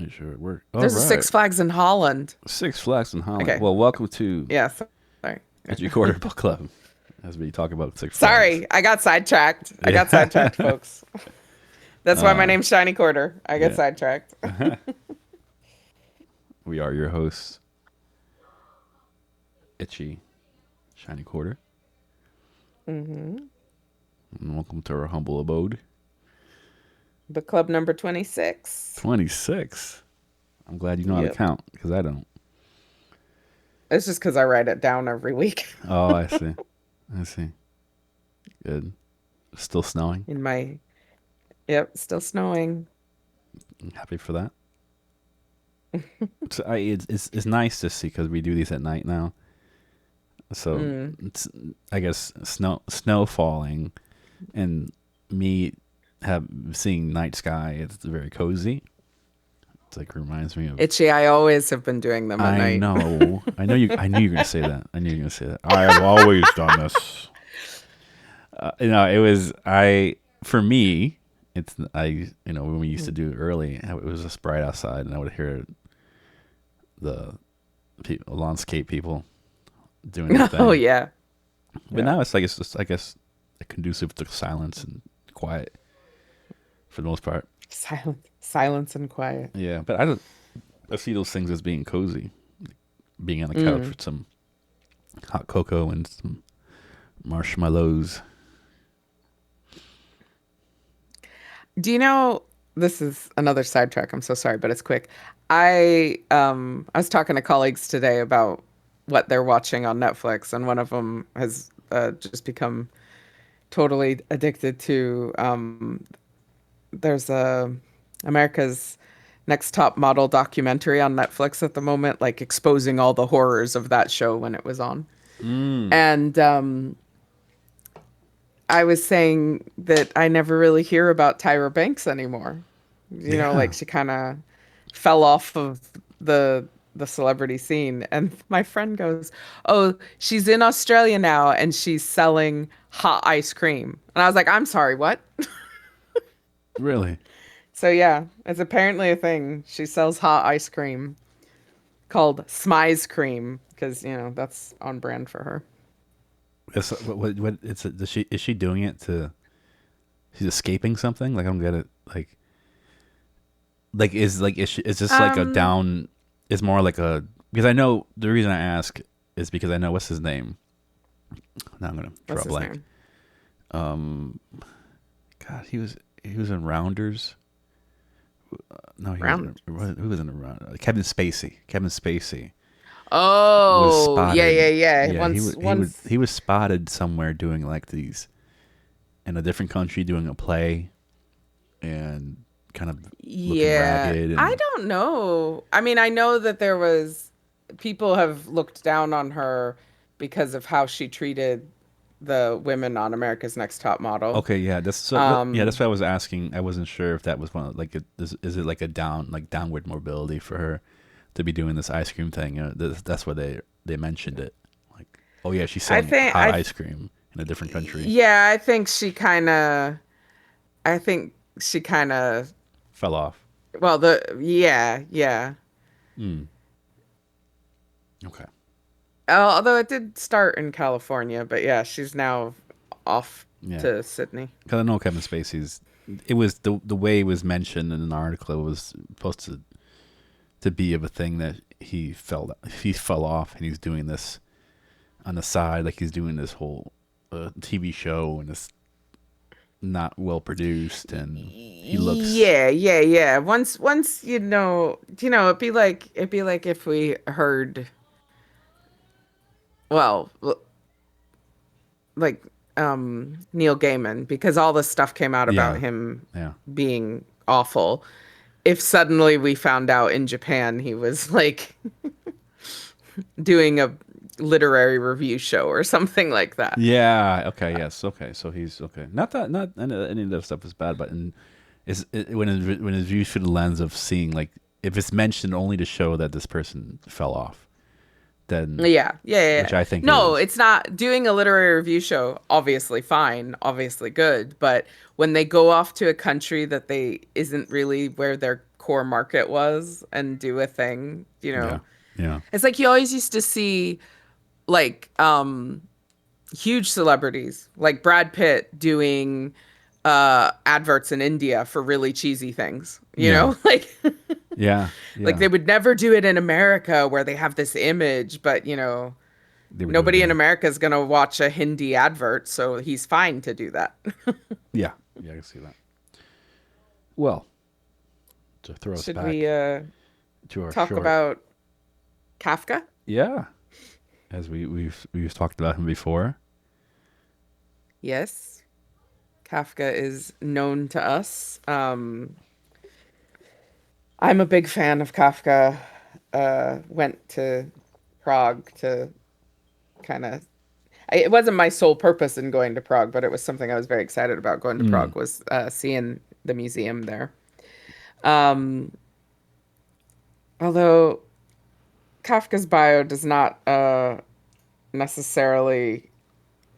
Make sure it worked. All There's a right. Six Flags in Holland. Six Flags in Holland. Okay. Well, welcome to Yeah. Sorry. Edgy Quarter Book Club as we talk about Six Flags. Sorry, I got sidetracked. I got sidetracked, Yeah. folks. That's why my name's Shiny Quarter. I get Yeah. sidetracked. We are your hosts, Itchy Shiny Quarter. hmm And welcome to our humble abode. Book club number 26. 26. I'm glad you know how to Yep. count because I don't. It's just because I write it down every week Oh, I see. I see. Good. Still snowing. in my. Yep, still snowing. I'm happy for that. It's nice to see because we do these at night now. So Mm. it's, I guess snow falling and me seeing night sky. It's very cozy. It's like reminds me of. Itchy, I always have been doing them at I night. know. I know you. I knew you were gonna say that. I knew you were gonna say that. I have always done this. It was I for me. It's when we used to do it early, it was just bright outside, and I would hear the landscape people doing their Oh, thing. yeah. But Yeah. now it's like it's just I guess conducive to silence and quiet for the most part. Silence and quiet. Yeah, but I see those things as being cozy, being on the couch Mm. with some hot cocoa and some marshmallows. Do you know this is another sidetrack? I'm so sorry, but it's quick. I was talking to colleagues today about what they're watching on Netflix, and one of them has just become totally addicted to. There's a America's Next Top Model documentary on Netflix at the moment, like exposing all the horrors of that show when it was on. Mm. And I was saying that I never really hear about Tyra Banks anymore. Like Yeah, she kind of fell off of the the celebrity scene. And my friend goes, "Oh, she's in Australia now and she's selling hot ice cream." And I was like, "I'm sorry, what?" really. So yeah, it's apparently a thing. She sells hot ice cream called Smize cream because, that's on brand for her. What is she doing it to? She's escaping something. Like I don't get it. Is this like a Um, down? Is more like a because I know the reason I ask is because I know what's his name. Now I'm gonna draw what's a his blank. name? Um, God, he was in Rounders. No, he Round. wasn't. Who was in the round? Kevin Spacey. Kevin Spacey was Oh, yeah, yeah, spotted. yeah. Yeah, he was spotted somewhere doing like these in a different country doing a play and kind of looking Yeah, ragged I and don't know. I mean, I know that there was people have looked down on her because of how she treated the women on America's Next Top Model. okay, yeah, that's Um, what I was asking. I wasn't sure if that was one of, is it like a downward mobility for her to be doing this ice cream thing? That's why they mentioned it. Like, oh yeah, she's I selling think hot I ice cream in a different country. yeah, I think she kind of Fell off. well, the yeah, yeah. Mm, okay. Although it did start in California, but yeah, she's now off Yeah, to Sydney. because I know Kevin Spacey's. It was the way it was mentioned in an article. It was supposed to be of a thing that he fell off and he's doing this on the side, like he's doing this whole TV show and it's not well produced and he looks. Yeah, yeah, yeah. Once it'd be like if we heard, well, like Neil Gaiman, because all this stuff came out about Yeah, him yeah, being awful. If suddenly we found out in Japan he was like doing a literary review show or something like that. yeah. Okay, yes, okay. So he's okay. Not any of that stuff is bad, but when it's viewed through the lens of seeing like if it's mentioned only to show that this person fell off, then Yeah, yeah, yeah, which yeah. I think No, is it's not doing a literary review show, obviously fine, obviously good, but when they go off to a country that they isn't really where their core market was and do a thing, Yeah. Yeah. It's like you always used to see like huge celebrities like Brad Pitt doing adverts in India for really cheesy things, Yeah. Like Yeah. like Yeah. they would never do it in America where they have this image, but They would do it nobody in here. America is going to watch a Hindi advert, so he's fine to do that. Yeah. Yeah, I can see that. Well, to throw us Should we back to our talk short. about Kafka? Yeah. As we've talked about him before. Yes. Kafka is known to us. I'm a big fan of Kafka. Went to Prague to kind of. It wasn't my sole purpose in going to Prague, but it was something I was very excited about going to Mm. Prague was seeing the museum there. Um, although Kafka's bio does not necessarily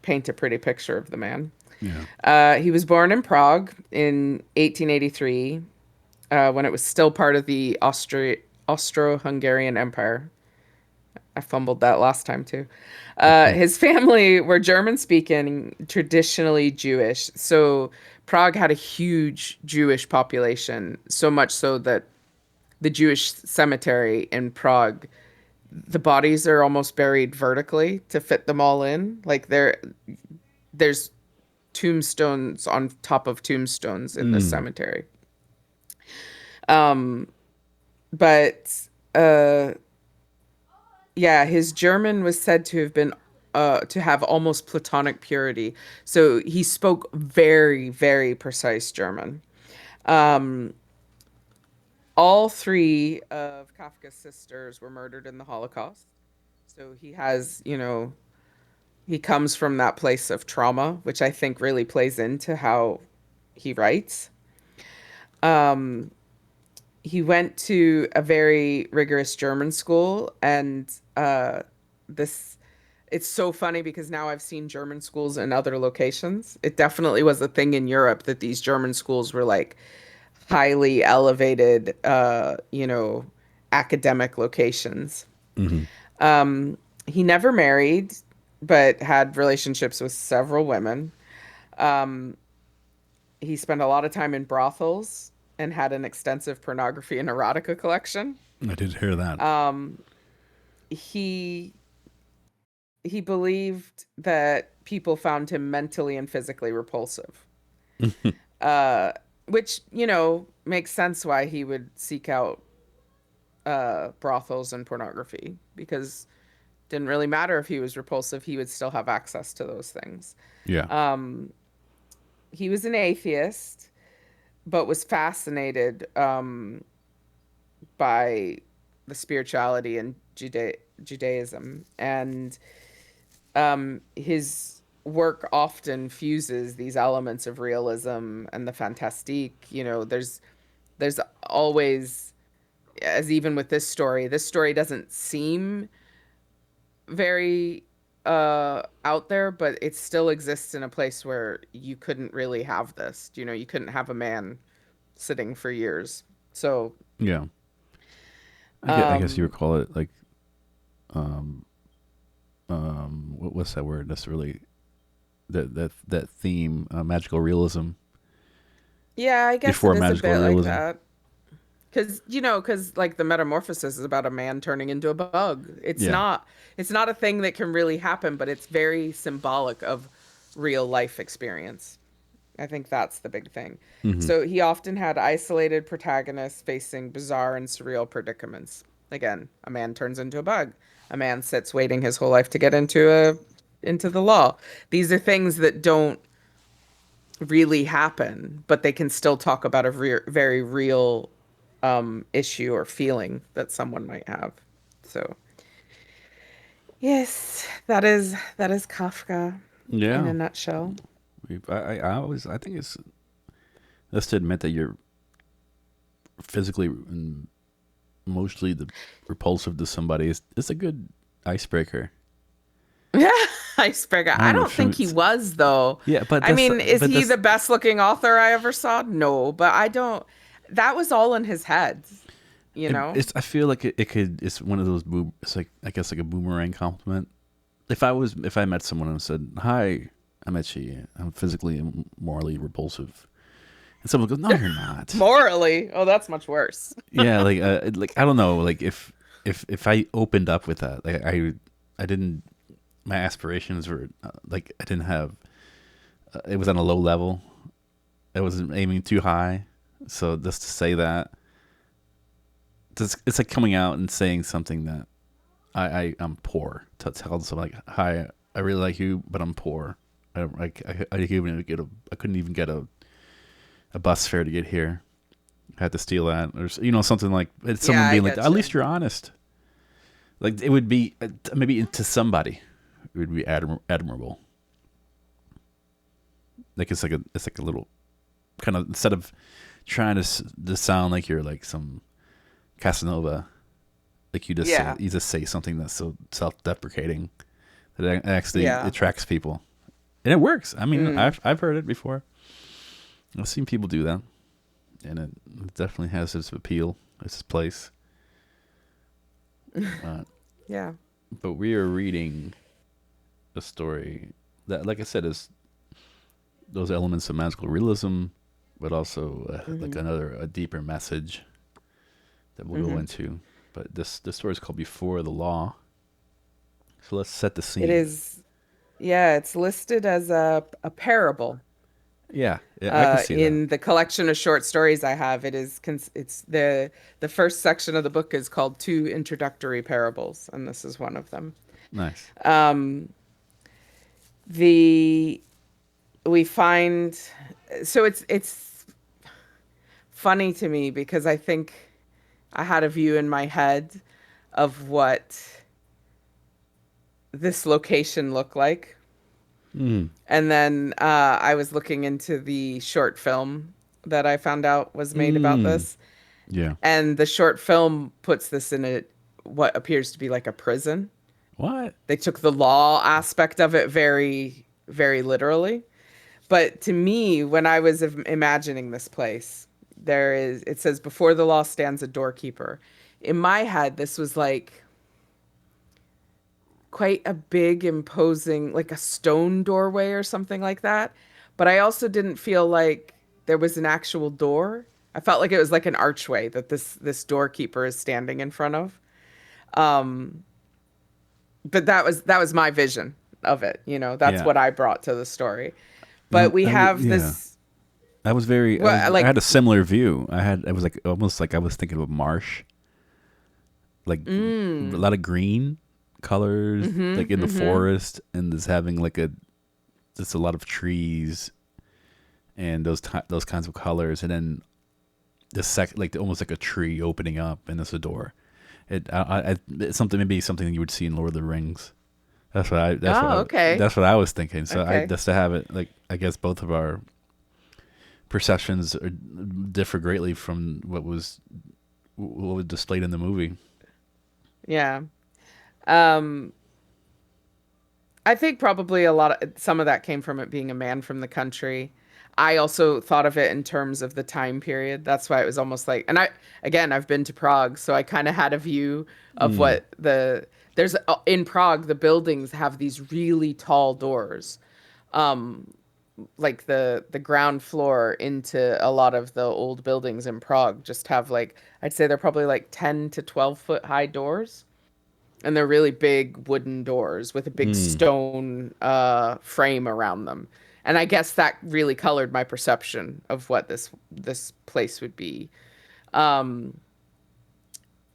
paint a pretty picture of the man. Yeah. He was born in Prague in 1883 when it was still part of the Austro-Hungarian Empire. I fumbled that last time too. His family were German speaking, traditionally Jewish. So Prague had a huge Jewish population, so much so that the Jewish cemetery in Prague, the bodies are almost buried vertically to fit them all in. Like there's tombstones on top of tombstones in this Mm. cemetery. But uh yeah, his German was said to have been to have almost Platonic purity. So he spoke very, very precise German. Um, all three of Kafka's sisters were murdered in the Holocaust. So he has, he comes from that place of trauma, which I think really plays into how he writes. Um, he went to a very rigorous German school, and this it's so funny because now I've seen German schools in other locations. It definitely was a thing in Europe that these German schools were like highly elevated, academic locations. Hmm. Um, he never married, but had relationships with several women. Um, he spent a lot of time in brothels and had an extensive pornography and erotica collection. I did hear that. Um, he he believed that people found him mentally and physically repulsive, uh, which makes sense why he would seek out brothels and pornography because it didn't really matter if he was repulsive; he would still have access to those things. Yeah. Um, he was an atheist, but was fascinated by the spirituality and Judaism. And his work often fuses these elements of realism and the fantastique. There's always, as even with this story doesn't seem very out there, but it still exists in a place where you couldn't really have this. You couldn't have a man sitting for years. So, Yeah. I guess you would um, call it like um what's that word? That's really that theme, magical realism yeah, I guess before it is a magical bit like realism. that. Because like the metamorphosis is about a man turning into a bug. Yeah. It's not a thing that can really happen, but it's very symbolic of real life experience. I think that's the big thing. Hmm. So he often had isolated protagonists facing bizarre and surreal predicaments. Again, a man turns into a bug. A man sits waiting his whole life to get into the law. These are things that don't really happen, but they can still talk about a very real issue or feeling that someone might have. So, yes, that is Kafka in Yeah. a nutshell. I always I think it's just to admit that you're physically and emotionally repulsive to somebody is a good icebreaker. Icebreaker. I I don't know don't if think he it's was though. yeah, but I that's mean, is he that's the best looking author I ever saw? No, but I don't. that was all in his head, you know? It's I feel like it could. It's one of those boom. It's like, I guess, like a boomerang compliment. If I met someone and said, "Hi, I'm Etchy. I'm physically and morally repulsive," and someone goes, "No, you're not." Morally. Oh, that's much worse. Yeah, like I don't know, like if I opened up with that, like I didn't, my aspirations were like, I didn't have, it was on a low level. I wasn't aiming too high, so just to say that, it's like coming out and saying something that I'm poor. To tell someone like, "Hi, I really like you, but I'm poor. I couldn't even get a bus fare to get here. I had to steal that," or something like, it's Yeah, someone I being like, get "At you. least you're honest." Like, it would be, maybe to somebody, it would be admirable. Like, it's like a little kind of, instead of trying to sound like you're like some Casanova, like Yeah. you just say something that's so self-deprecating that it actually Yeah. attracts people, and it works. I mean, Mm. I've heard it before. I've seen people do that, and it definitely has its appeal, its place. Uh, Yeah. but we are reading a story that, like I said, is those elements of magical realism, but also like Hmm. a deeper message that we'll go Hmm. into. But this story is called Before the Law. So let's set the It scene. is, yeah, it's listed as a parable. Yeah, yeah, I can see that. In the collection of short stories I have, it's the first section of the book is called Two Introductory Parables, and this is one of them. Nice. Um, the we find so it's funny to me because I think I had a view in my head of what this location looked like. Mm. And then I was looking into the short film that I found out was made about Mm. this. Yeah. And the short film puts this in a what appears to be like a prison. What? They took the law aspect of it very, very literally. But to me, when I was imagining this place, it says, before the law stands a doorkeeper. In my head, this was like quite a big, imposing, like a stone doorway or something like that. But I also didn't feel like there was an actual door. I felt like it was like an archway that this doorkeeper is standing in front of. Um, but that was my vision of it. That's Yeah. what I brought to the story. But we have Yeah. this, I had like, a similar view. It was like, almost like I was thinking of a marsh, like a lot of green colors, like in the mm-hmm. forest, and just having like just a lot of trees and those kinds of colors, and then like almost like a tree opening up, and there's a door. It's something, maybe something you would see in Lord of the Rings. Oh, okay. That's what I was thinking. So I Okay. just to have it, like, I guess both of our perceptions differ greatly from what was displayed in the movie. Yeah. Um, I think probably some of that came from it being a man from the country. I also thought of it in terms of the time period. That's why it was almost like, and I've been to Prague, so I kind of had a view of Mm. what there's in Prague, the buildings have these really tall doors. Um, like the ground floor into a lot of the old buildings in Prague just have like, I'd say they're probably like 10 to 12 foot high doors. And they're really big wooden doors with a big Mm. stone frame around them. And I guess that really colored my perception of what this place would be. Um,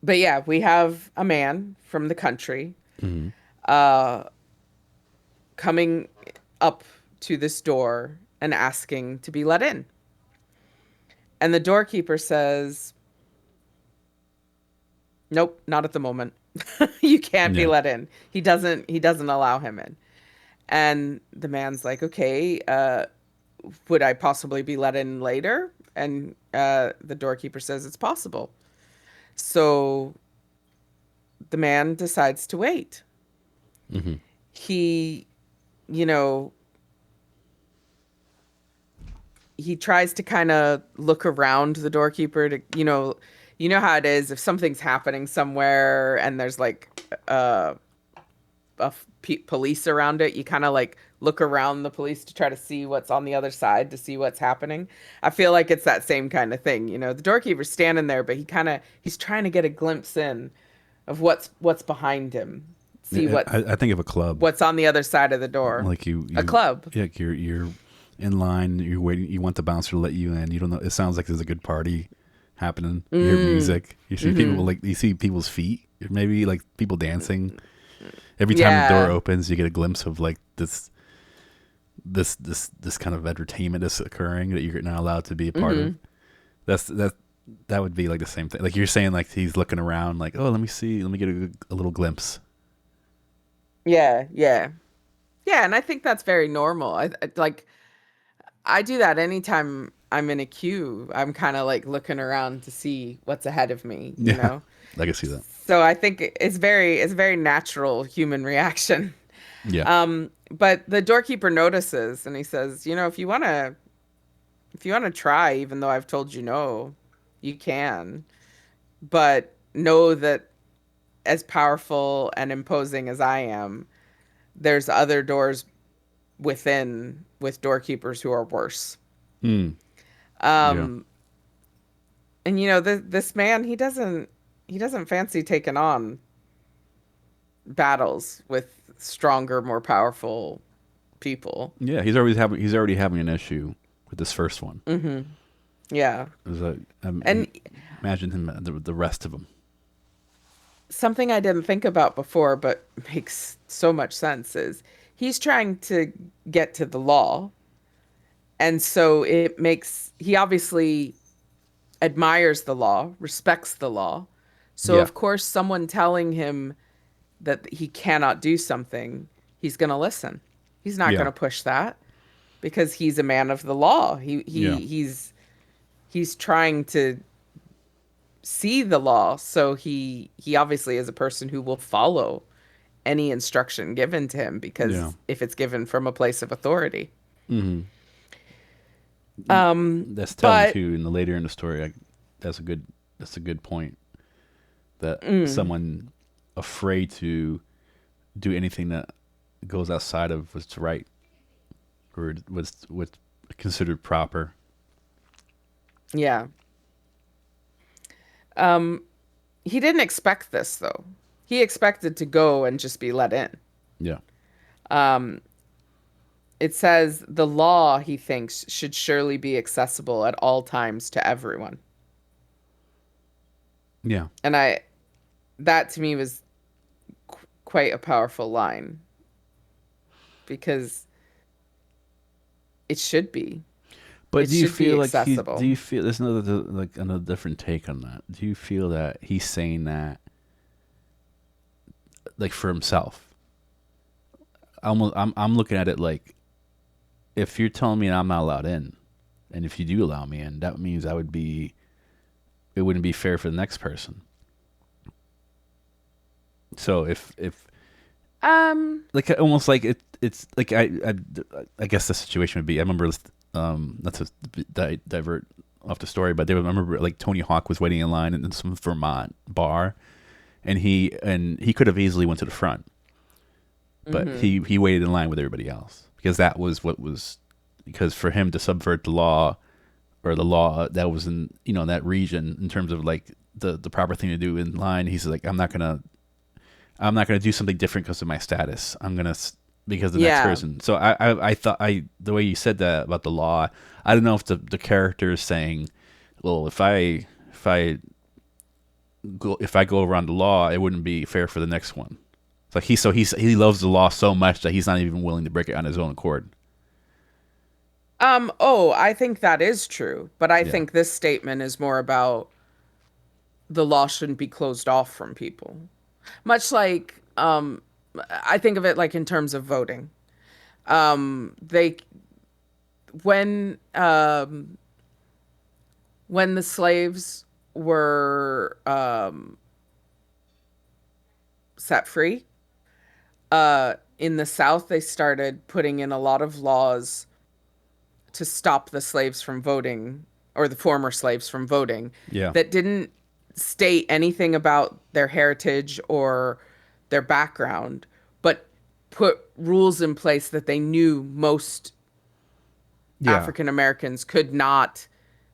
but yeah, we have a man from the country Mm. uh, coming up to this door and asking to be let in. And the doorkeeper says, "Nope, not at the moment. You can't be Yeah. let in." He doesn't allow him in. And the man's like, "Okay, would I possibly be let in later?" And the doorkeeper says it's possible. So the man decides to wait. He, you know, he tries to kind of look around the doorkeeper to, you know how it is if something's happening somewhere and there's like uh, police around it, you kind of like look around the police to try to see what's on the other side to see what's happening. I feel like it's that same kind of thing. The doorkeeper's standing there, but he's trying to get a glimpse in of what's behind him. See Yeah, I think of a club. what's on the other side of the door. Like A club. yeah, like you're in line. You're waiting. You want the bouncer to let you in. You don't know. It sounds like there's a good party happening. You hear music. You see people like you see people's feet. Maybe like people dancing. Every time the door Yeah. opens, you get a glimpse of like this kind of entertainment is occurring that you're not allowed to be a part of. That's that would be like the same thing. Like you're saying, like he's looking around, like, oh, let me see, let me get a little glimpse. Yeah, yeah. Yeah, and I think that's very normal. Like I do that anytime I'm in a queue. I'm kind of like looking around to see what's ahead of me, you Yeah, know? I can see that. So I think it's very natural human reaction. Yeah, But the doorkeeper notices and he says, if you want to try, even though I've told you no, you can. But know that as powerful and imposing as I am, there's other doors within with doorkeepers who are worse. mm, yeah, Um, and this man, he doesn't fancy taking on battles with stronger, more powerful people. yeah. He's already having an issue with this first one. Yeah. There's a, And imagine him the rest of them. something I didn't think about before, but makes so much sense is he's trying to get to the law. And so he obviously admires the law, respects the law. So, Yeah, of course, someone telling him that he cannot do something, he's going to listen. He's not going yeah, to push that because he's a man of the law. yeah, He's trying to see the law, so he obviously is a person who will follow any instruction given to him yeah. because if it's given from a place of authority. Mm-hmm. Um, That's telling but too. In the later in the story, that's a good point. That someone afraid to do anything that goes outside of what's right or what's considered proper. yeah. Um, he didn't expect this though. He expected to go and just be let in. Yeah, Um, it says the law, he thinks, should surely be accessible at all times to everyone. yeah. And that to me was quite a powerful line because it should be. But It do you should be feel like he? Do accessible. you feel there's another like another different take on that? Do you feel that he's saying that like for himself? I'm looking at it like if you're telling me I'm not allowed in, and if you do allow me in, that means it wouldn't be fair for the next person. So if like almost like it's like I guess the situation would be I remember not to divert off the story, but I remember like Tony Hawk was waiting in line in some Vermont bar, and he could have easily went to the front, but Hmm. he waited in line with everybody else because that was what was because for him to subvert the law or the law that was in that region in terms of like the proper thing to do in line, he's like I'm not gonna do something different because of my status. I'm gonna because the next Yeah. person. So I thought the way you said that about the law, I don't know if the character is saying, well, if I go around the law, it wouldn't be fair for the next one. It's like he loves the law so much that he's not even willing to break it on his own accord. Oh, I think that is true, but I Yeah. think this statement is more about the law shouldn't be closed off from people. Much like I think of it like in terms of voting. They when when the slaves were set free, in the South they started putting in a lot of laws to stop the slaves from voting, or the former slaves from voting, Yeah. that didn't state anything about their heritage or their background, but put rules in place that they knew most Yeah. African Americans could not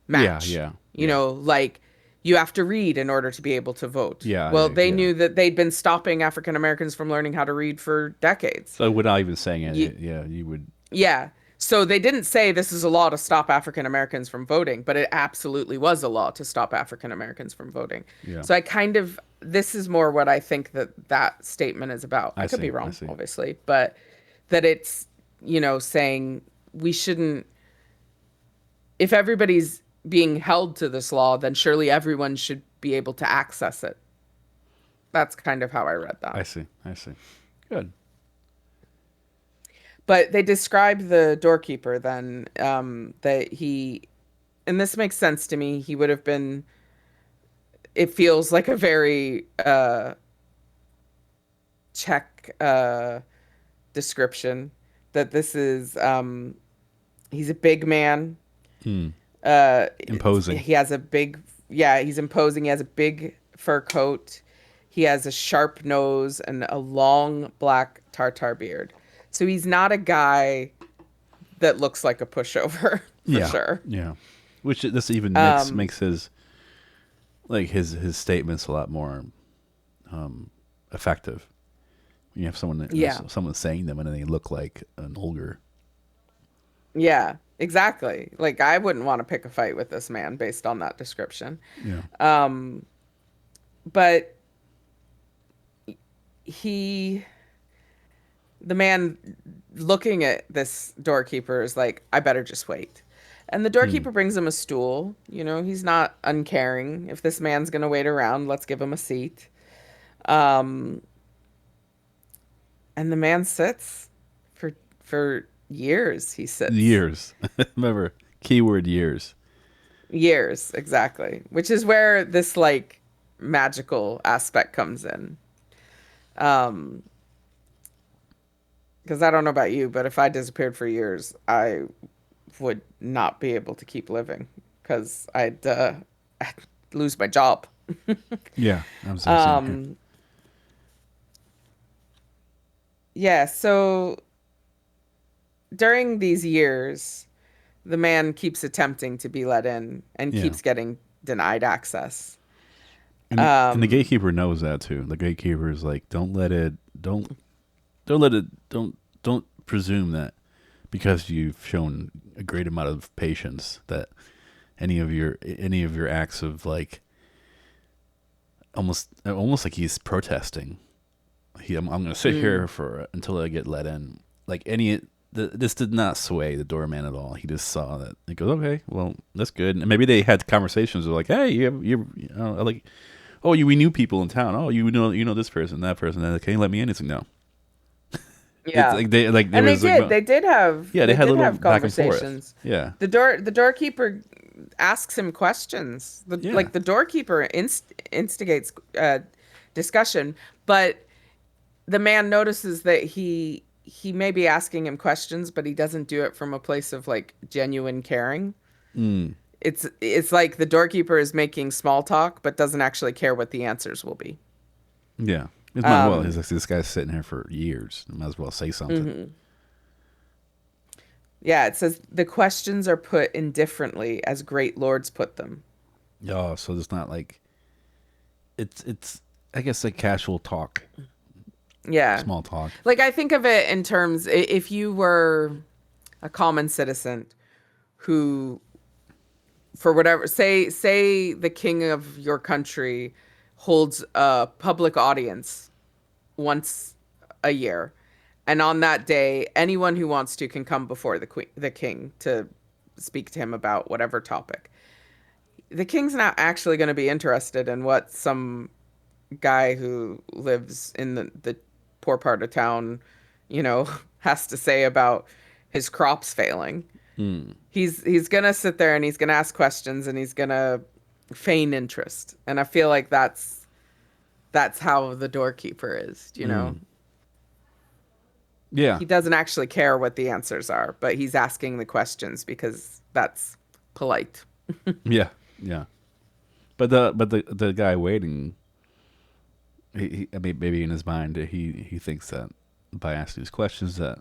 Yeah. match. Yeah. You Yeah. know, like you have to read in order to be able to vote. Yeah. Well, they Yeah. knew that they'd been stopping African Americans from learning how to read for decades. So without even saying You, it, yeah, you would. yeah. So they didn't say this is a law to stop African Americans from voting, but it absolutely was a law to stop African Americans from voting. Yeah. So this is more what I think that statement is about. I I could be see. I wrong, see. obviously, but that it's, saying we shouldn't, if everybody's being held to this law, then surely everyone should be able to access it. That's kind of how I read that. I see. I see. Good. But they describe the doorkeeper then, that and this makes sense to me. He would have been, it feels like a very Czech description, that this is, he's a big man. Hmm. Uh, Imposing. he has a big, yeah, he's imposing. He has a big fur coat. He has a sharp nose and a long black tartar beard. So he's not a guy that looks like a pushover for Yeah. sure. Yeah. Which this even makes his his statements a lot more effective. When you have Yeah. someone saying them and then they look like an ogre. Yeah, exactly. Like I wouldn't want to pick a fight with this man based on that description. Yeah. But he, the man looking at this doorkeeper is like, I better just wait. And the doorkeeper brings him a stool. He's not uncaring. If this man's going to wait around, let's give him a seat. And the man sits for years. He sits. Years. Remember, keyword years. Years, exactly. Which is where this like magical aspect comes in. Because I don't know about you, but if I disappeared for years, I would not be able to keep living because I'd lose my job. Yeah. I'm so same here. Yeah, so during these years, the man keeps attempting to be let in and Yeah. keeps getting denied access. And the gatekeeper knows that too. The gatekeeper is like, don't presume that because you've shown a great amount of patience that any of your acts of like almost like he's protesting. I'm going to sit here for until I get let in. Like this did not sway the doorman at all. He just saw that. He goes, okay, well that's good. And maybe they had conversations of like, hey, you like, oh, we knew people in town. Oh, you know this person, that person. And can you let me in? It's like, no. Yeah, It's like there and was like, they did have, yeah, they had a little have back and forth. conversations. Yeah, The doorkeeper asks him questions. Like the doorkeeper instigates discussion, but the man notices that he may be asking him questions, but he doesn't do it from a place of like genuine caring. It's like the doorkeeper is making small talk, but doesn't actually care what the answers will be. yeah. It's not well. He's like, this guy's sitting here for years. Might as well say something. Yeah, it says the questions are put indifferently as great lords put them. Oh, so it's not like it's I guess like casual talk, Yeah. small talk. Like I think of it in terms, if you were a common citizen who, for whatever, say the king of your country holds a public audience once a year, and on that day anyone who wants to can come before the king to speak to him about whatever topic. The king's not actually going to be interested in what some guy who lives in the poor part of town, has to say about his crops failing. He's gonna sit there and he's gonna ask questions and he's gonna feign interest. And I feel like that's how the doorkeeper is. Yeah, He doesn't actually care what the answers are, but he's asking the questions because that's polite. yeah, yeah. But the guy waiting, I mean, maybe in his mind, he thinks that by asking these questions that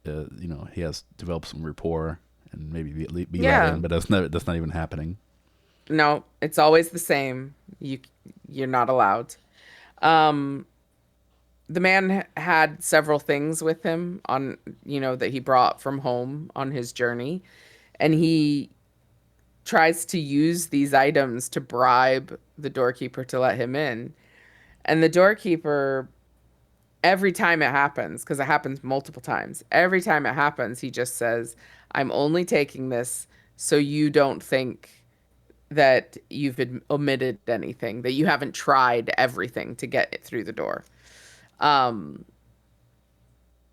he has developed some rapport and maybe be let Yeah. in, but that's not even happening. No, it's always the same. You're not allowed. Um, the man had several things with him on, that he brought from home on his journey, and he tries to use these items to bribe the doorkeeper to let him in. And the doorkeeper, every time it happens, because it happens multiple times, every time it happens, he just says, I'm only taking this so you don't think that you've omitted anything, that you haven't tried everything to get it through the door. Um,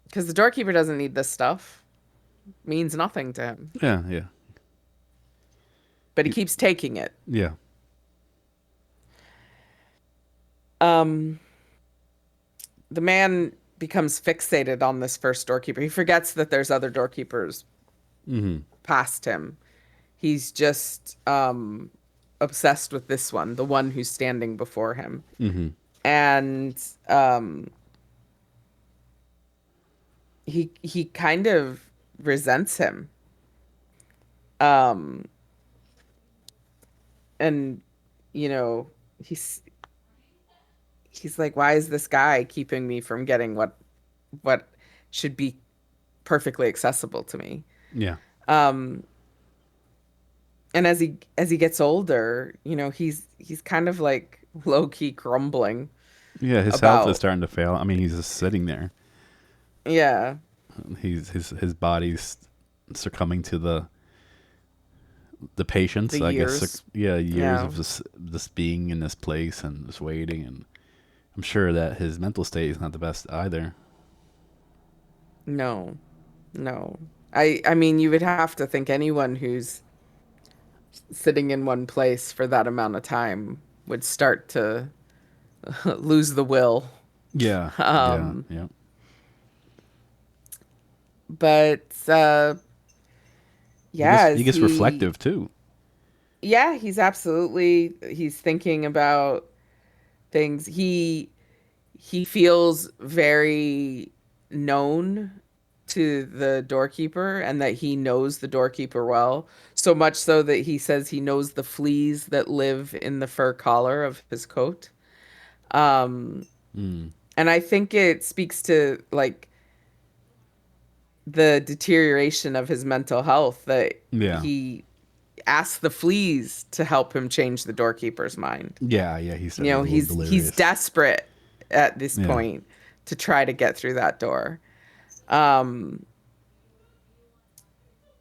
because the doorkeeper doesn't need this stuff. Means nothing to him. Yeah, yeah, But he keeps taking it. yeah, Um, the man becomes fixated on this first doorkeeper. He forgets that there's other doorkeepers mm-hmm. past him. He's just obsessed with this one, the one who's standing before him. Mm-hmm. And um, he kind of resents him. Um, and you know, he's he's like, why is this guy keeping me from getting what should be perfectly accessible to me? Yeah, Um, and as he gets older, he's kind of like low key grumbling yeah. His health is about, starting to fail. I mean, he's just sitting there. yeah, His body's succumbing to the patience. the I guess. years. Yeah, years Yeah. of this being in this place and just waiting, and I'm sure that his mental state is not the best either. No, no. I mean, you would have to think anyone who's sitting in one place for that amount of time would start to lose the will. Yeah, yeah, Um, yeah. but He yeah, gets he as gets he reflective too. yeah, he's thinking about things. He feels very known to the doorkeeper and that he knows the doorkeeper well. So much so that he says he knows the fleas that live in the fur collar of his coat. Um, Mm. and I think it speaks to like the deterioration of his mental health that Yeah, he asked the fleas to help him change the doorkeeper's mind. yeah, yeah. He's You starting to know, get a little he's delirious. desperate at this Yeah, point to try to get through that door. Um,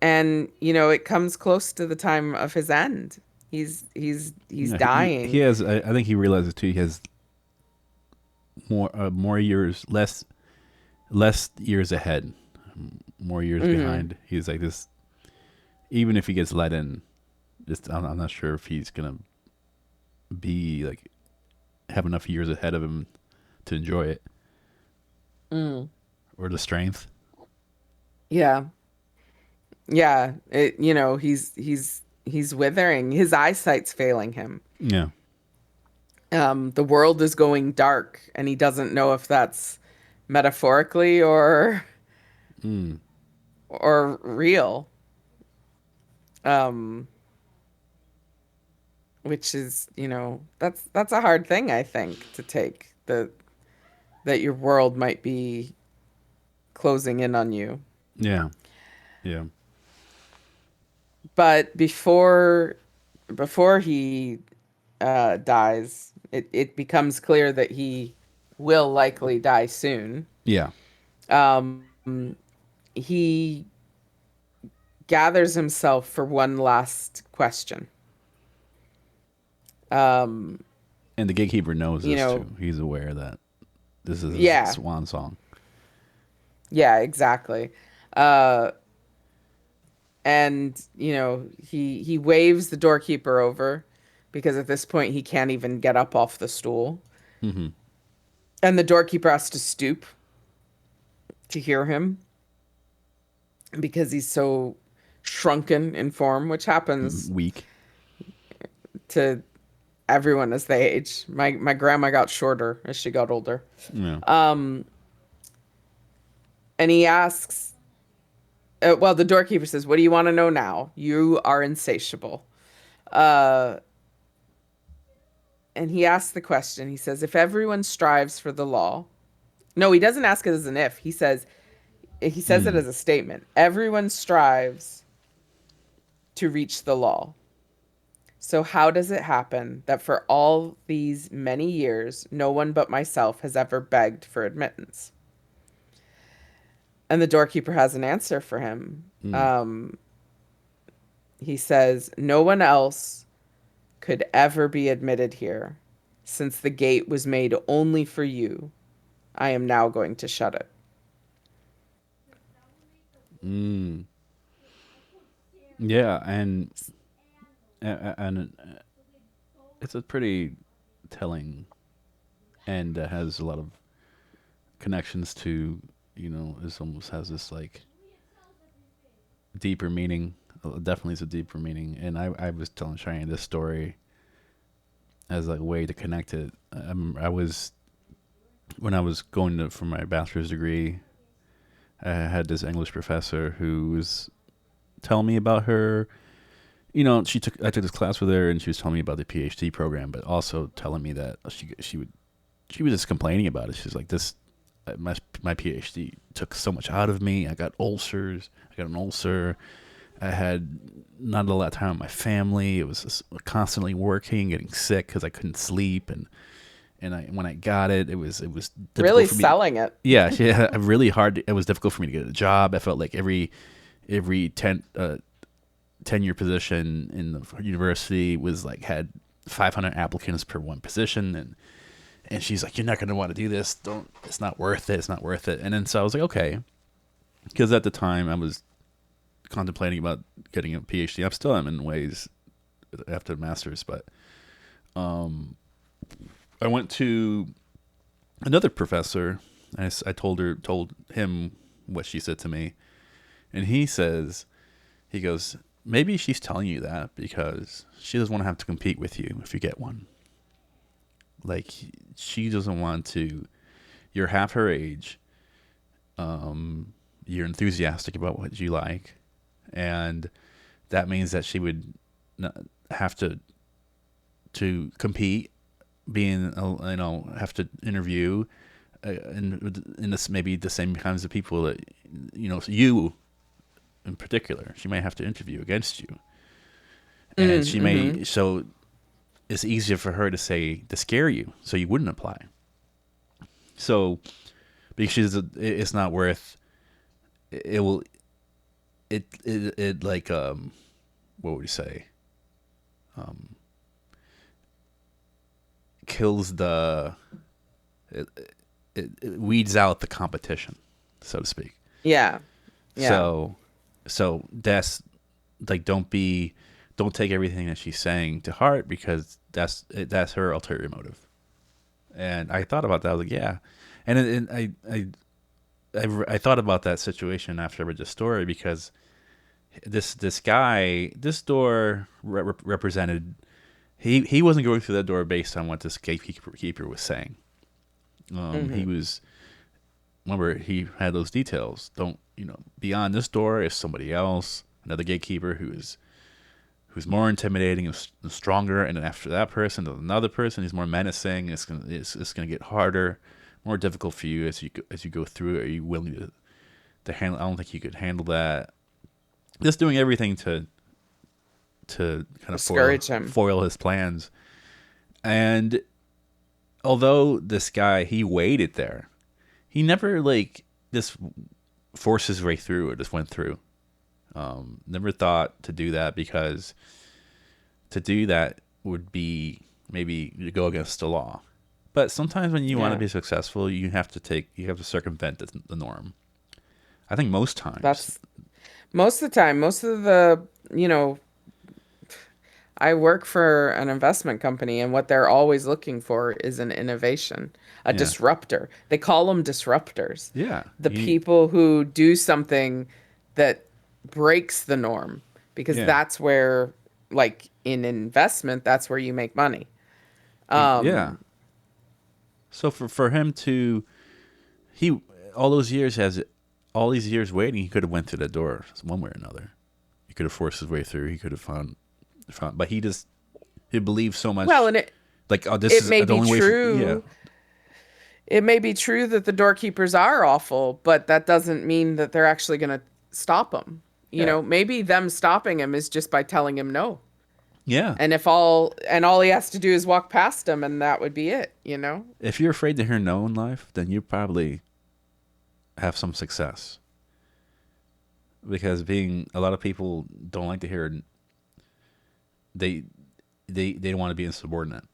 and it comes close to the time of his end. He's yeah. He dying. has. I think he realizes too. He has more years, less years ahead, more years Hmm. behind. He's like this. Even if he gets let in, just I'm not sure if he's gonna be like have enough years ahead of him to enjoy it Mm. or the strength. Yeah. Yeah, he's withering. His eyesight's failing him. Yeah. The world is going dark, and he doesn't know if that's metaphorically Mm. or real. Um, which is, that's a hard thing, I think, to take, that your world might be closing in on you. Yeah. Yeah. But before he dies, it becomes clear that he will likely die soon. Yeah. Um, he gathers himself for one last question. Um, And the gatekeeper knows you this know, too. He's aware that this is his yeah, swan song. yeah, exactly. Uh, and he waves the doorkeeper over because at this point he can't even get up off the stool, Mm-hmm. and the doorkeeper has to stoop to hear him because he's so shrunken in form, which happens Weak. to everyone as they age. My grandma got shorter as she got older. Yeah. Um, and he asks, well, the doorkeeper says, "What do you want to know now? You are insatiable." Uh, and he asks the question. He says, "If everyone strives for the law." No, he doesn't ask it as an if. He says it Mm. as a statement. Everyone strives to reach the law. So how does it happen that for all these many years, no one but myself has ever begged for admittance? And the doorkeeper has an answer for him. Mm. He says, "No one else could ever be admitted here. Since the gate was made only for you, I am now going to shut it." Mm. Yeah, and it's a pretty telling and has a lot of connections to, this almost has this like deeper meaning. Definitely is a deeper meaning. And I was telling Cheyenne this story as a way to connect it. I was when I was going to for my bachelor's degree, I had this English professor who was telling me about her. I took this class with her, and she was telling me about the PhD program, but also telling me that she was just complaining about it. She's like, this my PhD took so much out of me. I got ulcers. I got an ulcer. I had not a lot of time with my family. It was just constantly working, getting sick because I couldn't sleep, and when I got it, it was difficult Really for me. selling it. Yeah, yeah, really hard. It was difficult for me to get a job. I felt like every 10-year position in the university was like had 500 applicants per one position, and she's like, "You're not going to want to do this. Don't. It's not worth it. It's not worth it." And then so I was like, "Okay," because at the time I was contemplating about getting a PhD. I still am in ways after the master's, but I went to another professor. I told him what she said to me, and he goes, maybe she's telling you that because she doesn't want to have to compete with you if you get one. Like she doesn't want to. You're half her age. You're enthusiastic about what you like, and that means that she would not have to compete, have to interview, in this maybe the same kinds of people that you in particular. She may have to interview against you, and she Mm-hmm. may so it's easier for her to scare you, so you wouldn't apply. So because it's not worth it will it like what would you say, kills it, it weeds out the competition, so to speak. Yeah. Yeah. So that's like don't take everything that she's saying to heart because that's her ulterior motive. And I thought about that. I was like, yeah, and I thought about that situation after I read the story because this door represented he wasn't going through that door based on what this gatekeeper was saying. He Mm-hmm. was remember he had those details. Don't beyond this door is somebody else, another gatekeeper who's more intimidating and stronger, and then after that person, there's another person who's more menacing. It's gonna get harder, more difficult for you as you go through it. Are you willing to handle? I don't think you could handle that. Just doing everything to kind of Discourage him. foil his plans. And although this guy he waited there, he never like just forced his way through or just went through. Never thought to do that because to do that would be maybe to go against the law. But sometimes when you want to Yeah. be successful, you have to circumvent the norm. I think most times. That's most of the time. Most of the, you know, I work for an investment company, and what they're always looking for is an innovation, a Yeah. disruptor. They call them disruptors. Yeah. The people who do something that breaks the norm, because Yeah. that's where, like in investment, that's where you make money. Yeah. Um, So for him to he all those years has all these years waiting, he could have went through that door one way or another. He could have forced his way through. He could have found, but he believed so well, much. and Like, oh, this it is may the be only way for, yeah. true. It may be true that the doorkeepers are awful, but that doesn't mean that they're actually going to stop him. Yeah. Maybe them stopping him is just by telling him no. Yeah. And all he has to do is walk past him, and that would be it. If you're afraid to hear no in life, then you probably have some success. Because being a lot of people don't like to hear they they don't want to be insubordinate.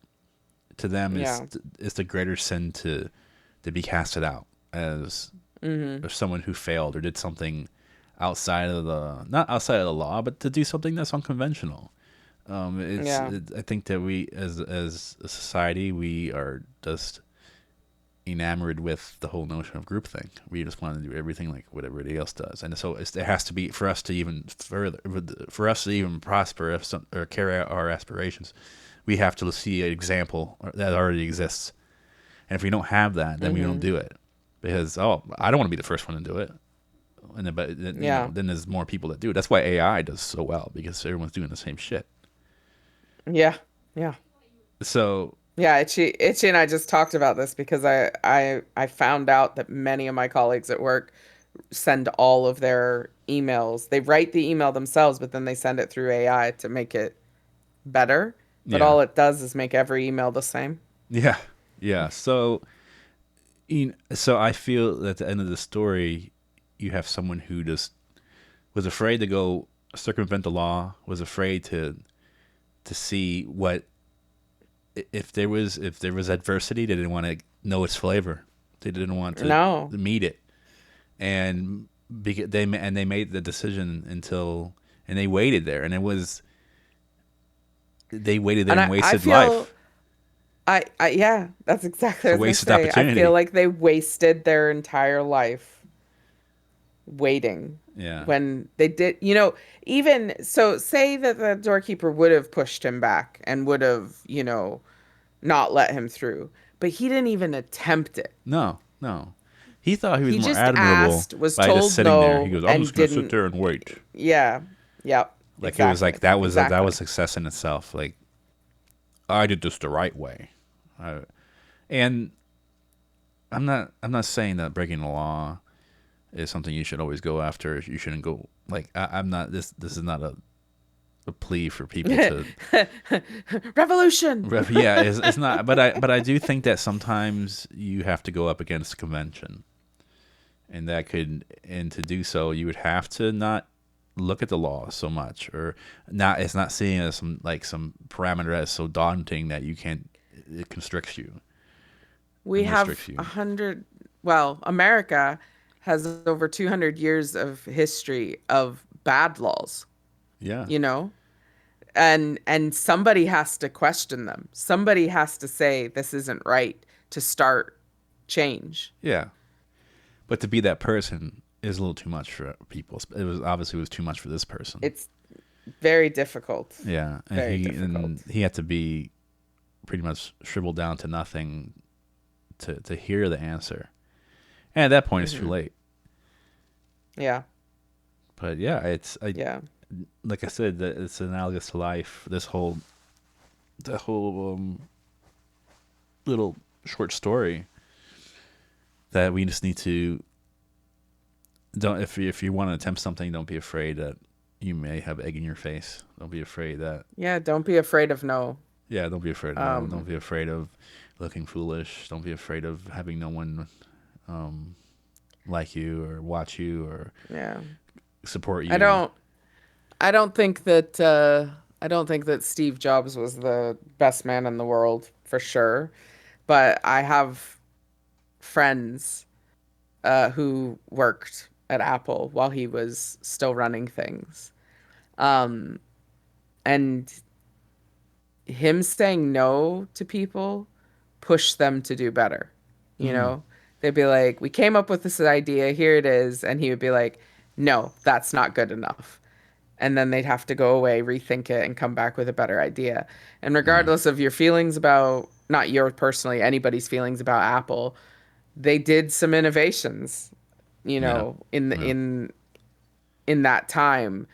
To them Yeah. is the greater sin to be casted out as Hmm. someone who failed or did something outside of the not outside of the law, but to do something that's unconventional. Yeah. I think that we as a society we are just enamored with the whole notion of groupthink. We just want to do everything like what everybody else does, and so it has to be for us to even further for us to even prosper or carry out our aspirations. We have to see an example that already exists, and if we don't have that, then we don't Hmm. do it because I don't want to be the first one to do it. And then, but Yeah. then there's more people that do it. That's why AI does so well because everyone's doing the same shit. Yeah. Yeah. So Yeah, Itchy and I just talked about this because I found out that many of my colleagues at work send all of their emails. They write the email themselves, but then they send it through AI to make it better. But yeah, all it does is make every email the same. yeah, yeah. So so I feel that at the end of the story, you have someone who just was afraid to go circumvent the law, was afraid to see what if there was adversity, they didn't want to know its flavor. They didn't want to No. meet it, and they made the decision until and they waited there, and it was they waited there And and I wasted feel life. yeah, that's exactly It's what a I was gonna wasted say. I feel opportunity. like they wasted their entire life waiting Yeah, when they did, even so, say that the doorkeeper would have pushed him back and would have, not let him through, but he didn't even attempt it. no, no. He thought he was He more just admirable asked, was by just told sitting there. He no, goes, "I'm just and gonna sit didn't. there and wait." Yeah. Yep. Like it was Exactly. like that was Exactly. success in itself. Like I did this the right way. I, and I'm not saying that breaking the law is something you should always go after. You shouldn't go like I'm not this is not a plea for people to Revolution. yeah it's not but I do think that sometimes you have to go up against convention and that could and to do so you would have to not look at the law so much or not it's not seeing it as some parameter that's so daunting that you can't it constricts you We and restricts have you. 100, well, America has over 200 years of history of bad laws, Yeah, you know? And somebody has to question them. Somebody has to say this isn't right to start change. yeah. But to be that person is a little too much for people. It was too much for this person. It's very difficult. Yeah, Very difficult. and he had to be pretty much shriveled down to nothing to hear the answer. And at that point, it's too Hmm. late. Yeah. But yeah, Yeah. like I said, it's analogous to life. The whole little short story that we just need to don't if you want to attempt something, don't be afraid that you may have egg in your face. Don't be afraid that Yeah. Don't be afraid of no. yeah, don't be afraid of no. Don't Um, be afraid of looking foolish. Don't be afraid of having no one um, like you or watch you or yeah. support I you. don't I don't think that Steve Jobs was the best man in the world for sure, but I have friends who worked at Apple while he was still running things. Um, and him saying no to people pushed them to do better. You Mm, know, they'd be like, "We came up with this idea, here it is," and he would be like, "No, that's not good enough." And then they'd have to go away, rethink it, and come back with a better idea. And yeah, regardless of your feelings about, not your personally, anybody's feelings about Apple, they did some innovations, yeah, in yeah, in that time.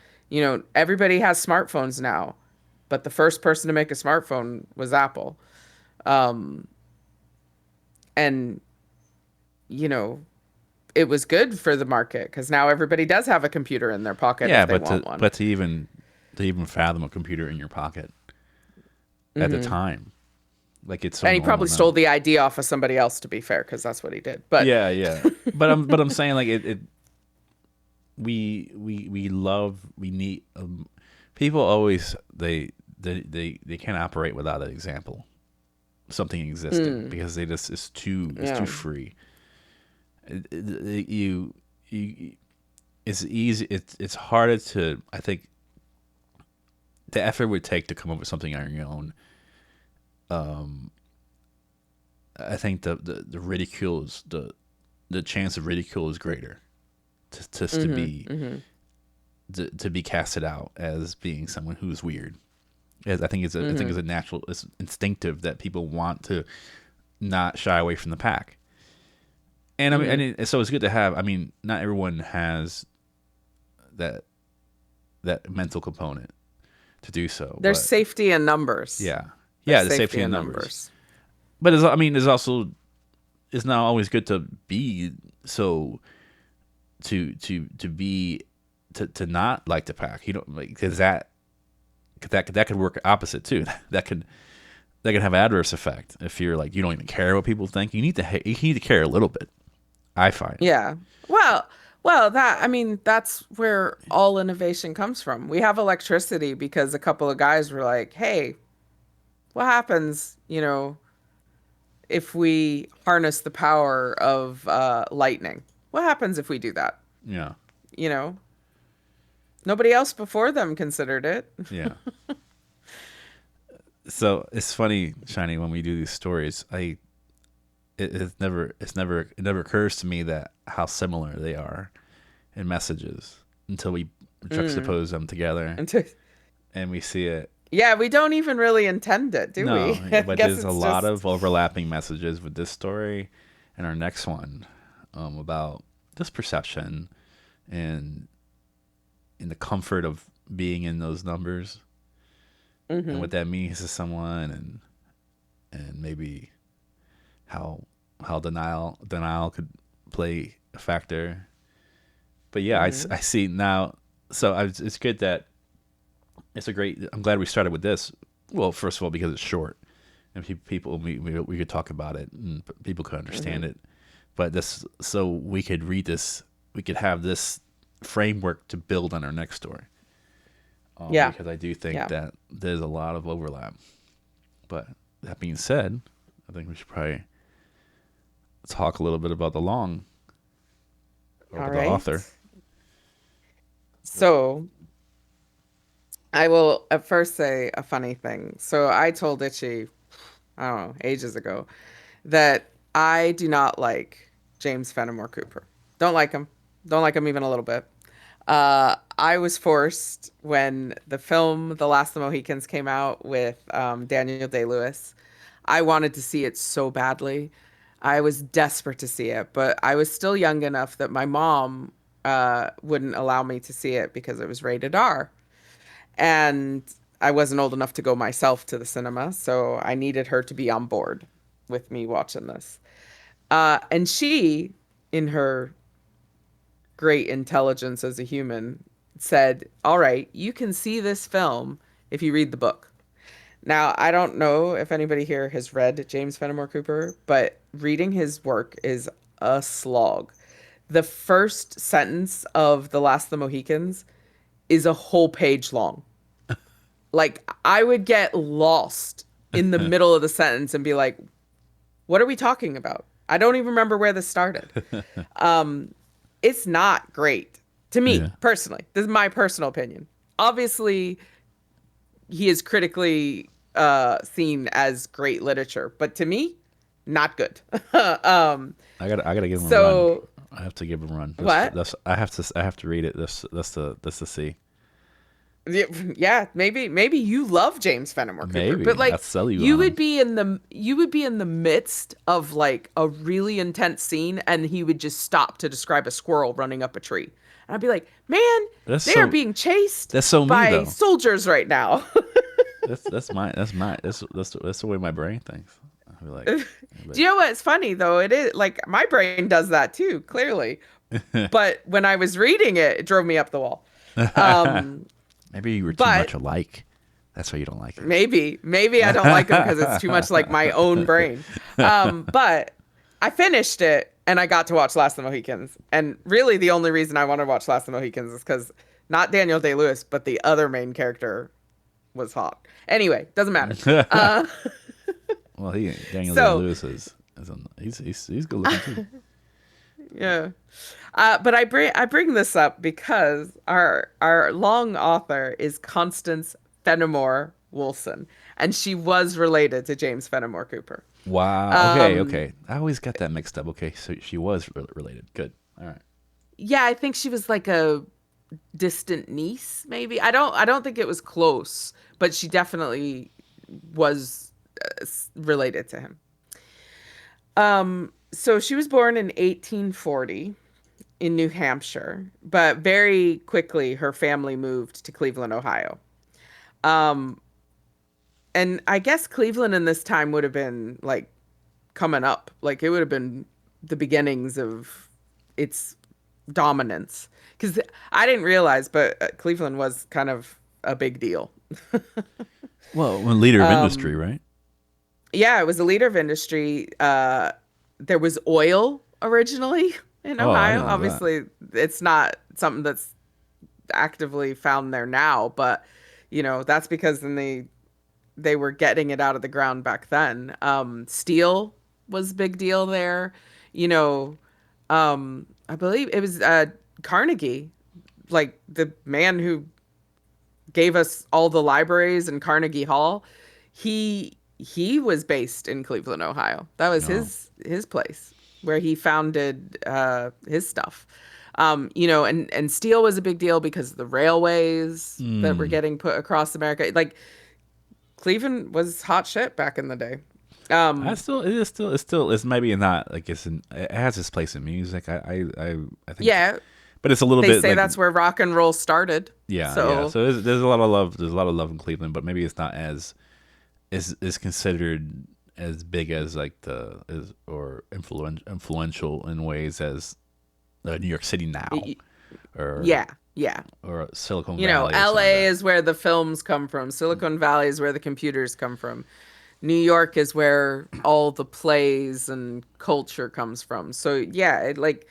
Everybody has smartphones now, but the first person to make a smartphone was Apple. Um, and you know, it was good for the market because now everybody does have a computer in their pocket yeah. if they want one. But to even fathom a computer in your pocket at the Hmm. time, like it's so And he normal probably stole now. the idea off of somebody else, to be fair, because that's what he did. But Yeah, yeah. But I'm saying like it we love we need people always they can't operate without an example, something existing, mm, because they just it's too yeah, free. You it's easy, it's harder to, I think, the effort it would take to come up with something on your own. I think the ridicule is the chance of ridicule is greater, just to hmm be hmm to be casted out as being someone who's weird. As I think it's hmm a natural, it's instinctive that people want to not shy away from the pack. And I mean, hmm so it's good to have. I mean, not everyone has that mental component to do so, There's but safety in numbers. yeah, There's yeah, the safety safety in in numbers. numbers. But I mean, there's also, it's not always good to be so to be to not like the pack. You don't like, because that could work opposite too. That can have an adverse effect if you're like, you don't even care what people think. You need to care a little bit, I find. Yeah. Well, that I mean, that's where all innovation comes from. We have electricity because a couple of guys were like, "Hey, what happens, if we harness the power of lightning? What happens if we do that?" Yeah, You know, Nobody else before them considered it. yeah. So it's funny, Shiny, when we do these stories, it never occurs to me that how similar they are in messages until we Mm. juxtapose them together And to, and we see it. yeah, we don't even really intend it, do we? No, I but guess there's a it's lot just, of overlapping messages with this story and our next one, about just perception and in the comfort of being in those numbers and hmm what that means to someone, and maybe how denial could play a factor. But yeah, hmm I see now. So it's good that it's a great. I'm glad we started with this. Well, first of all, because it's short, and people we could talk about it and people could understand hmm it. But this, so we could read this, we could have this framework to build on our next story. Yeah, Because I do think yeah. that there's a lot of overlap. But that being said, I think we should probably talk a little bit about the long, or All about the right. author. So I will at first say a funny thing. So I told Itchy, I don't know, ages ago, that I do not like James Fenimore Cooper. Don't like him. Don't like him even a little bit. I was forced when the film The Last of the Mohicans came out with Daniel Day-Lewis. I wanted to see it so badly. I was desperate to see it, but I was still young enough that my mom wouldn't allow me to see it because it was rated R. And I wasn't old enough to go myself to the cinema, so I needed her to be on board with me watching this. And she, in her great intelligence as a human, said, "All right, you can see this film if you read the book." Now, I don't know if anybody here has read James Fenimore Cooper, but reading his work is a slog. The first sentence of The Last of the Mohicans is a whole page long. Like, I would get lost in the middle of the sentence and be like, what are we talking about? I don't even remember where this started. It's not great to me Yeah, personally. This is my personal opinion. Obviously, he is critically seen as great literature, but to me, not good. um, I gotta give him a run. so I have to give him a run. what? I have to read it. That's the see. Yeah, maybe you love James Fenimore Cooper, but Maybe I'll like sell you on him. you would be in the midst of like a really intense scene, and he would just stop to describe a squirrel running up a tree, and I'd be like, man, That's they are so being chased that's so me by though. soldiers right now. That's the way my brain thinks. I'll be Do you know what's funny though? It is like my brain does that too, clearly. But when I was reading it, it drove me up the wall. like, Um, maybe you were too much but alike. That's why you don't like maybe I don't like him because it's too much like my own brain. But I finished it and I got to watch Last of the Mohicans. And really, the only reason I wanted to watch Last of the Mohicans is because not Daniel Day-Lewis, but the other main character was hot. Anyway, doesn't matter. it. Uh, Well, Daniel Day so Lewis he's good looking too. yeah. But I bring this up because our long author is Constance Fenimore Woolson, and she was related to James Fenimore Cooper. Wow. Okay. Um, Okay. I always got that mixed up. Okay. So she was related. Good. All right. yeah, I think she was like a distant niece, maybe. I don't think it was close, but she definitely was related to him. So she was born in 1840 in New Hampshire, but very quickly her family moved to Cleveland, Ohio. Um, and I guess Cleveland in this time would have been like coming up, like it would have been the beginnings of its dominance. Because I didn't realize, but Cleveland was kind of a big deal. Well, one leader of industry, Um, right? yeah, it was a leader of industry. There was oil originally in Oh, I Ohio. didn't know that. Obviously, it's not something that's actively found there now, but that's because they were getting it out of the ground back then. Steel was a big deal there. You know, I believe it was Carnegie, like the man who gave us all the libraries in Carnegie Hall. He was based in Cleveland, Ohio. That was Oh. his place where he founded his stuff. And steel was a big deal because of the railways that were Hmm. getting put across America. Like Cleveland was hot shit back in the day. I Um, still it is still it's maybe not like it has its place in music. I think, yeah, but it's a little they bit say like that's where rock and roll started. yeah. So So there's a lot of love. There's a lot of love in Cleveland, but maybe it's not as is considered as big as like the is or influential in ways as New York City now y- or yeah, yeah. Silicon Valley or something like LA that. is where the films come from. Silicon Valley is where the computers come from. New York is where all the plays and culture comes from. So yeah, like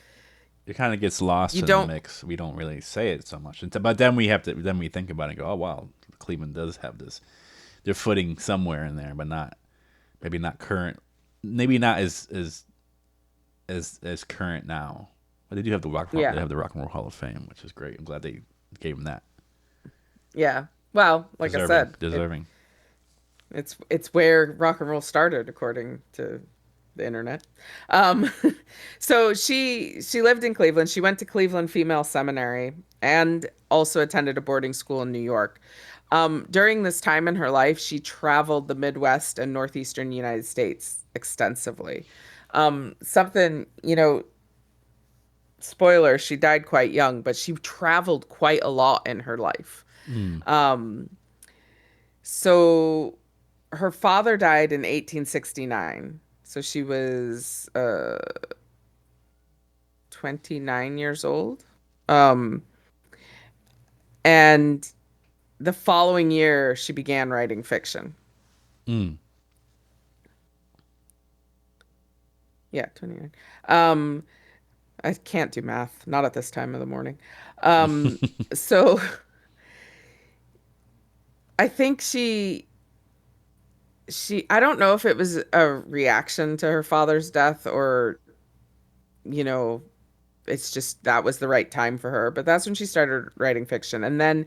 It kind of gets lost you in the don't mix. We don't really say it so much, but then we think about it and go, oh wow, Cleveland does have this. They're footing somewhere in there, but not maybe not current. Maybe not as current now. But they do have they yeah. have the Rock and Roll Hall of Fame, which is great. I'm glad they gave them that. Yeah. Well, like I Deserving, said, deserving. it's where rock and roll started according to the internet. Um, so she lived in Cleveland. She went to Cleveland Female Seminary and also attended a boarding school in New York. During this time in her life, she traveled the Midwest and Northeastern United States extensively. Something, spoiler, she died quite young, but she traveled quite a lot in her life. Mm. Um, so her father died in 1869. So she was 29 years old. Um, and the following year, she began writing fiction. Mm. Yeah, 29. Um, I can't do math, not at this time of the morning. Um, so I think I don't know if it was a reaction to her father's death or, you know, it's just that was the right time for her, but that's when she started writing fiction. And then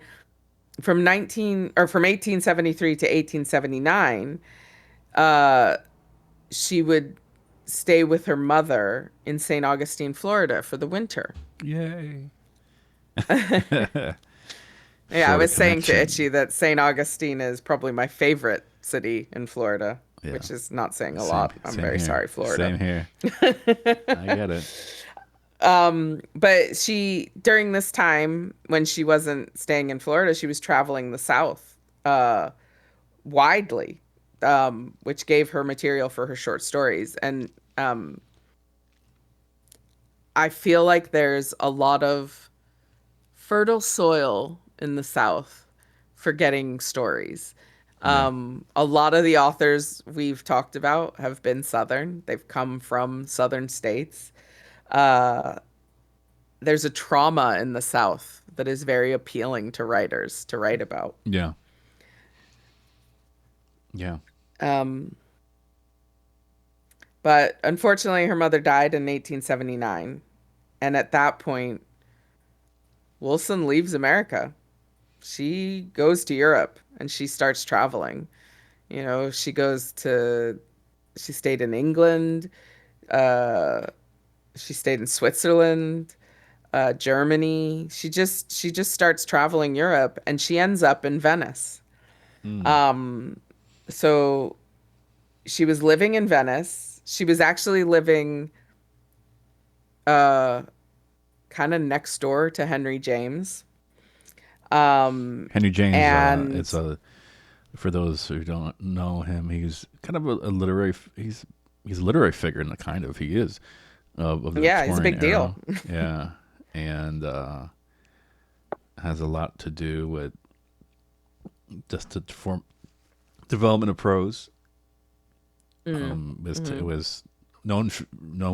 from 1873 to 1879, uh, she would stay with her mother in St. Augustine, Florida for the winter. Yay. Yeah, I Florida was saying to connection. Itchy that St. Augustine is probably my favorite city in Florida, Yeah. which is not saying a Same lot. I'm same very here. sorry, Florida. Same here. I get it. But she, during this time when she wasn't staying in Florida, she was traveling the South uh, widely, which gave her material for her short stories. And um, I feel like there's a lot of fertile soil in the South for getting stories. Yeah. A lot of the authors we've talked about have been Southern. They've come from Southern states. Uh, there's a trauma in the South that is very appealing to writers to write about. Yeah. Yeah. Um, but unfortunately, her mother died in 1879. And at that point, Wilson leaves America. She goes to Europe and she starts traveling. You know, she stayed in England, uh, she stayed in Switzerland, Germany. She just starts traveling Europe and she ends up in Venice. Mm. Um, so she was living in Venice. She was actually living uh kind of next door to Henry James. Um, Henry James, it's and a for those who don't know him, he's kind of a literary. He's a literary figure, and the kind of he is of the yeah, he's a Victorian big deal. era. Yeah, and has a lot to do with just the form development of prose. Mm, It hmm. was known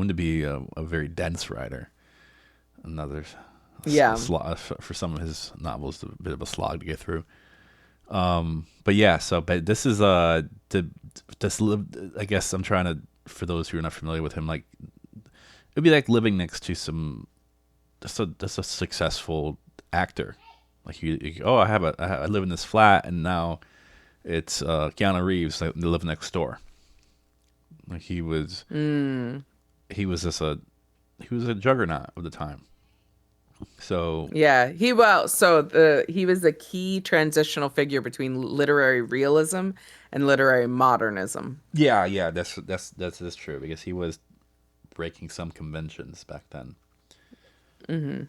to be a very dense writer. Another Yeah. for some of his novels, a bit of a slog to get through. But yeah, but this is to this live. I guess I'm trying to, for those who are not familiar with him, like it'd be like living next to some just a successful actor. Like oh, I live in this flat, and now it's Keanu Reeves. Like, they live next door. Like Mm. he was a juggernaut of the time. So Yeah, he was a key transitional figure between literary realism and literary modernism. yeah, that's true because he was breaking some conventions back then. Hmm.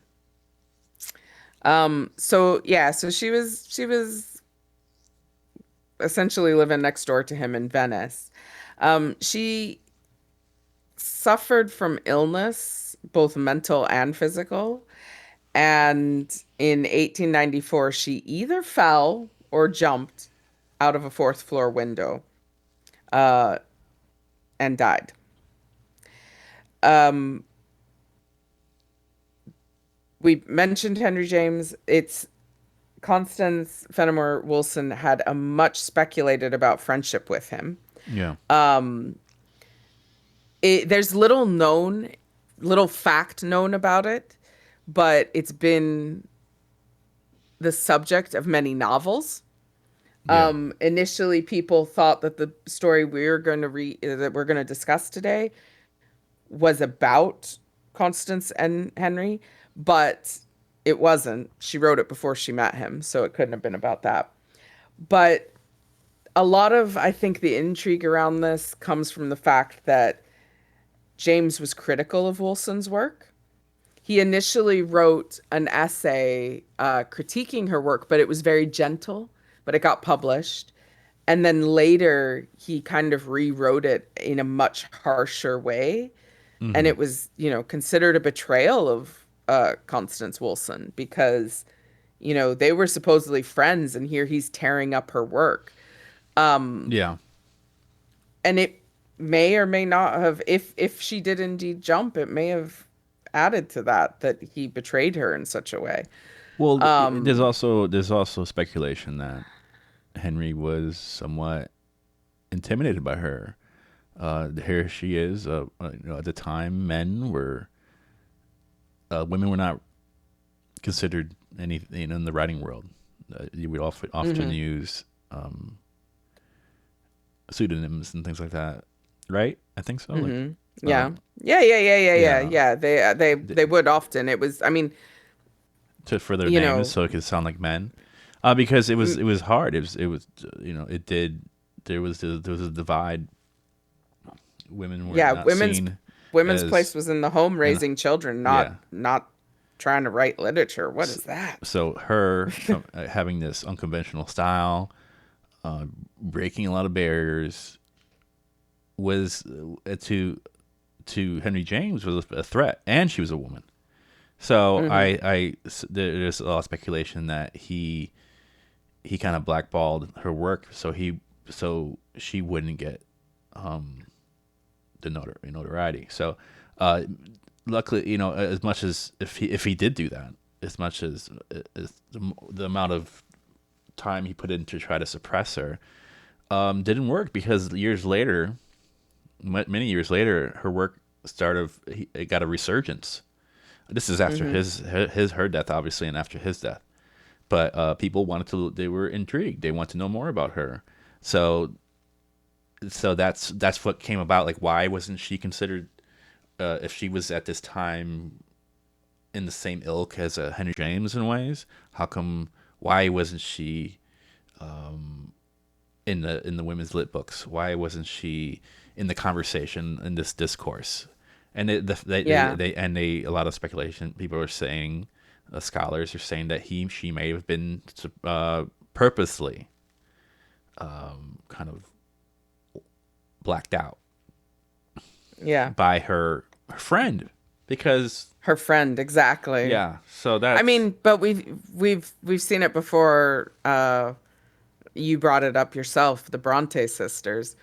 So yeah, so she was essentially living next door to him in Venice. She suffered from illness, both mental and physical, and in 1894 she either fell or jumped out of a fourth floor window uh, and died. Um, we mentioned Henry James. It's Constance Fenimore Woolson had a much speculated about friendship with him. Yeah. Um, there's little fact known about it, but it's been the subject of many novels. Yeah. Initially, people thought that the story that we're going to discuss today was about Constance and Henry, but it wasn't. She wrote it before she met him, so it couldn't have been about that. But a lot of, I think, the intrigue around this comes from the fact that James was critical of Wilson's work. He initially wrote an essay critiquing her work, but it was very gentle, but it got published. And then later, he kind of rewrote it in a much harsher way. And Mm-hmm. it was, considered a betrayal of Constance Woolson because, they were supposedly friends, and here he's tearing up her work. Yeah. And it may or may not have, if she did indeed jump, it may have added to that he betrayed her in such a way. Well, Um, there's also speculation that Henry was somewhat intimidated by her. Here she is. At the time, women were not considered anything in the writing world. you would often use pseudonyms and things like that, right? I think so. Like, Mm-hmm. Yeah. um, yeah, Yeah. They th- would often. It was, I mean, for their you names, know, so it could sound like men, because m- it was hard. It was it did. There was a divide. Women were yeah, not seen women's place as was in the home and raising children, yeah. not trying to write literature. What So, is that? so her having this unconventional style, breaking a lot of barriers, was to Henry James was a threat, and she was a woman. So Mm-hmm. there's a lot of speculation that he kind of blackballed her work, so she wouldn't get the notoriety. So uh, luckily, as much as if he did do that, as much as the amount of time he put in to try to suppress her, didn't work because years later, many years later, her work it got a resurgence. This is after Mm-hmm. her death, obviously, and after his death. But people they were intrigued. They want to know more about her. So that's what came about. Like, why wasn't she considered? If she was at this time in the same ilk as Henry James in ways, how come? Why wasn't she in the women's lit books? Why wasn't she in the conversation in this discourse? And Yeah. a lot of speculation. People are saying, scholars are saying that she may have been purposely kind of blacked out Yeah. by her friend because Her friend, exactly. yeah. So I that's mean, but we've seen it before. You brought it up yourself, the Bronte sisters.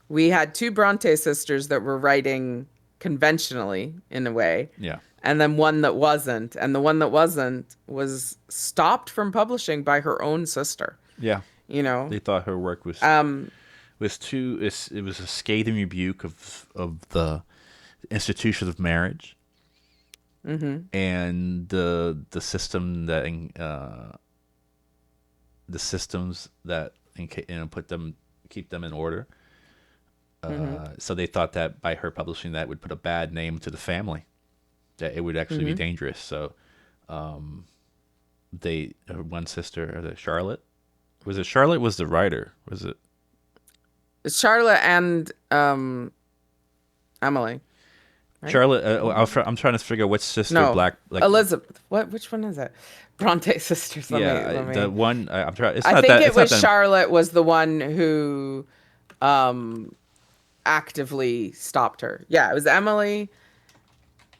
We had two Bronte sisters that were writing conventionally in a way, yeah, and then one that wasn't. And the one that wasn't was stopped from publishing by her own sister, yeah. you know? They thought her work Um, was too. It was a scathing rebuke of the institution of marriage mm-hmm, and the system that the systems that put them keep them in order. mm-hmm, So they thought that by her publishing that would put a bad name to the family, that it would actually be mm-hmm. dangerous. So her one sister, Charlotte, was it Charlotte was the writer? Was it Charlotte and Emily, right? Charlotte? Emily. I'm trying to figure out which sister No, Black like. Elizabeth. What? Which one is it? Bronte sisters. Yeah, Let the me. one I'm trying. It's I not think that. it It's not was that. Charlotte was the one who um actively stopped her. Yeah, it was Emily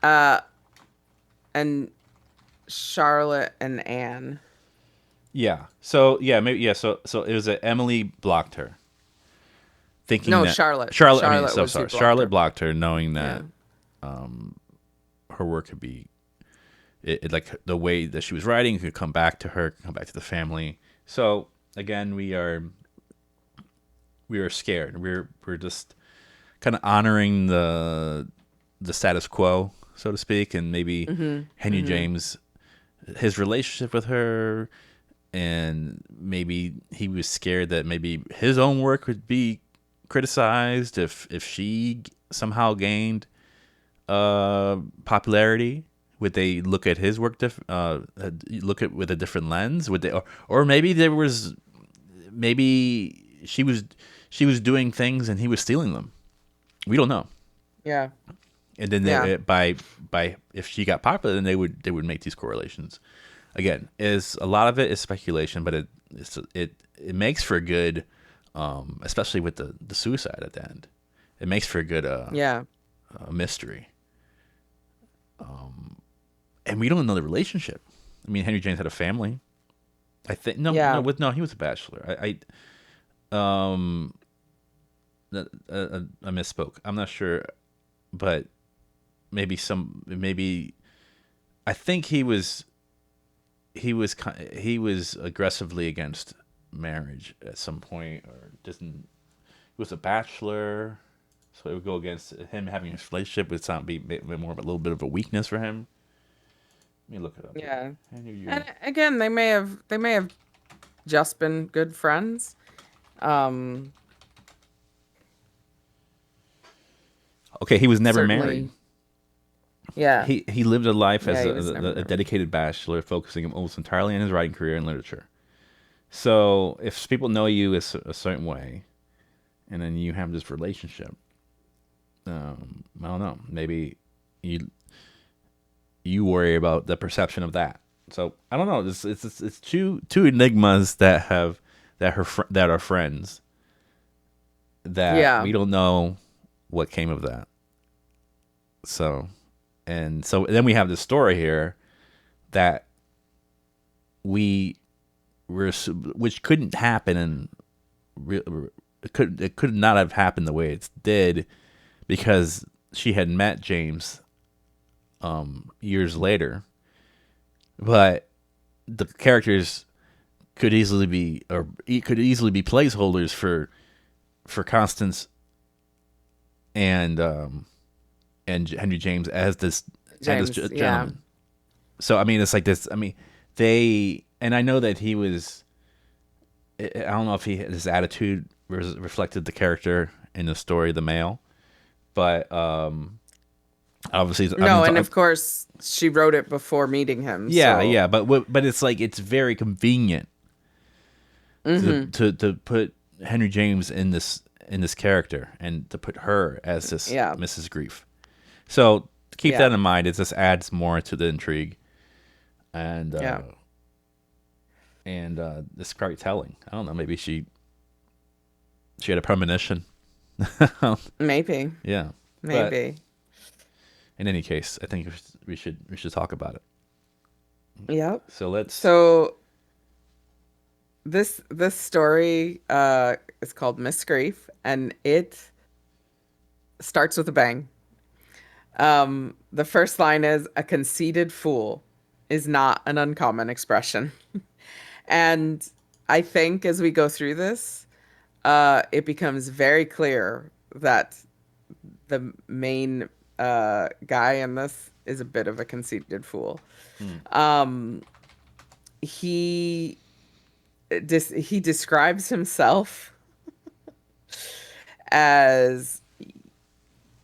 and Charlotte and Anne. Yeah. So yeah, maybe yeah. So it was that Emily blocked her, thinking No, that Charlotte. Charlotte. I mean, Charlotte so was who sorry. blocked Charlotte her. blocked her, knowing Yeah. that her work could be like the way that she was writing could come back to her, come back to the family. So again, we are scared. We're just kind of honoring the status quo, so to speak, and maybe Mhm. Henry Mhm. James, his relationship with her, and maybe he was scared that maybe his own work would be criticized if she somehow gained popularity. Would they look at his work look at with a different lens? Would they, or maybe there was maybe she was doing things and he was stealing them. We don't know. Yeah. And then Yeah. by if she got popular, then they would make these correlations. Again, is a lot of it is speculation, but it makes for a good, especially with the suicide at the end. It makes for a good Yeah. mystery. And we don't know the relationship. I mean, Henry James had a family. I think Yeah. no he was a bachelor. I misspoke. I'm not sure, but maybe I think he was aggressively against marriage at some point, or didn't. He was a bachelor, so it would go against him having a relationship. Would sound be more of a little bit of a weakness for him. Let me look it up here. Yeah. Henry, And again, they may have just been good friends. Um, Okay, he was never married. Certainly, yeah, He lived a life yeah, as he was never a married. dedicated bachelor, focusing almost entirely on his writing career and literature. So if people know you a certain way, and then you have this relationship, I don't know, maybe you worry about the perception of that. So I don't know. It's two enigmas that have that are friends that Yeah, we don't know what came of that. So so then we have this story here that we were which couldn't happen and it could not have happened the way it did because she had met James years later, but the characters could easily be placeholders for Constance and Henry James as this James. Yeah, gentleman. So I mean, it's like this. I mean, and I know that he was. I don't know if his attitude reflected the character in the story, the male, but obviously, I mean, no, and of course she wrote it before meeting him. yeah, So, yeah, but it's like it's very convenient hmm, to put Henry James in this character and to put her as this yeah, Mrs. Grief. So keep yeah, that in mind. It just adds more to the intrigue and yeah, it's quite telling. I don't know. Maybe she had a premonition. maybe, Yeah, but maybe, in any case, I think we should talk about it. yep. So let's. So this story is called Miss Grief, and it starts with a bang. The first line is a conceited fool is not an uncommon expression. And I think as we go through this, it becomes very clear that the main guy in this is a bit of a conceited fool. Hmm. Um, he he describes himself as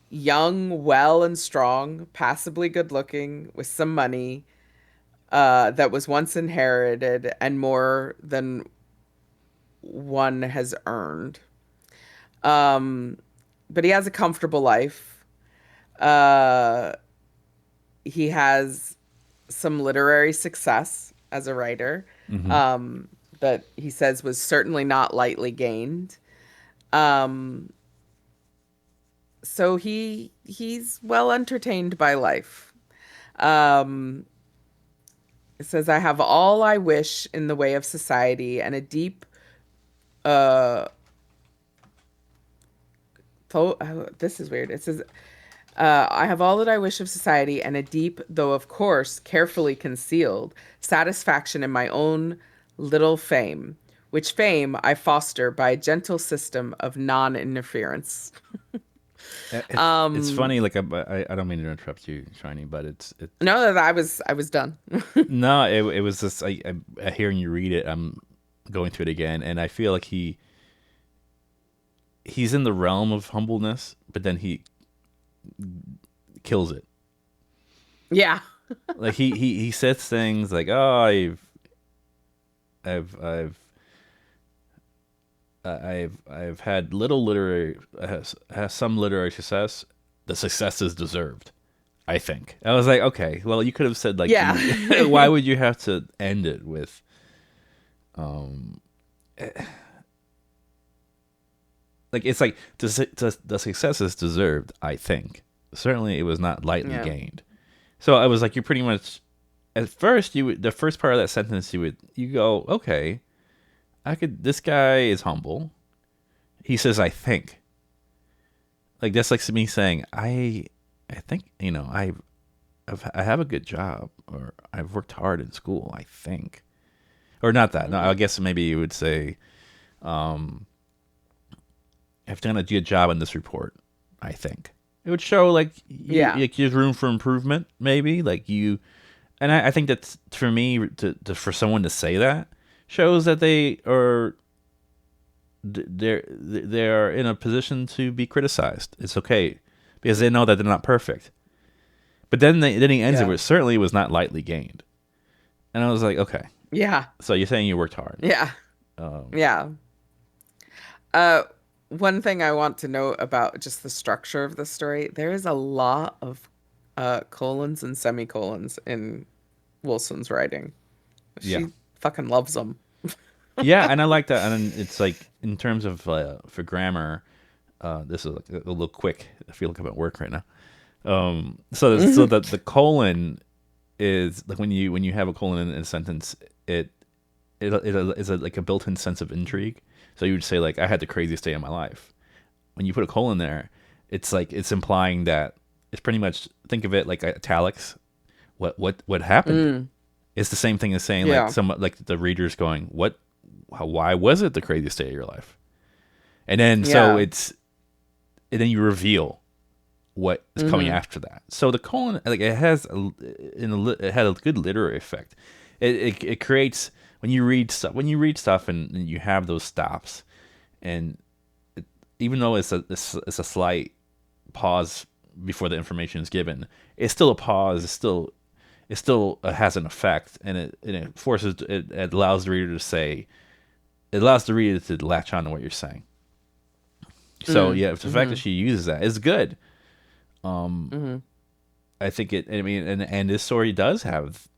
young, well and strong, passably good looking, with some money that was once inherited and more than one has earned. Um, but he has a comfortable life. Uh, he has some literary success as a writer Mm-hmm. um, that he says was certainly not lightly gained. Um, so he's well entertained by life. Um, it says, "I have all I wish in the way of society and a deep uh this is weird. It says, I have all that I wish of society and a deep, though of course carefully concealed, satisfaction in my own little fame, which fame I foster by a gentle system of non-interference." It's Um, funny. Like I don't mean to interrupt you, Shiny, but it. no, I was done. No, it was just hearing you read it. I'm going through it again, and I feel like he's in the realm of humbleness, but then he kills it. Yeah. Like he says things like, "Oh, I've I've had little literary has some literary success. The success is deserved." I think I was like, okay, well, you could have said like Yeah. you. Why would you have to end it with like it's like the success is deserved? I think certainly it was not lightly Yeah. gained. So I was like, you're pretty much at first you would the first part of that sentence you go, okay, I could. This guy is humble. He says, I think. Like that's like me saying, I think I have a good job or I've worked hard in school. I think, or not that. No, I Mhm. guess maybe you would say, I've done a good job on this report. I think it would show Yeah. like there's room for improvement. Maybe like you, and I think that's for me for someone to say that shows that they're in a position to be criticized. It's okay because they know that they're not perfect. But then he ends it Yeah. with certainly was not lightly gained, and I was like, okay, Yeah. so you're saying you worked hard. Yeah. Um, Yeah. Uh, one thing I want to note about just the structure of the story, there is a lot of colons and semicolons in Wilson's writing. yeah, She fucking loves them. yeah, and I like that. And then it's like in terms of for grammar, this is like a little quick. I feel like I'm at work right now. So the colon is like when you have a colon in a sentence, it is like a built-in sense of intrigue. So you would say like I had the craziest day of my life. When you put a colon there, it's like it's implying that it's pretty much think of it like italics. What happened? Mm, It's the same thing as saying like yeah. some like the reader's going why was it the craziest day of your life? And then so Yeah. it's and then you reveal what is coming Hmm. after that. So the colon, like it has, it had a good literary effect. It creates when you read stuff and you have those stops, and even though it's a slight pause before the information is given, it's still a pause. It still has an effect, and it forces it allows the reader to say it allows the reader to latch on to what you're saying. So Mm, yeah, the fact that hmm. she uses that is good. Hmm. I think it. I mean, and this story does have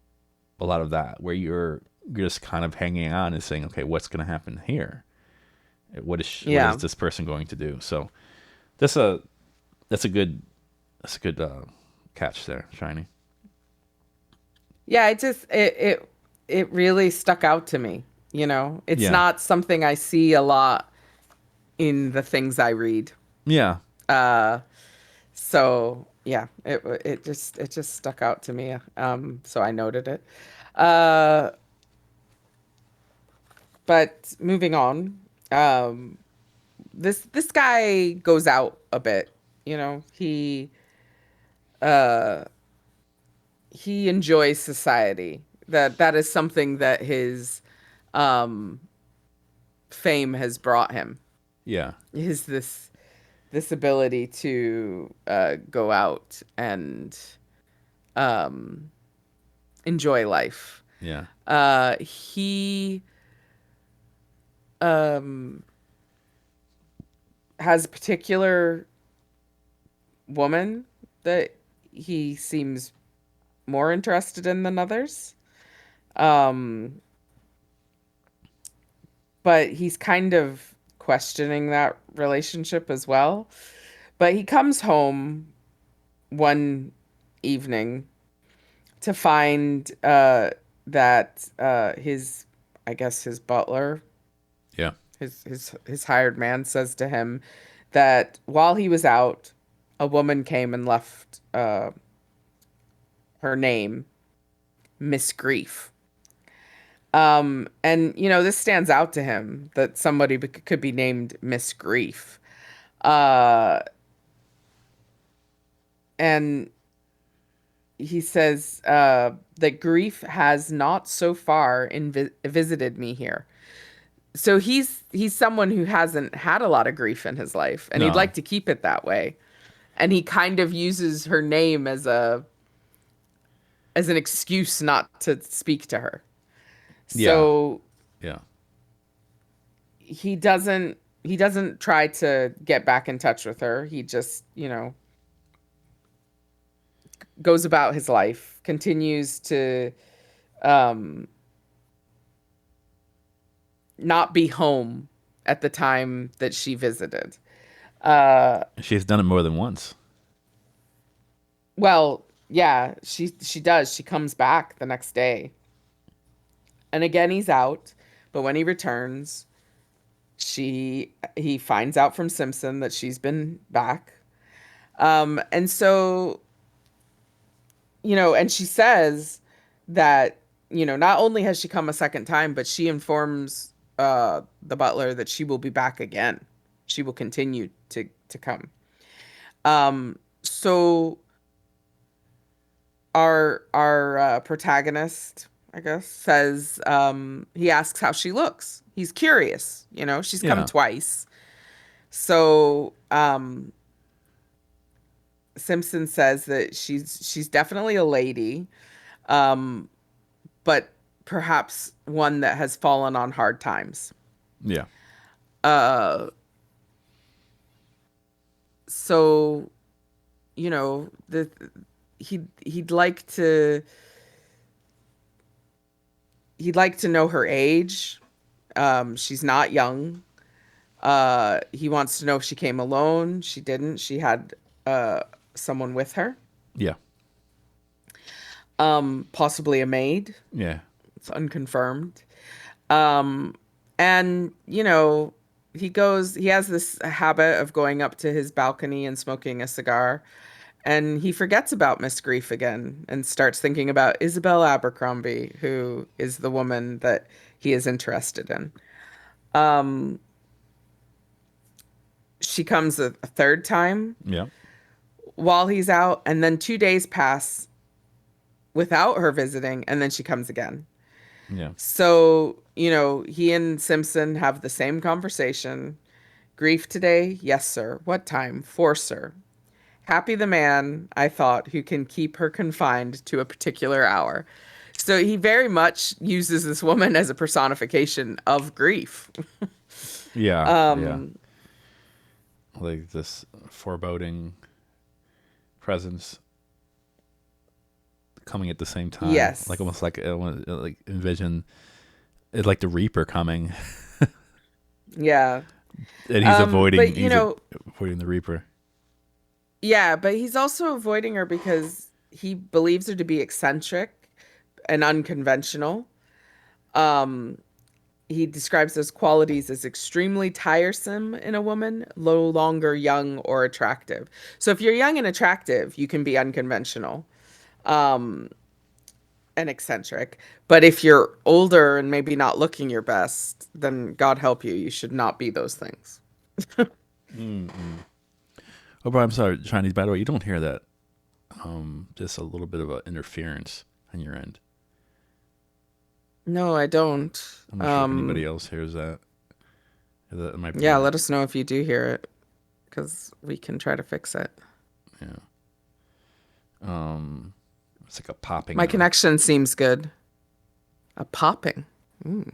a lot of that, where you're just kind of hanging on and saying, okay, what's going to happen here? What is Yeah. this person going to do? So that's a that's a good that's a good catch there, Shiny. Yeah, it really stuck out to me, you know. It's Yeah, not something I see a lot in the things I read. yeah, Uh so yeah, it just stuck out to me. So I noted it. Uh but moving on. Um this guy goes out a bit, you know. Uh he enjoys society. That is something that his um fame has brought him. yeah, Is this ability to go out and um enjoy life. yeah, He um has a particular woman that he seems more interested in than others. Um, but he's kind of questioning that relationship as well. But he comes home one evening to find that his, I guess his butler, yeah. his hired man says to him that while he was out, a woman came and left her name, Miss Grief. And you know, this stands out to him that somebody could be named Miss Grief. Uh, and he says that grief has not so far visited me here. So he's someone who hasn't had a lot of grief in his life, and he'd No, like to keep it that way. And he kind of uses her name as an excuse not to speak to her. yeah, So yeah, he doesn't try to get back in touch with her. He just, you know, goes about his life, continues to um not be home at the time that she visited. Uh she's done it more than once. well, yeah, she does. She comes back the next day. And again he's out, but when he returns, he finds out from Simpson that she's been back. And so, you know, and she says that, you know, not only has she come a second time, but she informs the butler that she will be back again. She will continue to come. So our protagonist, I guess, says he asks how she looks. He's curious, she's come Yeah. twice. So Simpson says that she's definitely a lady, um, but perhaps one that has fallen on hard times. Yeah. Uh, so the he'd like to know her age. She's not young. He wants to know if she came alone. She didn't. She had someone with her, Yeah. possibly a maid. Yeah. It's unconfirmed. Um, and he has this habit of going up to his balcony and smoking a cigar, and he forgets about Miss Grief again and starts thinking about Isabel Abercrombie, who is the woman that he is interested in. Um, she comes a third time Yeah. while he's out, and then 2 days pass without her visiting, and then she comes again. Yeah. So, he and Simpson have the same conversation. Grief today? Yes, sir. What time? For, sir. Happy the man, I thought, who can keep her confined to a particular hour. So he very much uses this woman as a personification of grief. Yeah. Yeah. Um, Like this foreboding presence coming at the same time, like yes. almost like envision it like the Reaper coming, Yeah. and he's avoiding But avoiding the Reaper. yeah, but he's also avoiding her because he believes her to be eccentric and unconventional. Um, he describes those qualities as extremely tiresome in a woman, no longer young or attractive. So if you're young and attractive, you can be unconventional, um, and eccentric. But if you're older and maybe not looking your best, then God help you, you should not be those things. Mm-mm. Oh, but I'm sorry, Chinese. By the way, you don't hear that. Just a little bit of a interference on your end. No, I don't. I'm not sure if anybody else hears that. That might be Yeah, my let us know if you do hear it, because we can try to fix it. yeah. It's like a popping My in our connection seems good. A popping. Mm.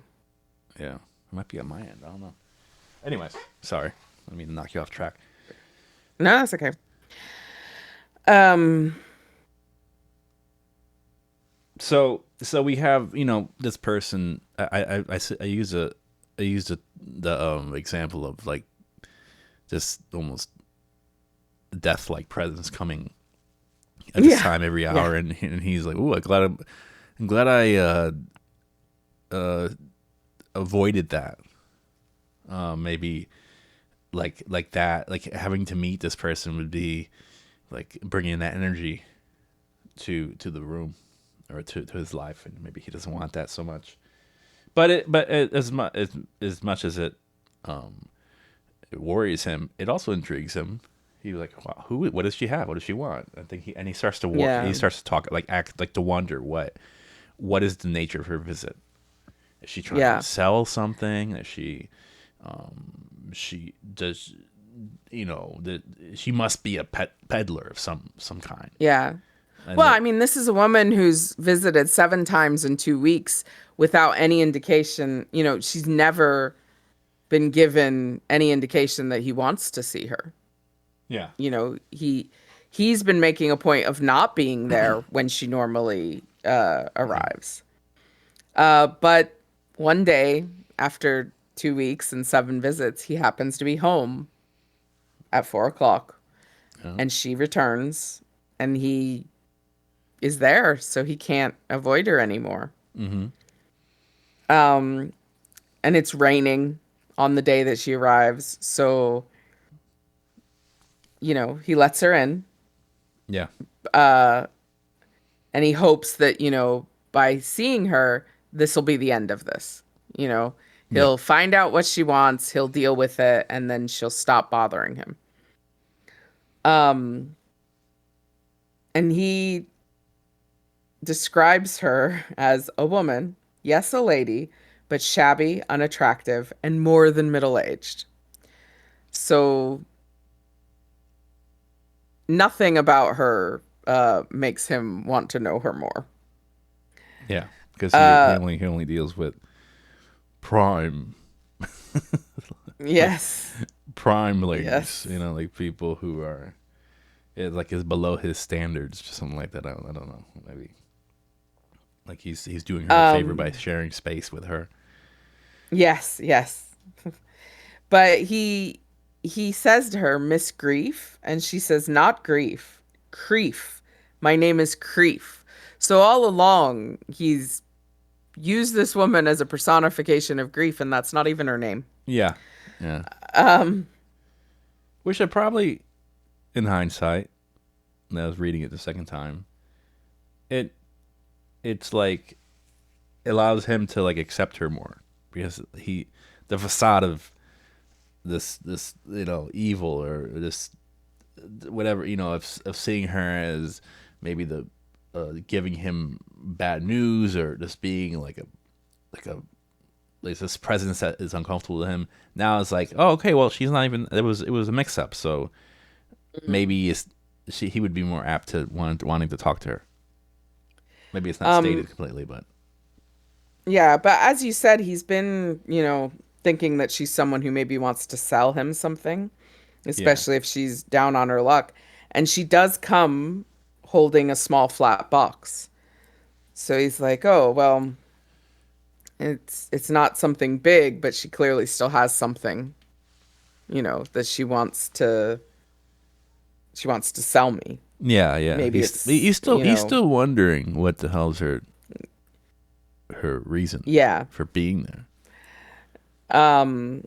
yeah. It might be on my end. I don't know. Anyways, sorry. I mean, knock you off track. No, that's okay. Um, So we have this person. I use the example of like this almost death like presence coming at this yeah, time every yeah, hour, and he's like, "Ooh, I'm glad I uh, avoided that. Maybe like that, like having to meet this person would be like bringing that energy to the room or to his life, and maybe he doesn't want that so much. But as much as it worries him, it also intrigues him. He was like, wow, what does she have? What does she want? I think he starts to he yeah, starts to talk, like act, like to wonder what is the nature of her visit. Is she trying to yeah, sell something? Is she does that she must be a peddler of some kind. yeah. And Well, I mean, this is a woman who's visited 7 times in 2 weeks without any indication. She's never been given any indication that he wants to see her. yeah, He's been making a point of not being there when she normally arrives. But one day, after 2 weeks and 7 visits, he happens to be home at 4 o'clock, yeah, and she returns, and he is there, so he can't avoid her anymore. mm-hmm, Um, and it's raining on the day that she arrives, so he lets her in, yeah, and he hopes that by seeing her, this will be the end of this. You know, yeah, he'll find out what she wants, he'll deal with it, and then she'll stop bothering him. Um, and he describes her as a woman, yes, a lady, but shabby, unattractive, and more than middle-aged. So nothing about her makes him want to know her more. Yeah, because Uh, he only deals with prime yes, prime ladies. You yes. know, like people who are like is below his standards, or something like that. I don't know. Maybe like he's doing her a favor by Um, sharing space with her. yes, yes. But he says to her, Miss Grief, and she says, not grief, Creef. My name is Creef. So all along, he's used this woman as a personification of grief, and that's not even her name. Yeah, yeah. Um, Which I probably, in hindsight, when I was reading it the second time, it it's like it allows him to like accept her more because the facade of this evil or this whatever of seeing her as maybe the giving him bad news or just being like a like this presence that is uncomfortable to him. Now it's like, oh, okay, well, she's not even. It was a mix up, so maybe he would be more apt to wanting to talk to her. Maybe it's not um, stated completely, but yeah, but as you said, he's been, thinking that she's someone who maybe wants to sell him something, yeah, especially if she's down on her luck. And she does come holding a small flat box. So he's like, "Oh, well, it's not something big, but she clearly still has something, that she wants to sell me. yeah, yeah. Maybe it's, He's still wondering what the hell's her reason yeah. for being there. Um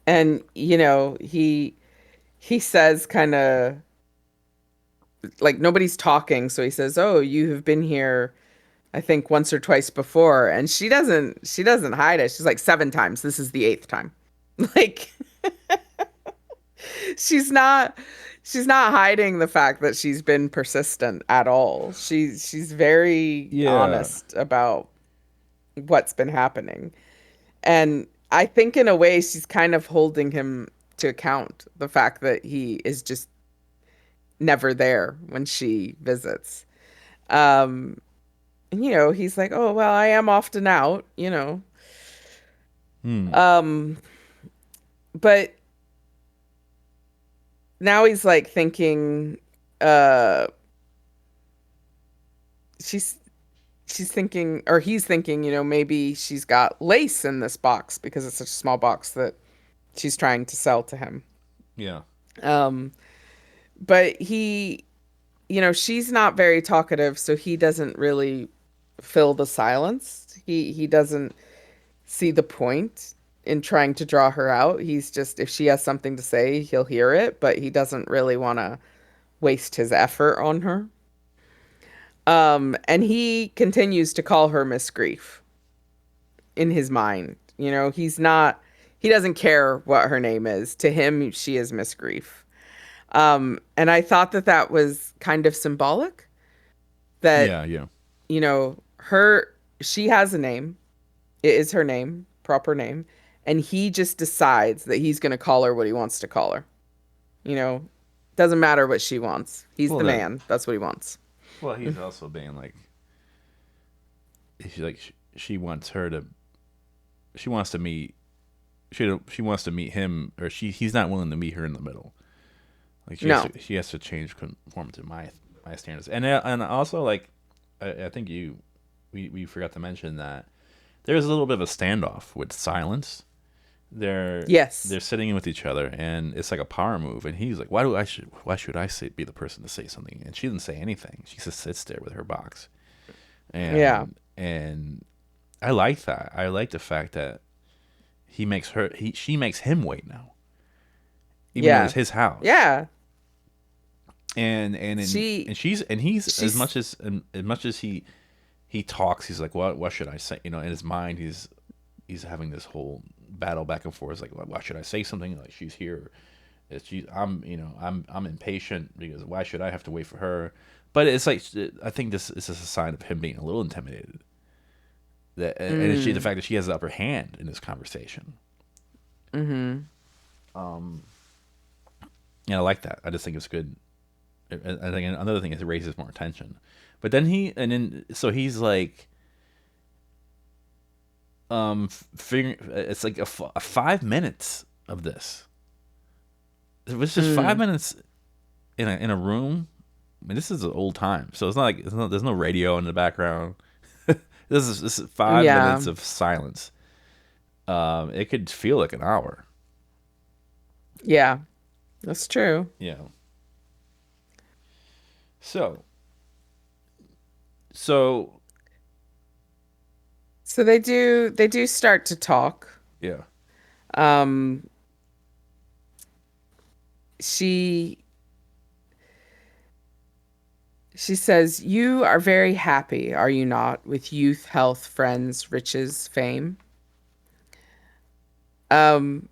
and he says kind of like nobody's talking, so he says, "Oh, you have been here I think once or twice before." And she doesn't hide it. She's like, "7 times. This is the 8th time." Like she's not she's not hiding the fact that she's been persistent at all. She's very Yeah, honest about what's been happening. And I think in a way she's kind of holding him to account, the fact that he is just never there when she visits. Um he's like, "Oh, well, I am often out." hmm. Um but now he's like thinking uh she's she's thinking, or he's thinking, maybe she's got lace in this box because it's such a small box that she's trying to sell to him. Yeah, Um, but she's not very talkative, so he doesn't really fill the silence. He doesn't see the point in trying to draw her out. He's just, if she has something to say, he'll hear it, but he doesn't really want to waste his effort on her. And he continues to call her Miss Grief in his mind. He doesn't care what her name is. To him, she is Miss Grief. And I thought that that was kind of symbolic that, yeah, yeah. she has a name. It is her name, proper name. And he just decides that he's going to call her what he wants to call her. You know, doesn't matter what she wants. He's Well, the that man. That's what he wants. he's also being like she wants her to she wants to meet she wants to meet him or he's not willing to meet her in the middle. Like No. she has to change conform to my standards and also like I think we forgot to mention that there's a little bit of a standoff with silence. Yes. They're sitting with each other and it's like a power move and he's like why should I be the person to say something and she didn't say anything. She just sits there with her box Yeah. and I like that. I like the fact that she makes him wait now, even though it's Yeah. his house. Yeah. And She he's she's as much as he talks, he's like, what should I say? You know, in his mind, he's having this whole battle back and forth. Like, why should I say something? Like, she's here. I'm impatient because why should I have to wait for her? But it's like, I think this is a sign of him being a little intimidated. And the Mm. fact that she has the upper hand in this conversation. Mm-hmm. Yeah, I like that. I just think it's good. I think another thing is it raises more attention. But then so he's like, figuring, it's like a 5 minutes of this. It was just 5 minutes in a room. I mean, this is an old time, so it's not like there's no radio in the background. This is 5 minutes Yeah. of silence. It could feel like an hour. Yeah. That's true. Yeah. So, so So they do start to talk. yeah. Um, she she says, "You are very happy, are you not, with youth, health, friends, riches, fame?" Um,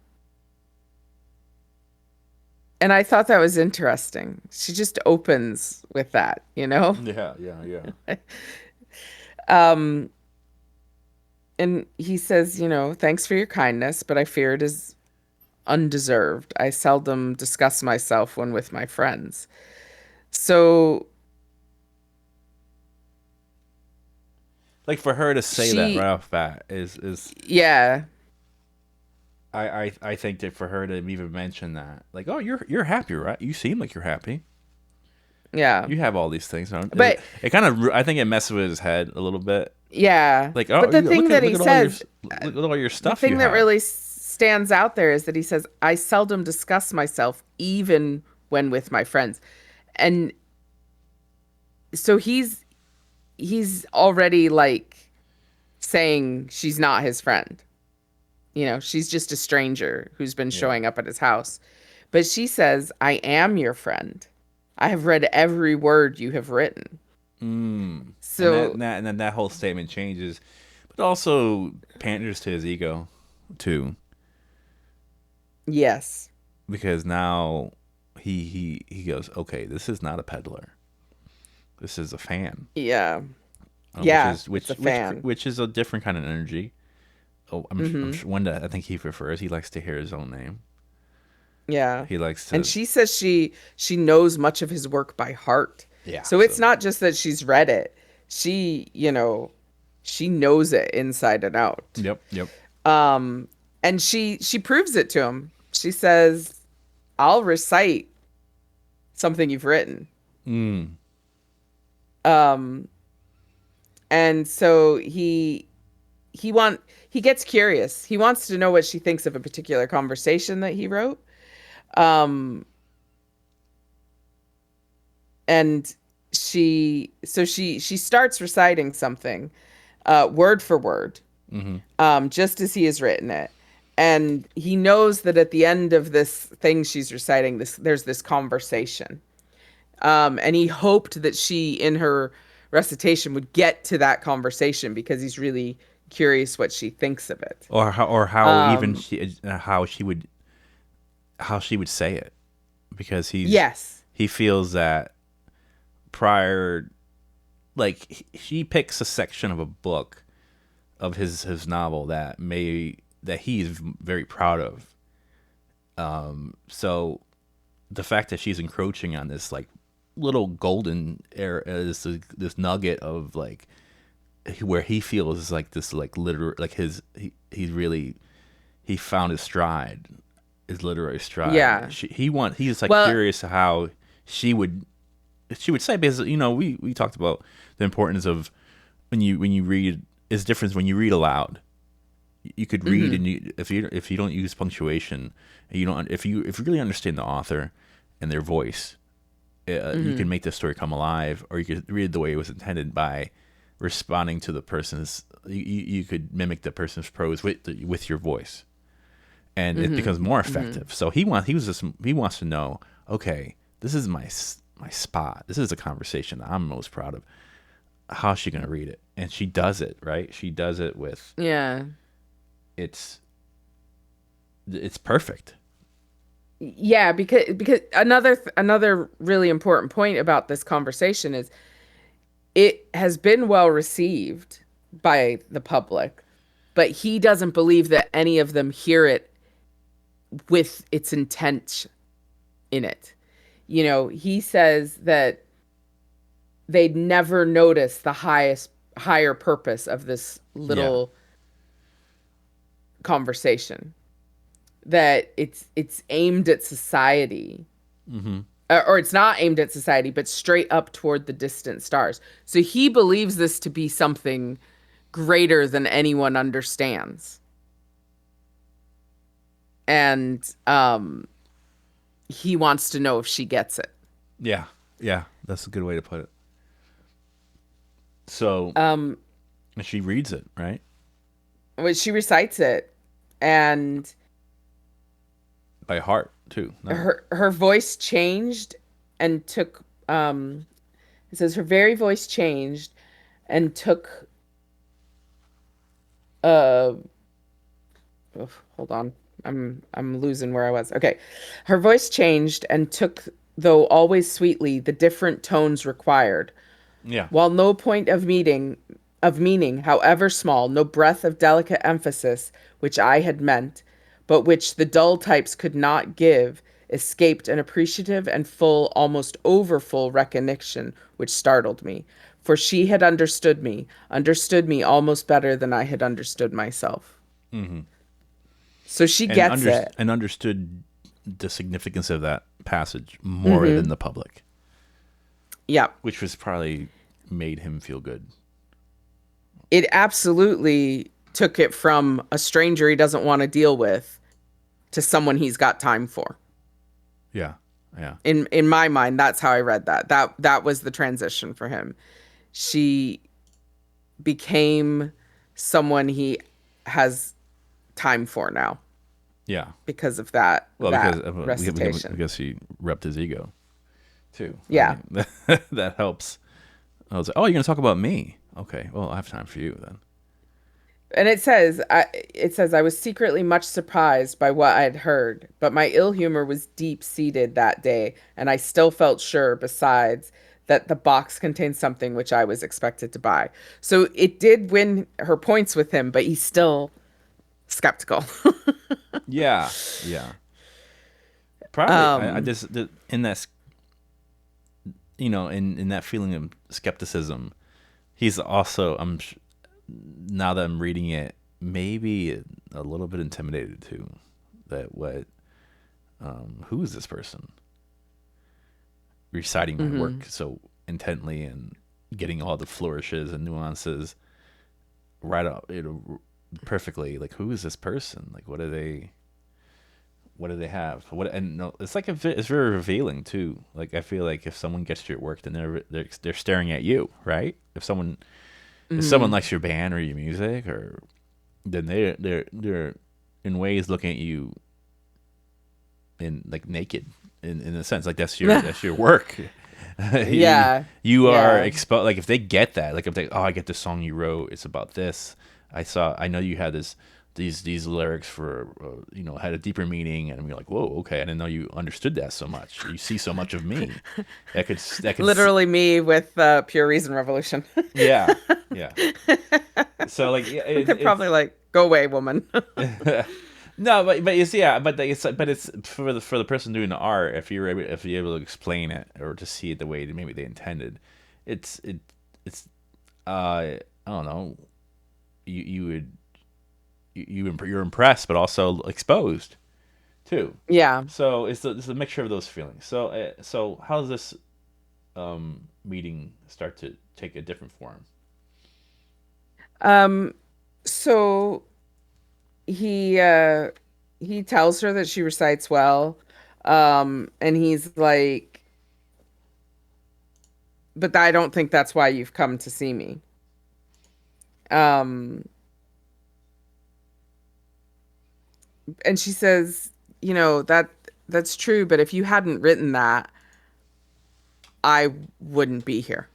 and I thought that was interesting. She just opens with that, you know? Yeah, yeah, yeah. Um, and he says, "Thanks for your kindness, but I fear it is undeserved. I seldom discuss myself when with my friends." So Like for her to say that right she, off the bat is yeah, I think that for her to even mention that, like, oh, you're happy, right? You seem like you're happy. yeah. You have all these things. Huh? But It kind of, I think it messes with his head a little bit. yeah, Like, oh, but the thing that look he at all your says, look at all your the stuff you thing that have. really stands out there is that he says, "I seldom discuss myself, even when with my friends." And so he's already like saying she's not his friend. She's just a stranger who's been Yeah. showing up at his house. But she says, "I am your friend. I have read every word you have written." And that, So, and then that whole statement changes, but also panders to his ego, too, yes. because now he goes, okay, this is not a peddler. This is a fan, Yeah. which Yeah, is it's a fan. which is a different kind of energy. Oh, I'm Mhm. sure one that I think he prefers. He likes to hear his own name. Yeah. He likes And to, she says she knows much of his work by heart. yeah. So it's So, not just that she's read it. She knows it inside and out. yep, yep. Um and she proves it to him. She says, "I'll recite something you've written." Mm. Um and so he gets curious. He wants to know what she thinks of a particular conversation that he wrote. Um and she starts reciting something, word for word, Hmm. just as he has written it. And he knows that at the end of this thing she's reciting, there's this conversation. And he hoped that she, in her recitation, would get to that conversation because he's really curious what she thinks of it. Or how even Um, how she would say it, because yes. he feels that prior, like he picks a section of a book of his novel that he's very proud of. So the fact that she's encroaching on this like little golden air, this nugget of like where he feels like this like literary, like he's really, he found his stride, his literary stride. Yeah. He's like Well, curious how she would say, because we talked about the importance of when you read is different when you read aloud. You could read, mhm, and if you don't use punctuation, and you don't if you really understand the author and their voice, you can mhm, make the story come alive, or you could read it the way it was intended by responding to the person's. You could mimic the person's prose with your voice, and it becomes mhm, more mhm, effective. So he wants to know. Okay, this is my spot. This is a conversation that I'm most proud of. How's she gonna read it? And she does it right. She does it with yeah. it's it's perfect. Yeah, because another really important point about this conversation is it has been well received by the public, but he doesn't believe that any of them hear it with its intent in it. He says that they'd never notice the higher purpose of this Yeah. little conversation, that it's aimed at society, Mm-hmm. or it's not aimed at society, but straight up toward the distant stars. So he believes this to be something greater than anyone understands. And he wants to know if she gets it. Yeah. Yeah. That's a good way to put it. So Um, she reads it, right? when she recites it, and By heart too. No. her voice changed and took it says her very voice changed and took uh oh, hold on. I'm losing where I was. Okay. Her voice changed and took, though always sweetly, the different tones required. Yeah. While no point of meaning, however small, no breath of delicate emphasis which I had meant, but which the dull types could not give, escaped an appreciative and full, almost overfull recognition which startled me. For she had understood me almost better than I had understood myself. Mm-hmm. So she gets it. And understood the significance of that passage more Mm-hmm. than the public, Yeah. which was probably made him feel good. It absolutely took it from a stranger he doesn't want to deal with to someone he's got time for. Yeah. Yeah. In my mind, that's how I read that. That was the transition for him. She became someone he has time for now Yeah. because of that Well, because I recitation. guess he repped his ego too. I Yeah. mean, that helps. I was like, oh, you're gonna talk about me? Okay. Well, I have time for you then. And it says I was secretly much surprised by what I had heard, but my ill humor was deep seated that day, and I still felt sure, besides, that the box contained something which I was expected to buy. So it did win her points with him, but he's still skeptical. Yeah. Yeah. Probably. I um, just in that in that feeling of skepticism, he's also now that I'm reading it, maybe a little bit intimidated too. That what who is this person reciting my work mhm. so intently and getting all the flourishes and nuances right up perfectly? Like, who is this person? Like, what do they have? What and no, it's like it's very revealing too. Like, I feel like if someone gets to your work, then they're staring at you, right? If someone Mhm. likes your band or your music, or then they're in ways looking at you in like naked in a sense, like that's your work. you Yeah. you are Yeah. exposed. Like if they get that, like if they, oh, I get the song you wrote, it's about this. I know you had these lyrics for had a deeper meaning, and you're like, whoa, okay, I didn't know you understood that so much. You see so much of me. That could Literally me with Pure Reason Revolution. yeah, yeah. So like yeah, They're probably like, "Go away, woman." it's no, but it's yeah, but it's for the person doing the art. If you're able to explain it or to see it the way that maybe they intended, it's I don't know. You would you're impressed, but also exposed too. Yeah. So it's a mixture of those feelings. So how does this meeting start to take a different form? Um. So he uh he tells her that she recites well, and he's like, "But I don't think that's why you've come to see me." Um. And she says, that's true, but if you hadn't written that, I wouldn't be here.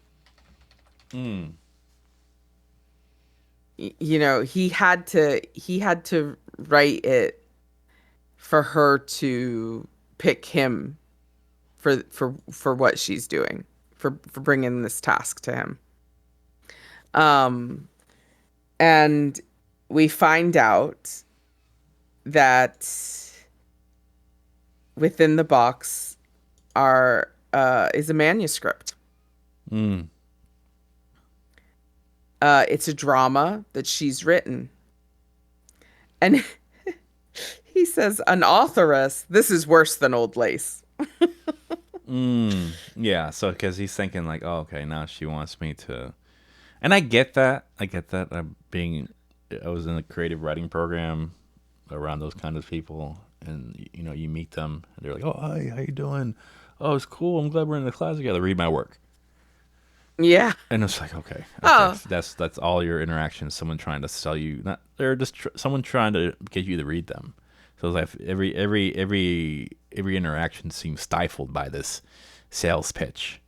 Mm, He had to write it for her to pick him for what she's doing, for bringing this task to him. Um, and we find out that within the box are is a manuscript. Mm. It's a drama that she's written, and he says, "An authoress. This is worse than old lace." Mm. Yeah. So because he's thinking like, oh, okay, now she wants me to, and I get that. I get that. I was in a creative writing program around those kind of people, and you know, you meet them, and they're like, oh, hi, how you doing? Oh, it's cool. I'm glad we're in the class together. Read my work. Yeah. And it's like, okay, okay, Oh, so that's all your interactions. Someone trying to sell you, not they're just someone trying to get you to read them. So it's like every interaction seems stifled by this sales pitch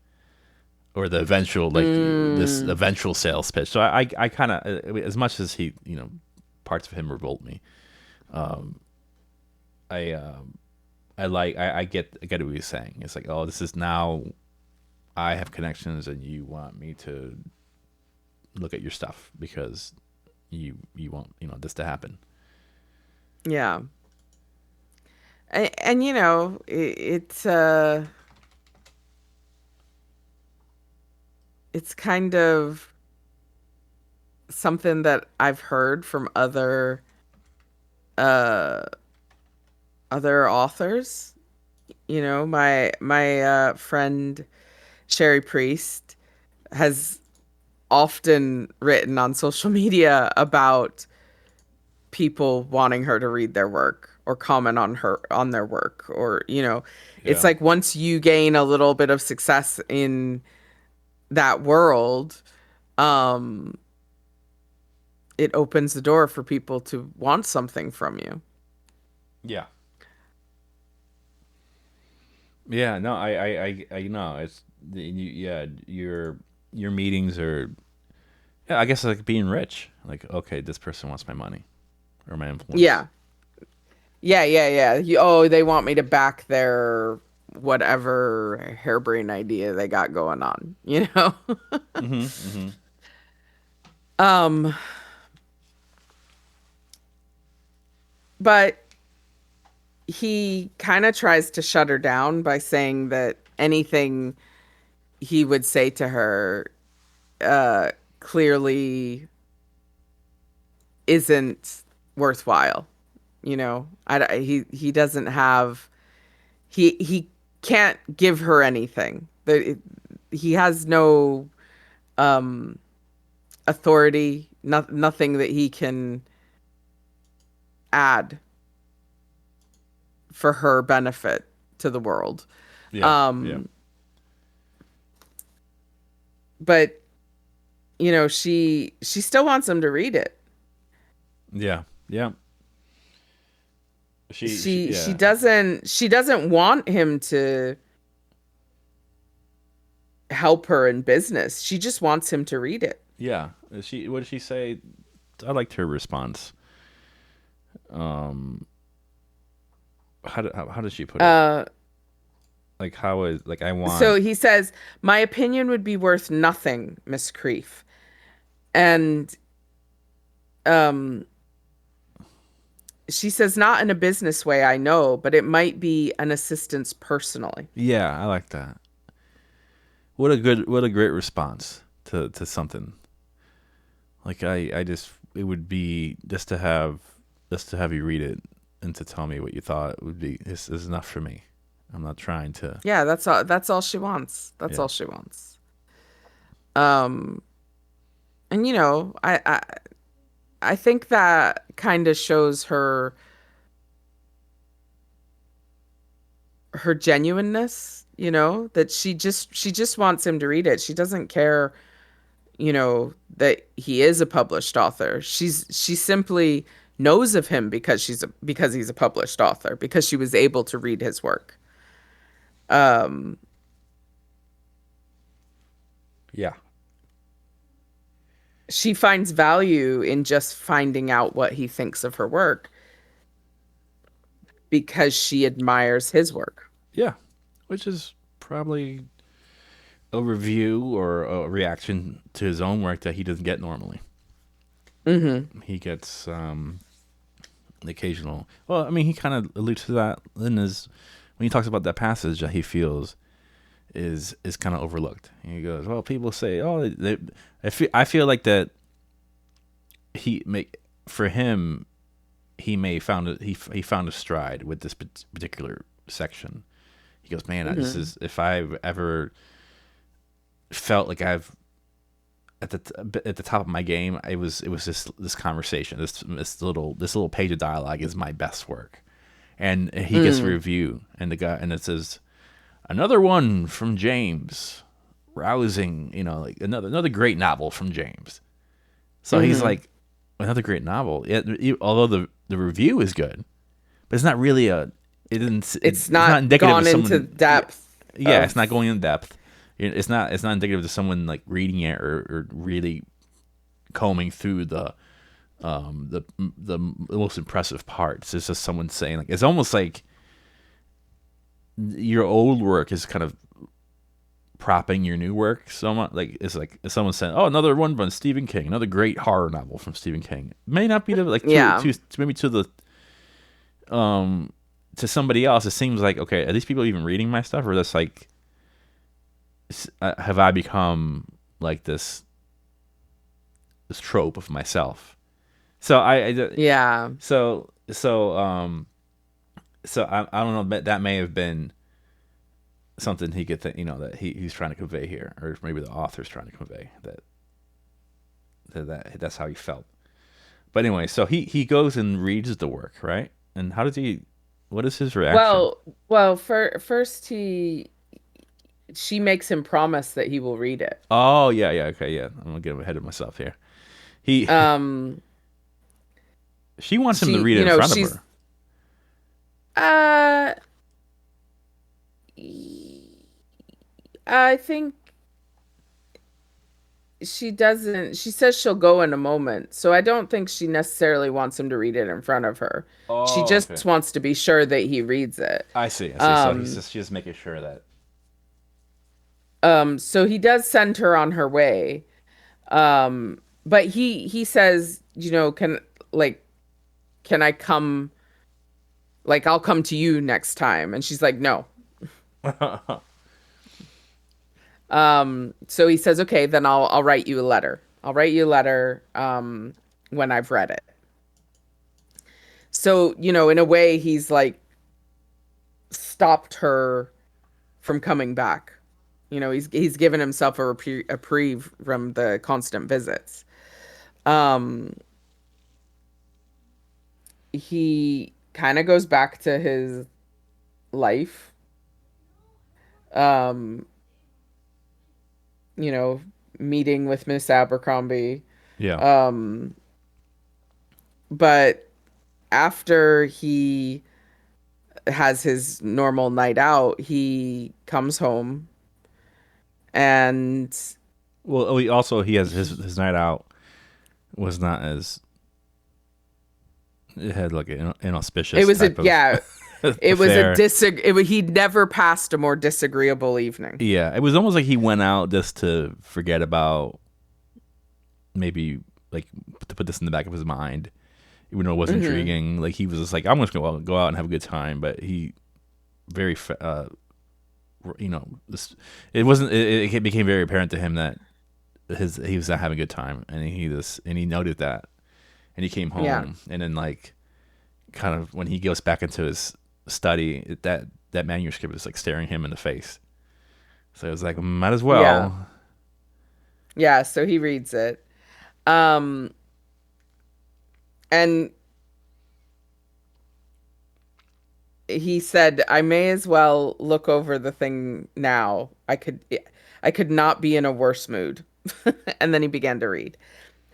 or the eventual this mm, eventual sales pitch. So I kind of as much as he parts of him revolt me. I I get what he's saying. It's like, oh, this is now I have connections and you want me to look at your stuff because you want this to happen. yeah. And it's kind of something that I've heard from uh other authors. My friend Sherry Priest has often written on social media about people wanting her to read their work or comment on their work, or it's Yeah. like once you gain a little bit of success in that world, um it opens the door for people to want something from you. Yeah. Yeah. No, I know it's yeah, your meetings are, yeah, I guess like being rich. Like, okay, this person wants my money or my influence. Yeah. Yeah. Oh, they want me to back their whatever harebrained idea they got going on, you know? Mhm. Mhm. Um, but he kind of tries to shut her down by saying that anything he would say to her uh clearly isn't worthwhile. He doesn't have he can't give her anything. He has no um authority, nothing that he can add for her benefit to the world. Yeah. Yeah. Um, but she still wants him to read it. Yeah. Yeah. She Yeah. doesn't want him to help her in business. She just wants him to read it. Yeah. What did she say? I liked her response. Um, how does she put it? Uh, Like how is like I so want. he says, "My opinion would be worth nothing, Miss Creef." And um, she says, "Not in a business way, I know, but it might be an assistance personally." Yeah, I like that. What a great response to something. Like I just it would be just to have you read it and to tell me what you thought would be is enough for me. I'm not trying to. Yeah, that's all she wants. That's Yeah. all she wants. Um, and I think that kind of shows her genuineness, that she just wants him to read it. She doesn't care, that he is a published author. She simply knows of him because he's a published author, because she was able to read his work. Um, Yeah. she finds value in just finding out what he thinks of her work because she admires his work. Yeah, which is probably a review or a reaction to his own work that he doesn't get normally. Mm-hmm. He gets the occasional. Well, I mean, he kind of alludes to that in his when he talks about that passage that he feels is kind of overlooked. And he goes, "Well, people say, oh, I feel like that he make for him he may found he found a stride with this particular section." He goes, "Man, this Mm-hmm. is if I've ever felt like I've at the top of my game, it was this conversation, this little page of dialogue is my best work." And he gets a Mm. review, and the guy and it says another one from James, rousing, like another great novel from James. So he's Mm-hmm. like, another great novel. Although the review is good, but it's not really It's it's not not indicative of gone into someone. Yeah, depth yeah, it's not of. going in depth. It's not indicative of someone like reading it or really combing through the most impressive parts. It's just someone saying like it's almost like your old work is kind of propping your new work so much. Like if someone saying, "Oh, another one from Stephen King, another great horror novel from Stephen King." It may not be the like Yeah. maybe um to somebody else. It seems like, okay, are these people even reading my stuff, or that's like have I become like this trope of myself? So Yeah. so so I don't know, but that may have been something he could think, that he's trying to convey here, or maybe the author's trying to convey that's how he felt. But anyway, so he goes and reads the work, right? And how does he? What is his reaction? Well, first she makes him promise that he will read it. Oh yeah, yeah, okay, yeah. I'm gonna get ahead of myself here. He Um, she wants him to read it in front of she's her. uh I think she doesn't. She says she'll go in a moment. So I don't think she necessarily wants him to read it in front of her. She Oh, okay. just wants to be sure that he reads it. I see. I see. So Um, she's just making sure that. so he does send her on her way. But he says, like, can I come, like, I'll come to you next time. And she's like, no. So he says, okay, then I'll write you a letter. I'll write you a letter when I've read it. So, in a way, he's like stopped her from coming back. He's given himself a reprieve from the constant visits. Um, he kind of goes back to his life. Um, you know, Meeting with Miss Abercrombie. Yeah. Um, but after he has his normal night out, he comes home and Well, he has his he his night out was not as it had like an it inauspicious was a type of yeah, it was a affair. he never passed a more disagreeable evening. Yeah, it was almost like he went out just to forget about, maybe, like, to put this in the back of his mind, even though it was Hmm. intriguing. Like, he was just like, I'm just gonna go out and have a good time. But he very this it wasn't. It became very apparent to him that he was not having a good time, and he noted that, and he came Yeah. home, and then, like, kind of when he goes back into his study, that manuscript is like staring him in the face. So it was like, might as Yeah. well. Yeah, so he reads it. Um and he said, I may as well look over the thing now. I could not be in a worse mood. And then he began to read.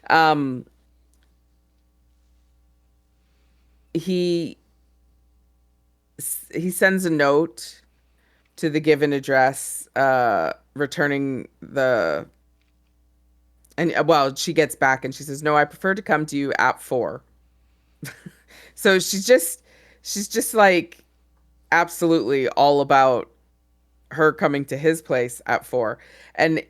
Um he he sends a note to the given address, returning the and well, she gets back and she says, "No, I prefer to come to you at 4." So she's just she's just like absolutely all about her coming to his place at 4. And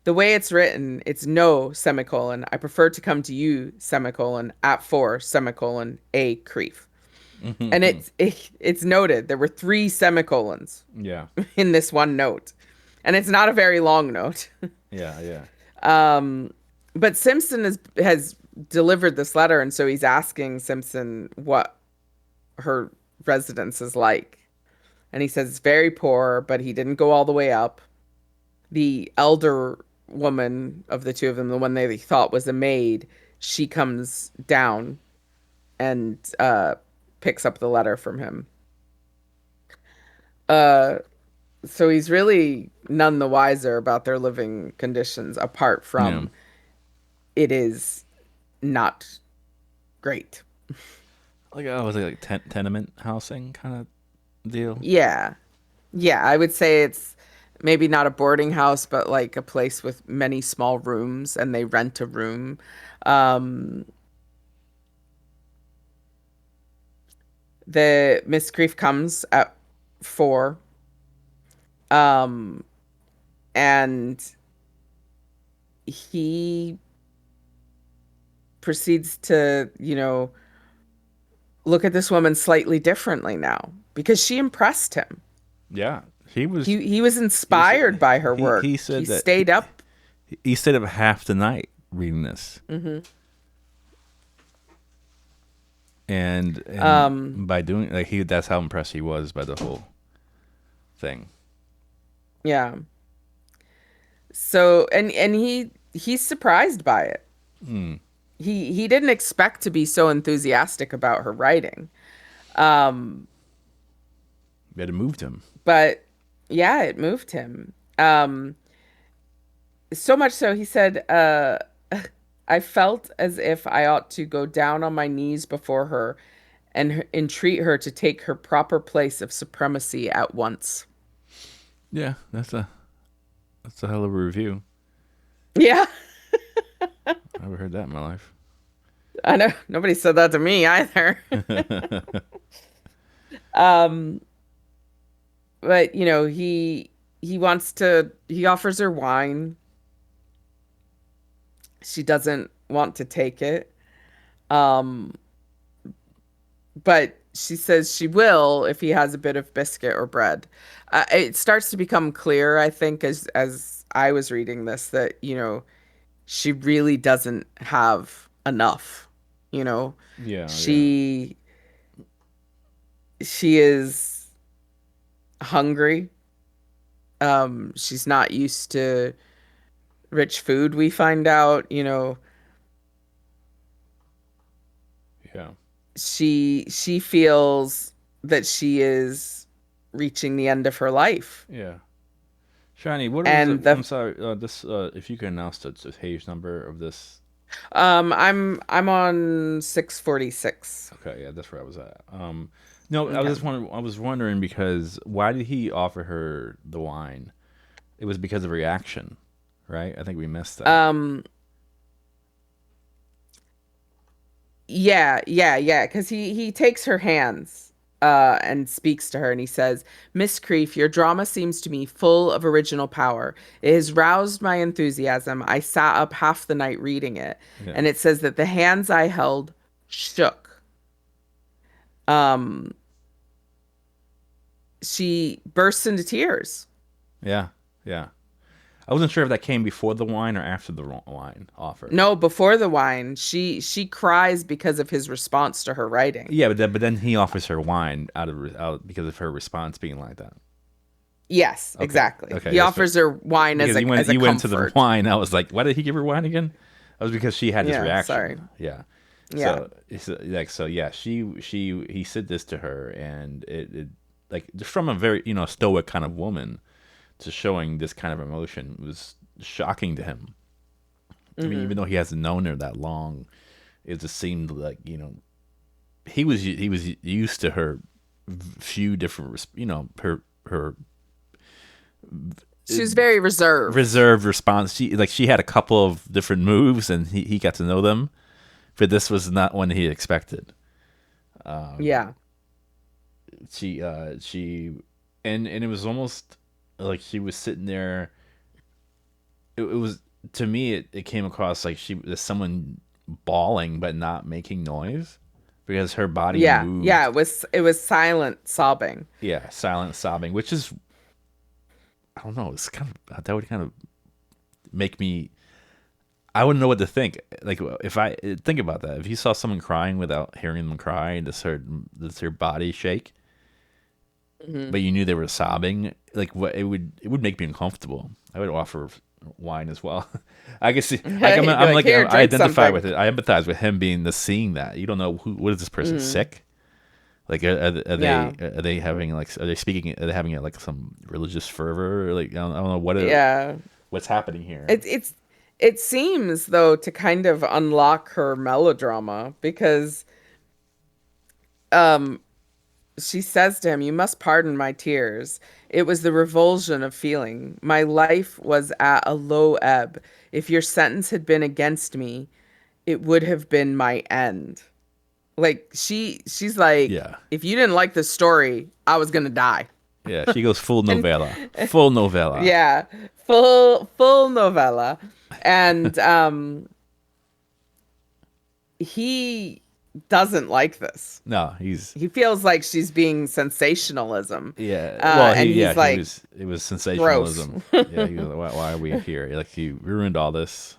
the way it's written, it's no semicolon. I prefer to come to you semicolon at 4 semicolon a creef. And it's noted there were 3 semicolons Yeah. in this one note. And it's not a very long note. Yeah. Yeah. But Simpson has delivered this letter, and so he's asking Simpson what her residence is like. And he says it's very poor, but he didn't go all the way up. The elder woman of the two of them, the one they thought was a maid, she comes down and picks up the letter from him. So he's really none the wiser about their living conditions, apart Yeah. from it is not great. Like, oh, was it like tenement housing kind of deal? Yeah. Yeah, I would say it's maybe not a boarding house, but like a place with many small rooms, and they rent a room. Um, the Miss Grief comes at 4, um, and he proceeds to, look at this woman slightly differently now because she impressed him. Yeah. He was. He was He said. inspired by her work. He He said that stayed up. he stayed up half the night reading this, and by doing like that's how impressed he was by the whole thing. Yeah. So and he's surprised by it. He didn't expect to be so enthusiastic about her writing. That it moved him. But yeah, it moved him. So much so he said, I felt as if I ought to go down on my knees before her and entreat her to take her proper place of supremacy at once. Yeah, that's a hell of a review. Yeah, I never heard that in my life. I know. Nobody said that to me either. um, but he offers her wine. She doesn't want to take it. Um, but she says she will if he has a bit of biscuit or bread. It starts to become clear, I think, as I was reading this, that she really doesn't have enough. Yeah, She is hungry. She's not used to rich food, we find out. yeah, She feels that she is reaching the end of her life. yeah. Shani, what was And it? I'm sorry. This, if you can announce the page number of this. I'm on 646. Okay, yeah, that's where I was at. No, Okay. I was wondering because why did he offer her the wine? It was because of reaction, right? I think we missed that. Um yeah, because he takes her hands and speaks to her, and he says, Miss Creef, your drama seems to me full of original power. It has roused my enthusiasm. I sat up half the night reading it. Yeah, And it says that the hands I held shook. Um she bursts into tears. yeah, yeah. I wasn't sure if that came before the wine or after the wine offer. No, before the wine, she cries because of his response to her writing. Yeah, but then he offers her wine out because of her response being like that. Yes, Okay, exactly. okay, He that's right. offers her wine Because as a he went to the comfort. wine. I was like, why did he give her wine again? That was because she had this Yeah, reaction. sorry. Yeah. Yeah. So it's like yeah, he said this to her, and it like just from a very stoic kind of woman to showing this kind of emotion was shocking to him. I mean, even though he hasn't known her that long, it just seemed like he was used to her few different her She was very reserved. reserved response. She had a couple of different moves, and he got to know them, but this was not one he expected. Yeah. she and it was almost like she was sitting there. It was, to me, it came across like she was someone bawling but not making noise because her body Yeah, yeah, moved. it was silent sobbing. Yeah, silent sobbing, which is, I don't know, it's kind of, that would kind of make me, I wouldn't know what to think. Like, if I think about that, if you saw someone crying without hearing them cry and just their body shake, Hmm. but you knew they were sobbing, like, what, it would make me uncomfortable. I would offer wine as well. I guess, like, You'd be like, here, I drink identify with something. it. I empathize with him being the seeing that. You don't know what is this person Hmm. sick? Like, Yeah, are they having, like, are they speaking? Are they having, like, some religious fervor? Or, like, I don't know yeah. what's happening here. It seems though to kind of unlock her melodrama because um she says to him, "You must pardon my tears. It was the revulsion of feeling. My life was at a low ebb. If your sentence had been against me, it would have been my end." Like she's like, Yeah, if you didn't like this story, I was gonna die. yeah. She goes full And novella, full novella. yeah, full novella. And he doesn't like this. No, he's, He feels like she's being sensationalism. yeah. Well, And he's he like, was, it was gross. sensationalism. Yeah, he was like, why are we here? Like, you ruined all this.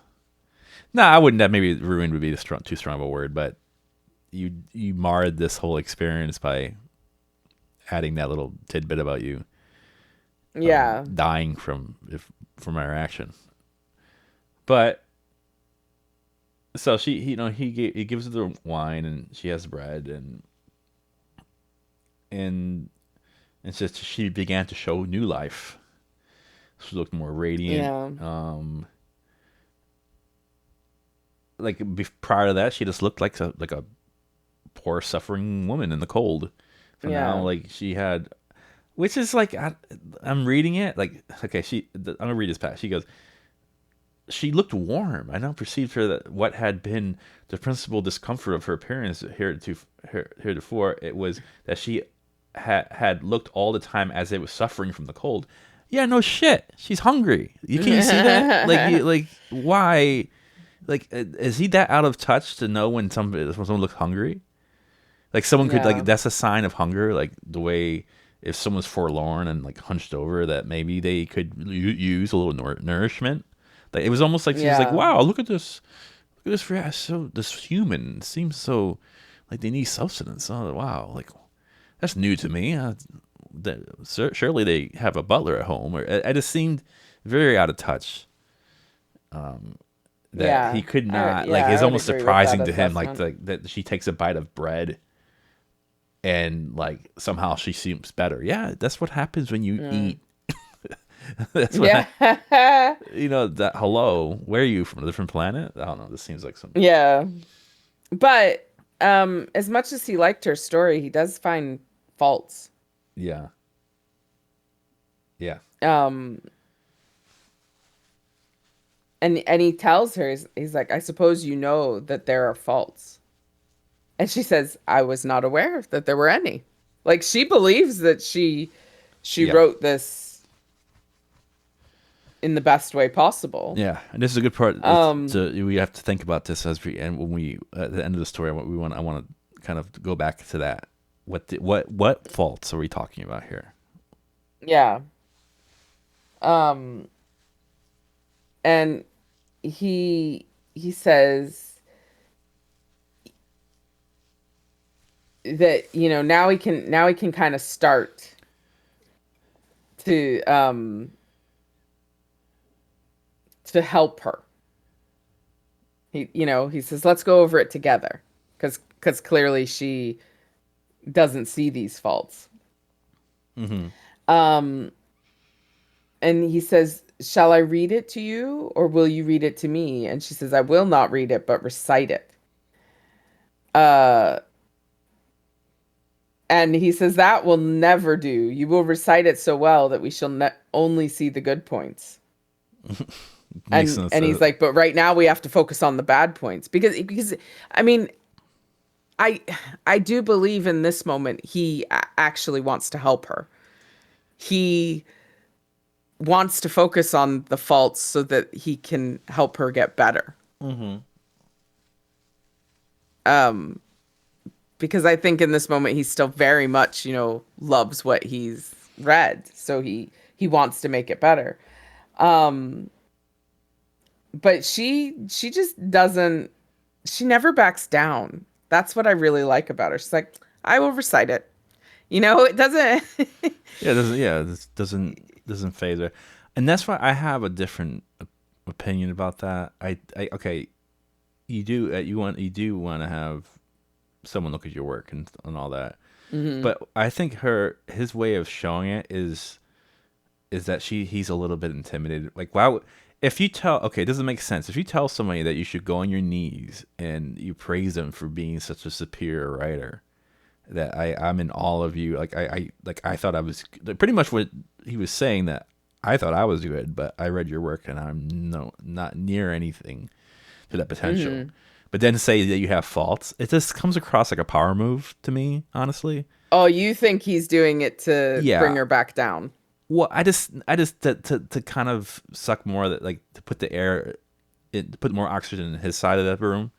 No, I wouldn't. That maybe ruined would be too strong of a word, but you marred this whole experience by adding that little tidbit about you Yeah. dying from our action. But so he gives her the wine and she has bread, and it's just she began to show new life. She looked more radiant. Yeah. Like, prior to that, she just looked like a poor suffering woman in the cold. So now, Yeah. like, she had, which is like, I'm reading it like, okay, I'm gonna read this past. She goes, she looked warm. I now perceived her that what had been the principal discomfort of her appearance heretofore, it was that she had looked all the time as it was suffering from the cold. Yeah, no shit. She's hungry. You can't see that? Like, why? Like, is he that out of touch to know when someone looks hungry? Like, someone could, like, Yeah. that's a sign of hunger. Like, the way, if someone's forlorn and, like, hunched over, that maybe they could use a little nourishment. Like, it was almost like she was like, Yeah. "Wow, look at this, so this human seems so like they need substance. Oh, wow, like, that's new to me. Surely they have a butler at home." Or I just seemed very out of touch. That he Yeah. could not, like, I it's would almost agree with that surprising to him, like, assessment. that she takes a bite of bread and, like, somehow she seems better. Yeah, that's what happens when you Mm. eat. That's what Yeah. that, hello, where are you from, a different planet? I don't know. This seems like some, Yeah. But as much as he liked her story, he does find faults. yeah, yeah, Um and he tells her, he's like, I suppose you know that there are faults. And she says, I was not aware that there were any. Like she believes that she yeah, wrote this in the best way possible. yeah. And this is a good part. Um, We have to think about this as we, and when we, at the end of the story, I want to kind of go back to that. What faults are we talking about here? yeah. Um, and he says that, now he can kind of start to to help her. He says, let's go over it together, because clearly she doesn't see these faults. Mm-hmm. Um, and he says, shall I read it to you or will you read it to me? And she says, I will not read it, but recite it. Uh, and he says, that will never do. You will recite it so well that we shall only see the good points. Makes And sense. and he's like, but right now we have to focus on the bad points because I mean, I I do believe in this moment he actually wants to help her. He wants to focus on the faults so that he can help her get better. Mm-hmm. Um, because I think in this moment he still very much, loves what he's read, so he wants to make it better. Um, but she just doesn't. She never backs down. That's what I really like about her. She's like, I will recite it. It doesn't. Yeah, it doesn't. Yeah, this doesn't phase her, and that's why I have a different opinion about that. I okay, you do want to have someone look at your work and all that, Hmm. but I think his way of showing it is that he's a little bit intimidated. Like, wow, if you tell, okay, it doesn't make sense. If you tell somebody that you should go on your knees and you praise them for being such a superior writer, that I'm in awe of you. Like I thought I was like, pretty much what he was saying, that I thought I was good, but I read your work and I'm not near anything to that potential. Hmm. But then to say that you have faults, it just comes across like a power move to me, honestly. Oh, you think he's doing it to bring Yeah. her back down? Well, I just to kind of suck more that, like, to put the air, to put more oxygen in his side of that room.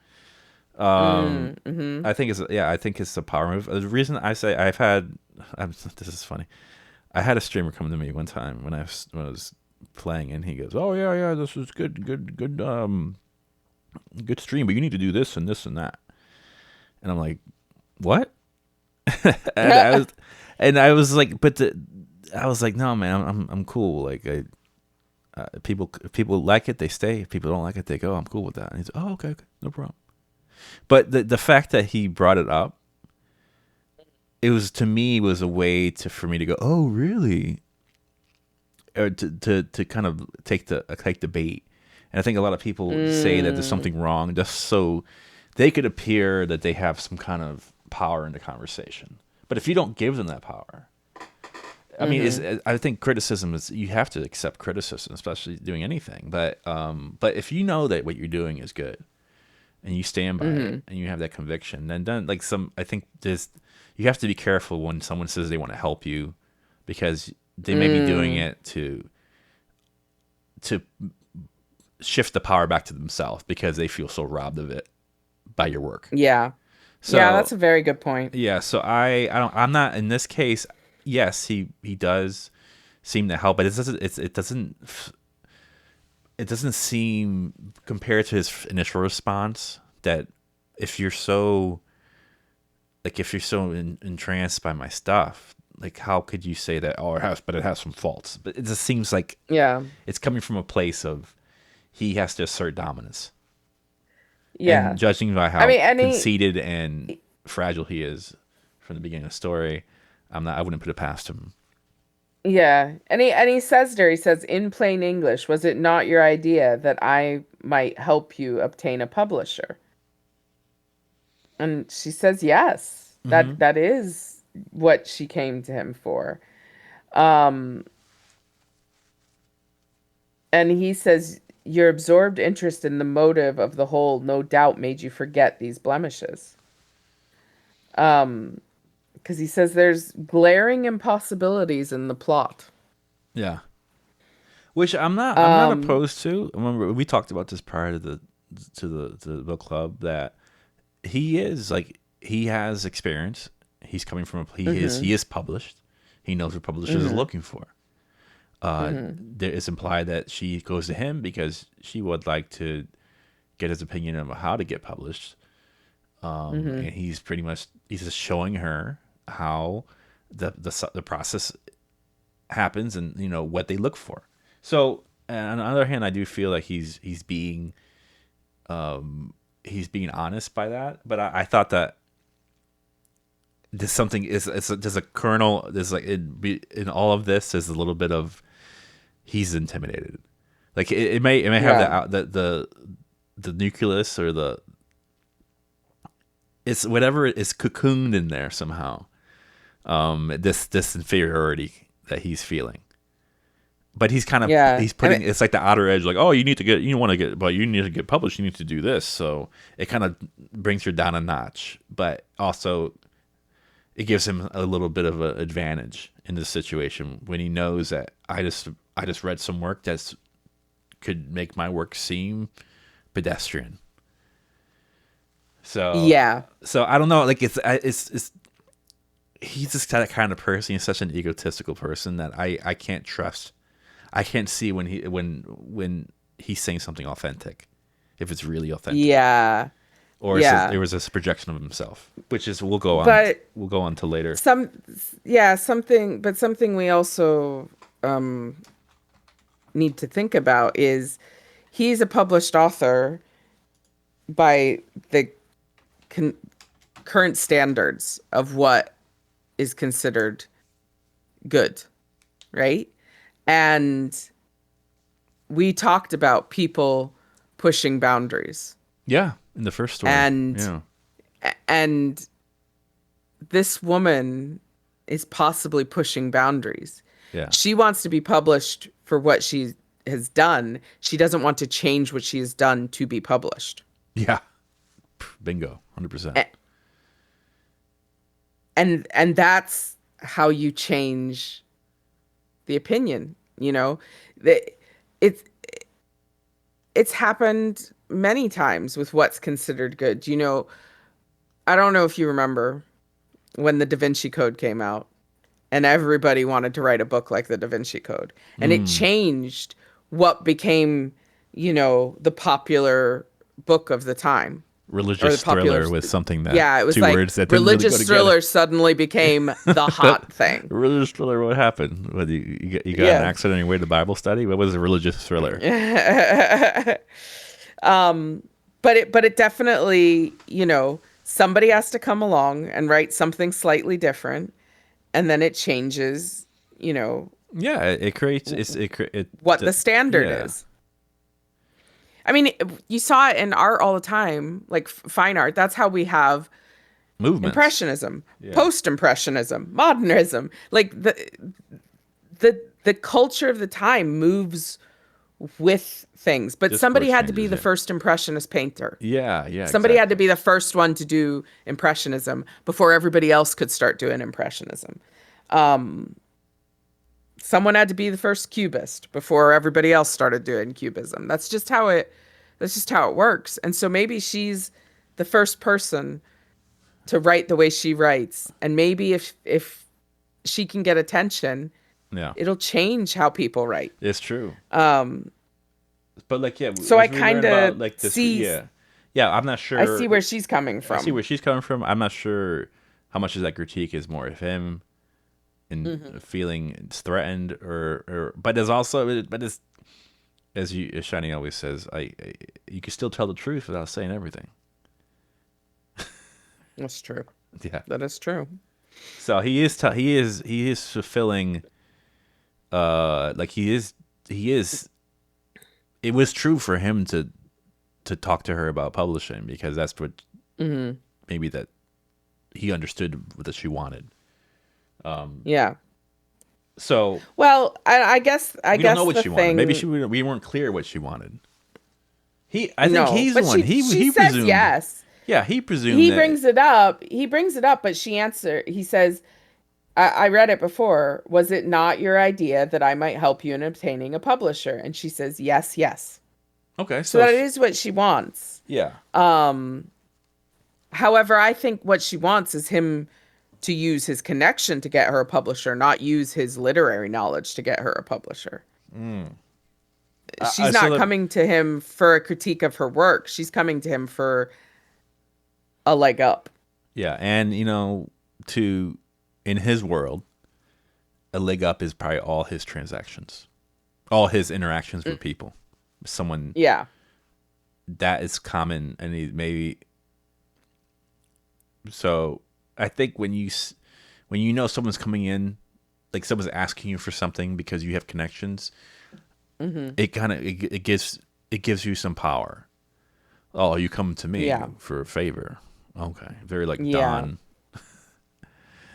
Mm-hmm. I think it's a power move. The reason I say this is funny. I had a streamer come to me one time when I was playing, and he goes, "Oh yeah, yeah, this is good stream, but you need to do this and this and that." And I'm like, "What?" and I was and I was like, I was like, "No, man, I'm cool. Like, people if people like it, they stay. If people don't like it, they go. I'm cool with that." And he's, "Oh, okay, okay, no problem." But the fact that he brought it up, it was, to me, was a way for me to go, "Oh, really?" Or to kind of take the bait. And I think a lot of people say that there's Mm. something wrong just so they could appear that they have some kind of power in the conversation. But if you don't give them that power, I mean, Mm-hmm. I think criticism is, you have to accept criticism, especially doing anything. But if you know that what you're doing is good and you stand by it Mm-hmm. and you have that conviction, then like I think you have to be careful when someone says they want to help you, because they may be doing Mm. it to shift the power back to themselves because they feel so robbed of it by your work. Yeah. Yeah, that's So a very good point. yeah, so I'm not in this case. Yes, he does seem to help, but it doesn't seem, compared to his initial response, that if you're so entranced by my stuff, like, how could you say that? Oh, it has some faults. But it just seems like Yeah. it's coming from a place of he has to assert dominance. And Yeah. judging by I how mean, any conceited and fragile he is from the beginning of the story, I wouldn't put it past him. Yeah. And he says there, he says, in plain English, was it not your idea that I might help you obtain a publisher? And she says yes. Mm-hmm. That is what she came to him for. Um, and he says, your absorbed interest in the motive of the whole no doubt made you forget these blemishes. Um, because he says there's glaring impossibilities in the plot. Yeah, which I'm not Um, opposed to. Remember, we talked about this prior to the book club, that he has experience. He's coming from mm-hmm, he is published. He knows what publishers is mm-hmm, looking for. mm-hmm, There is implied that she goes to him because she would like to get his opinion of how to get published. mm-hmm. And he's just showing her how the process happens, and what they look for. So, and on the other hand, I do feel like he's being honest by that. But I thought that there's something there's a kernel, there's like in all of this, there's a little bit of he's intimidated. Like, it may have Yeah, the nucleus, or it's whatever is cocooned in there somehow. This inferiority that he's feeling, but he's kind of Yeah. he's putting it's like the outer edge, like, oh, you need to get, you want to get, but you need to get published, you need to do this, so it kind of brings her down a notch, but also it gives him a little bit of an advantage in this situation when he knows that I just read some work that's could make my work seem pedestrian. So Yeah. I don't know, like it's he's just that kind of person. He's such an egotistical person that I can't trust. I can't see when he's saying something authentic, if it's really authentic, Yeah. or Yeah. it was a projection of himself, which is But we'll go on to later. some yeah, something we also um need to think about is he's a published author by the con- current standards of what is considered good, right? And we talked about people pushing boundaries. Yeah, in the first story. And Yeah, and this woman is possibly pushing boundaries. yeah, She wants to be published for what she has done. She doesn't want to change what she has done to be published. yeah. Bingo, 100%. A- And that's how you change the opinion, you know? The- It's it's happened many times with what's considered good. You know, I don't know if you remember when the Da Vinci Code came out and everybody wanted to write a book like the Da Vinci Code. And it changed what became, the popular book of the time. Or the Religious popular, thriller was something that yeah, it was two like words that didn't really go religious together. thriller suddenly became the hot thing. Religious thriller. What happened? What, you got Yeah. an accident on your way to Bible study? What was a religious thriller? But it definitely, somebody has to come along and write something slightly different, and then it changes, Yeah, it creates what the standard yeah. is. I mean, you saw it in art all the time, like fine art. That's how we have Movements. Impressionism, Yeah. post-impressionism, modernism. Like the culture of the time moves with things. But somebody Discourse had to be changes, the yeah. first impressionist painter. Yeah. Somebody had to exactly. be the first one to do impressionism before everybody else could start doing impressionism. Someone had to be the first cubist before everybody else started doing cubism. That's just how it works. And so maybe she's the first person to write the way she writes. And maybe if she can get attention, Yeah, it'll change how people write. it's true. But like, yeah, So as I we learn kind about of like this, see yeah. I'm not I sure. see where she's coming I see from. where she's coming from. I'm not sure how much of that critique is more of him and feeling threatened, but there's also, but it's, as Shiny always says, you can still tell the truth without saying everything. That's true. Yeah. That is true. So he is fulfilling, like he is. It was true for him to talk to her about publishing because that's what maybe that he understood that she wanted. Yeah. So Well, I guess we don't know what the she thing. wanted. Maybe we weren't clear what she wanted. I think No, he's but the one. she He says presumed. yes. Yeah, he presumed He that. brings it up. But she answered. He says, I read it before. Was it not your idea that I might help you in obtaining a publisher? And she says, yes, yes. Okay, So that is what she wants. yeah, However, I think what she wants is him to use his connection to get her a publisher, not use his literary knowledge to get her a publisher. She's so not the- coming to him for a critique of her work. She's coming to him for a leg up. yeah, and in his world, a leg up is probably all his transactions, all his interactions with people. Someone Yeah. that is common, and he maybe. So I think when you know someone's coming in, like someone's asking you for something because you have connections, it kind of it gives you some power. Oh, you come to me Yeah. for a favor. Okay, very like Yeah. Don.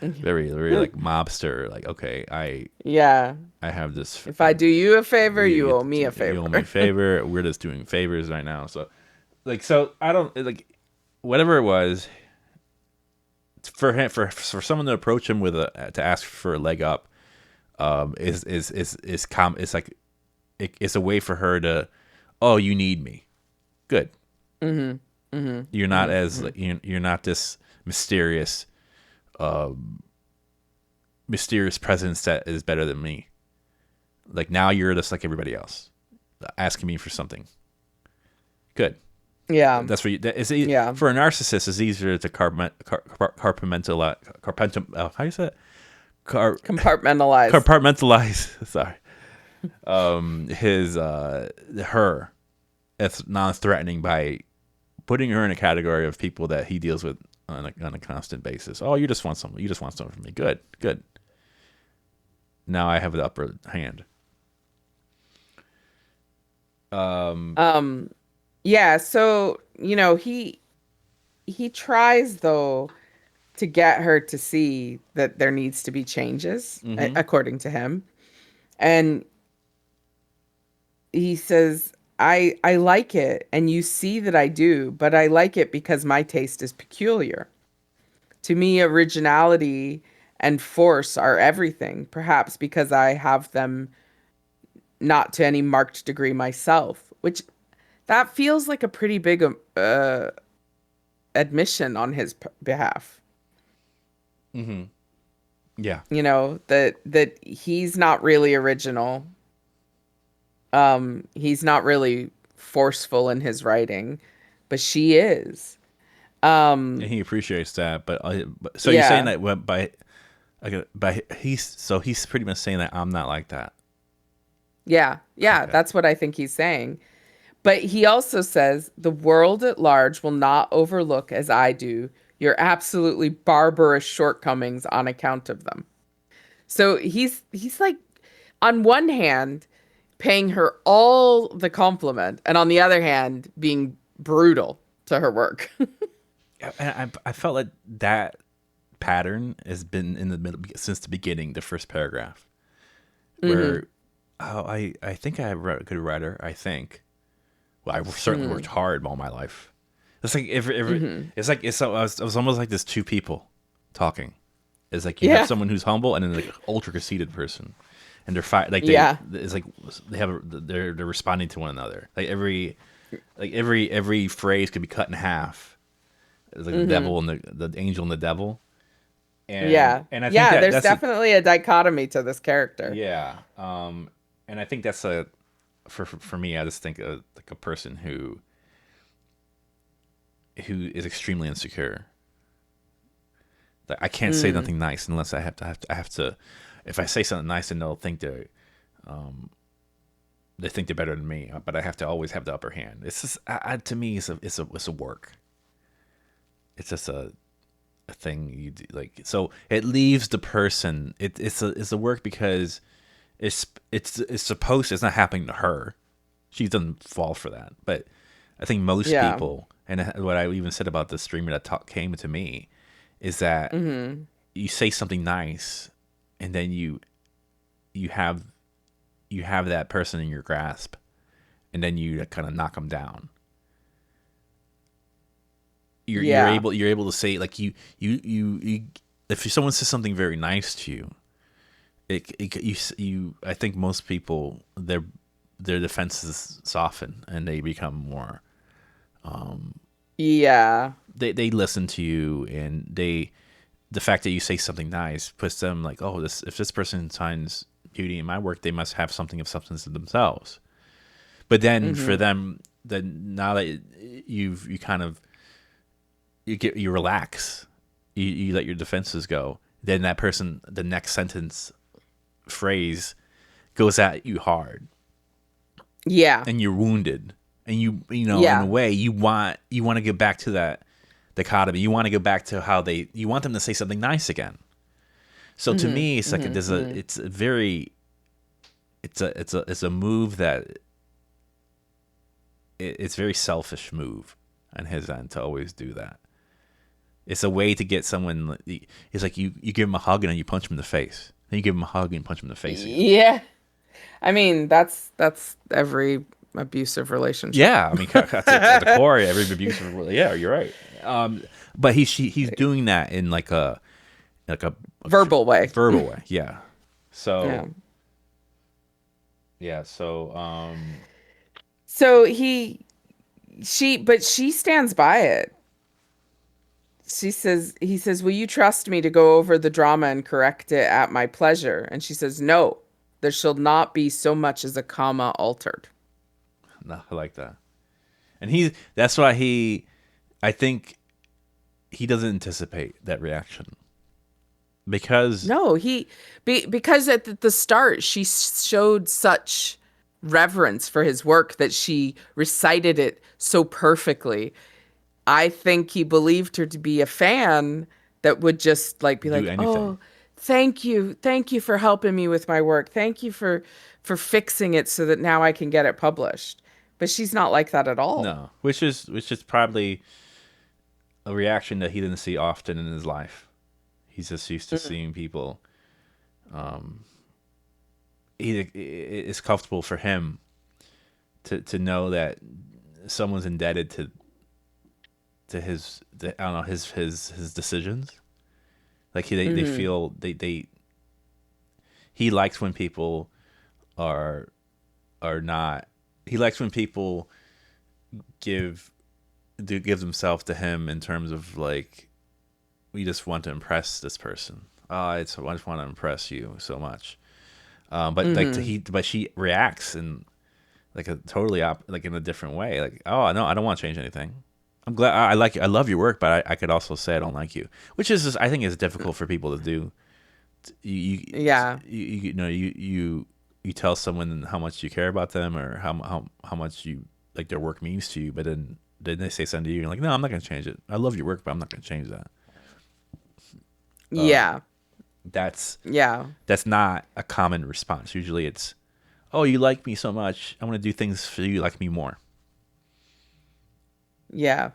very very like mobster. Like, okay, Yeah. I have this. If I do you a favor, you You, owe me a you owe me a favor. favor. We're just doing favors right now. So, like, so I don't like whatever it was for him for someone to approach him with a to ask for a leg up. It's like it's a way for her to, oh, you need me, good. Mm-hmm. Mm-hmm. You're not as Mm-hmm. you're not this mysterious presence that is better than me. Like, now you're just like everybody else, asking me for something. Good. Yeah. That's what Yeah. for a narcissist. It's easier to compartmentalize. How do you say it? Compartmentalize. Compartmentalize. Sorry. His her as non-threatening by putting her in a category of people that he deals with on a constant basis. Oh, you just want something. You just want something from me. Good. Good. Now I have the upper hand. Um, yeah, so, he tries though to get her to see that there needs to be changes, Mm-hmm. according to him. And he says, I like it, and you see that I do, but I like it because my taste is peculiar. To me, originality and force are everything, perhaps because I have them not to any marked degree myself, which that feels like a pretty big admission on his behalf. Mm-hmm. Yeah. That he's not really original. He's not really forceful in his writing, but she is. And Um, he appreciates that, but so you're saying yeah, that he's pretty much saying that I'm not like that. yeah, Okay. that's what I think he's saying. But he also says the world at large will not overlook as I do your absolutely barbarous shortcomings on account of them. So he's like, on one hand, paying her all the compliment, and on the other hand, being brutal to her work. And I felt like that pattern has been in the middle since the beginning, the first paragraph, Hmm. where I think I wrote a good writer. I think. Well, I certainly worked Hmm. hard all my life. It's like every Hmm. it's like it was almost like this two people talking. It's like you have Yeah. someone who's humble and then like ultra conceited person, and they're like Yeah. it's like they're responding to one another. Like every phrase could be cut in half. It's like the Hmm. devil and the angel and the devil, Yeah. and I think Yeah. There's that's a definitely a dichotomy to this character. yeah, and I think that's a for me. I just think of like a person who is extremely insecure. Like, I can't say Mm. nothing nice unless I have to. If I say something nice, then they think they're better than me. But I have to always have the upper hand. It's just to me, it's a work. It's just a thing you do, like, so it leaves the person. It's a work because it's supposed. It's not happening to her. She doesn't fall for that. But I think most Yeah. people, and what I even said about the streamer that came to me, is that Hmm. you say something nice, and then you have that person in your grasp, and then you kind of knock them down. Yeah. You're able to say, like, you if someone says something very nice to you, you I think most people their defenses soften and they become more Yeah. they listen to you, and the fact that you say something nice puts them like, oh, this if this person finds beauty in my work, they must have something of substance in themselves. But then for Hmm. them, then now that you kind of you relax, you let your defenses go, then that person, the next sentence phrase goes at you hard, Yeah. and you're wounded, and you know, in a Yeah. way you want to get back to that dichotomy. You want to go back to how you want them to say something nice again. So to Hmm. me, it's like Hmm. Hmm. it's a very it's a move that it's very selfish move on his end to always do that. It's a way to get someone. It's like you give him a hug and then you punch him in the face. Then you give him a hug and you punch him in the face again. Yeah. I mean, that's every abusive relationship. Yeah, I mean, at the core, every abusive. Yeah, you're right. But he's doing that in like a Verbal way. verbal way. Yeah. Yeah. So yeah. So So but she stands by it. He says, "Will you trust me to go over the drama and correct it at my pleasure?" And she says, "No, there shall not be so much as a comma altered." no, I like that. And that's why I think he doesn't anticipate that reaction because No, because at the start she showed such reverence for his work that she recited it so perfectly. I think he believed her to be a fan that would just like be do like, anything. "Oh, thank you for helping me with my work. Thank you for fixing it so that now I can get it published." But she's not like that at all. No, which is probably a reaction that he didn't see often in his life. He's just used to Mm. seeing people. It's comfortable for him to know that someone's indebted to I don't know his decisions. Like they Mhm. feel they he likes when people are are not. He likes when people give give themselves to him in terms of like we just want to impress this person. I just want to impress you so much. But like Mhm. but she reacts in like a totally like in a different way. Like, oh no, I don't want to change anything. I'm glad I like I love your work, but I could also say I don't like you, which is just, I think is difficult for people to do. You Yeah. you tell someone how much you care about them or how much you like their work means to you, but then they say something to you, and you're like, no, I'm not going to change it. I love your work, but I'm not going to change that. Yeah. That's Yeah. that's not a common response. Usually, it's, oh, you like me so much, I want to do things for you like me more. Yeah.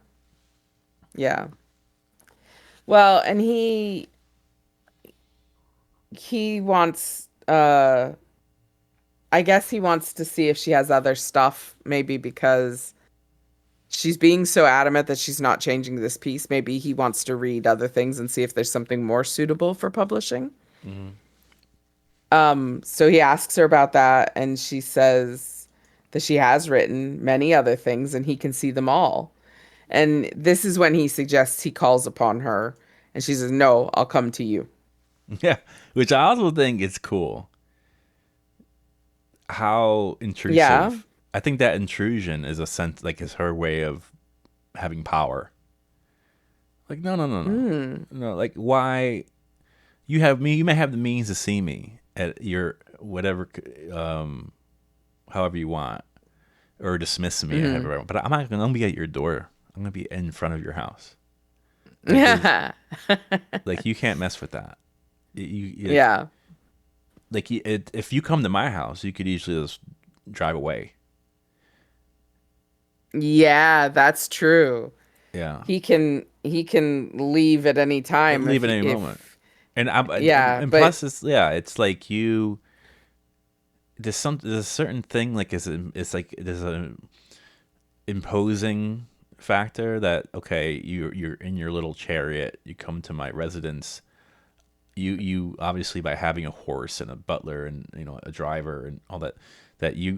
Yeah. Well, and he wants I guess he wants to see if she has other stuff, maybe because she's being so adamant that she's not changing this piece. Maybe he wants to read other things and see if there's something more suitable for publishing. Hmm. So he asks her about that, and she says that she has written many other things and he can see them all. And this is when he suggests he calls upon her, and she says, "No, I'll come to you." Yeah, which I also think is cool. How Yeah. intrusive. I think that intrusion is a sense like is her way of having power. Like, no, no, no, no, Mm. no. Like, why you have me? You may have the means to see me at your whatever, however you want, or dismiss me at Hmm. however. But I'm not gonna be at your door. I'm gonna be in front of your house. Like, there's Yeah. like you can't mess with that. Yeah. If you come to my house, you could easily just drive away. Yeah, that's true. Yeah, He can leave at any time leave at any moment. if And yeah, and but plus it's like you there's a certain thing like it's like there's a imposing factor that okay you're in your little chariot, you come to my residence, you obviously by having a horse and a butler and a driver and all that, that you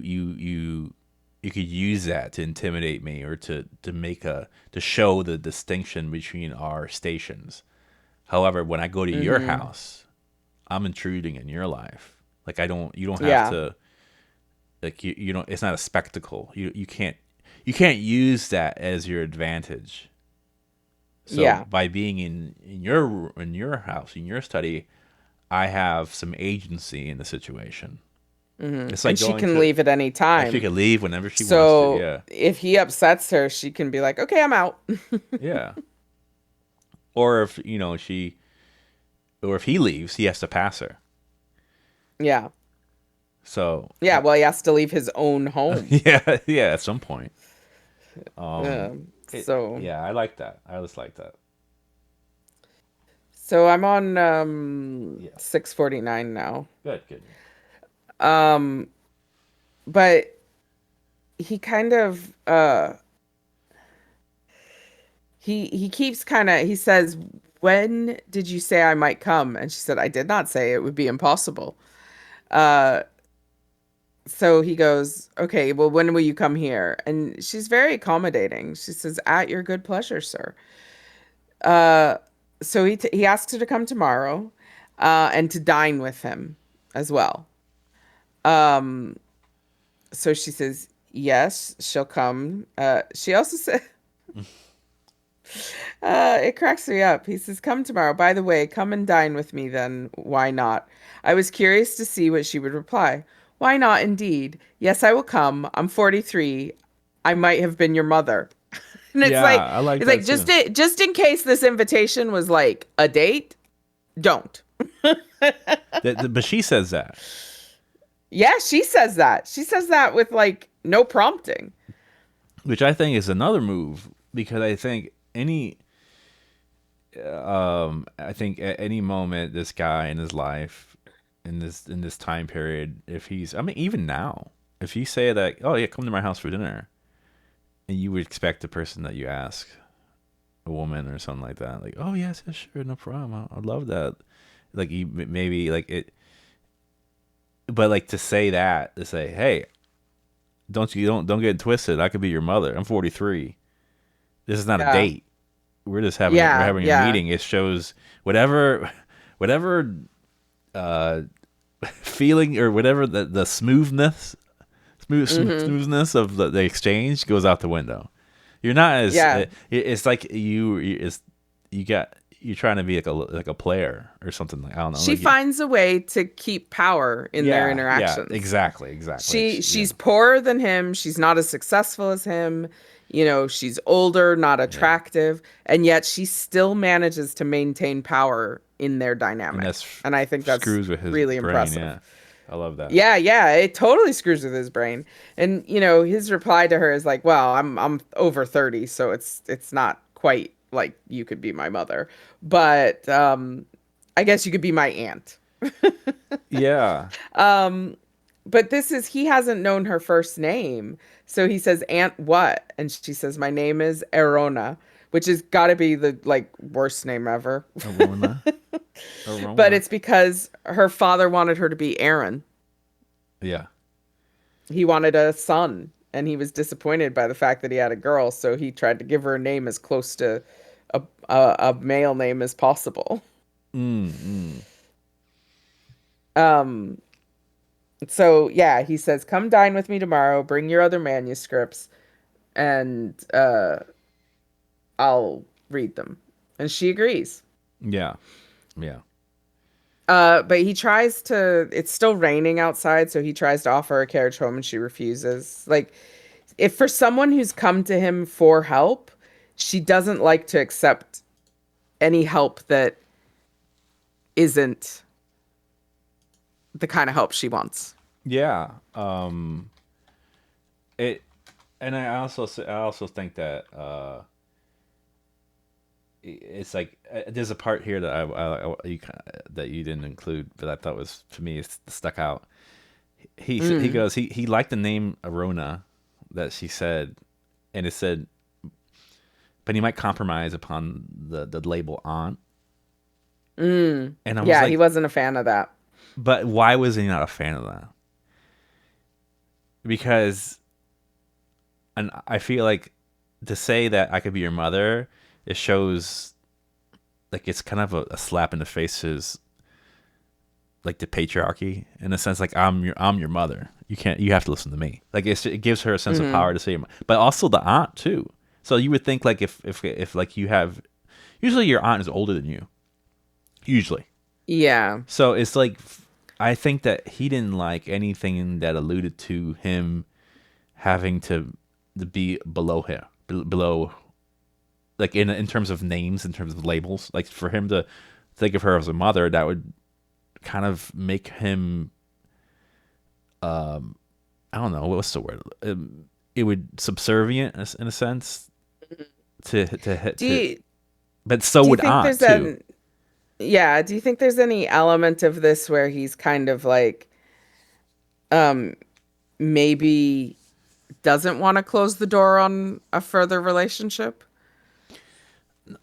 could use that to intimidate me or to make a to show the distinction between our stations. However, when I go to your mhm. house, I'm intruding in your life. Like I don't you don't have Yeah. to like you don't, it's not a spectacle. You can't use that as your advantage. So Yeah. by being in your house, in your study, I have some agency in the situation. It's like And she going can to leave at any like she time. could leave whenever she wants to. So Yeah. if he upsets her, she can be like, "Okay, I'm out." Yeah. Or if, or if he leaves, he has to pass her. Yeah. So, Yeah, well, he has to leave his own home. yeah, yeah, at some point. Um So yeah, I like that. I just like that. So I'm on Yeah. 649 now. Good. Good. Um, but he kind of he keeps kind of he says, "When did you say I might come?" And she said, "I did not say it would be impossible." Uh, so he goes, "Okay, well, when will you come here?" And she's very accommodating. She says, "At your good pleasure, sir." Uh, so he asks her to come tomorrow, and to dine with him as well. Um, so she says, "Yes, she'll come." She also said, it cracks me up. He says, "Come tomorrow. By the way, come and dine with me then. Why not?" I was curious to see what she would reply. "Why not, indeed? Yes, I will come. I'm 43. I might have been your mother." And Yeah, I like it's that like too. just in case this invitation was like a date, don't. But she says that, Yeah, she says that. She says that with like no prompting. which I think is another move because I think I think at any moment this guy in his life in this time period, if he's, I mean, even now, if you say that, oh yeah, come to my house for dinner, and you would expect the person that you ask, a woman or something like that, like, oh yes, yeah, sure, no problem, I love that, like you maybe like it, but like to say that, to say, hey, don't get it twisted, I could be your mother, I'm 43, this is not a Yeah. date, we're Yeah, having a yeah. meeting. It shows whatever uh feeling or whatever the Hmm. smoothness of the exchange goes out the window. You're not as Yeah. it's like you got you're trying to be like a player or something, like I don't know, She like finds a way to keep power in their yeah, interactions. exactly. Yeah, She's poorer than him, she's not as successful as him, she's older, not yeah, attractive, and yet she still manages to maintain power in their and dynamic. that's And I think that's screws with his really brain. impressive. Yeah, I love that. Yeah, yeah, it totally screws with his brain. And his reply to her is like, "Well, I'm over 30, so it's not quite like you could be my mother, but I guess you could be my aunt." Yeah, Um, but he hasn't known her first name. So he says, "Aunt what?" And she says, "My name is Arona," which has got to be the like worst name ever. Arona, But Arona. it's because her father wanted her to be Aaron. Yeah, He wanted a son, and he was disappointed by the fact that he had a girl, so he tried to give her a name as close to a male name as possible. mm. Um, so yeah, he says, "Come dine with me tomorrow. Bring your other manuscripts, and I'll read them." And she agrees. Yeah, yeah, But he tries to. It's still raining outside, so he tries to offer her a carriage home, and she refuses. Like, if for someone who's come to him for help, she doesn't like to accept any help that isn't the kind of help she wants. yeah. It, and I also think that it's like there's a part here that that you didn't include, but I thought was, for me, it stuck out. He Mm, goes, he liked the name Arona that she said, and it said, but he might compromise upon the label aunt. mm. And I was Yeah, he like, wasn't a fan of that. but why was he not a fan of that? Because, and I feel like to say that I could be your mother, it shows like it's kind of a slap in the face to like the patriarchy, in a sense, like I'm your mother, you have to listen to me, like it gives her a sense of Hmm. power to say, but also the aunt too. So you would think like if like you have, usually your aunt is older than you, usually. Yeah. So it's like, I think that he didn't like anything that alluded to him having to be below her, below, like in terms of names, in terms of labels, like for him to think of her as a mother, that would kind of make him, um I don't know what's the word. It would subservient in a sense Mhm. to Do to, you but so do you would think aunt there's too. Yeah, do you think there's any element of this where he's kind of like um maybe doesn't want to close the door on a further relationship?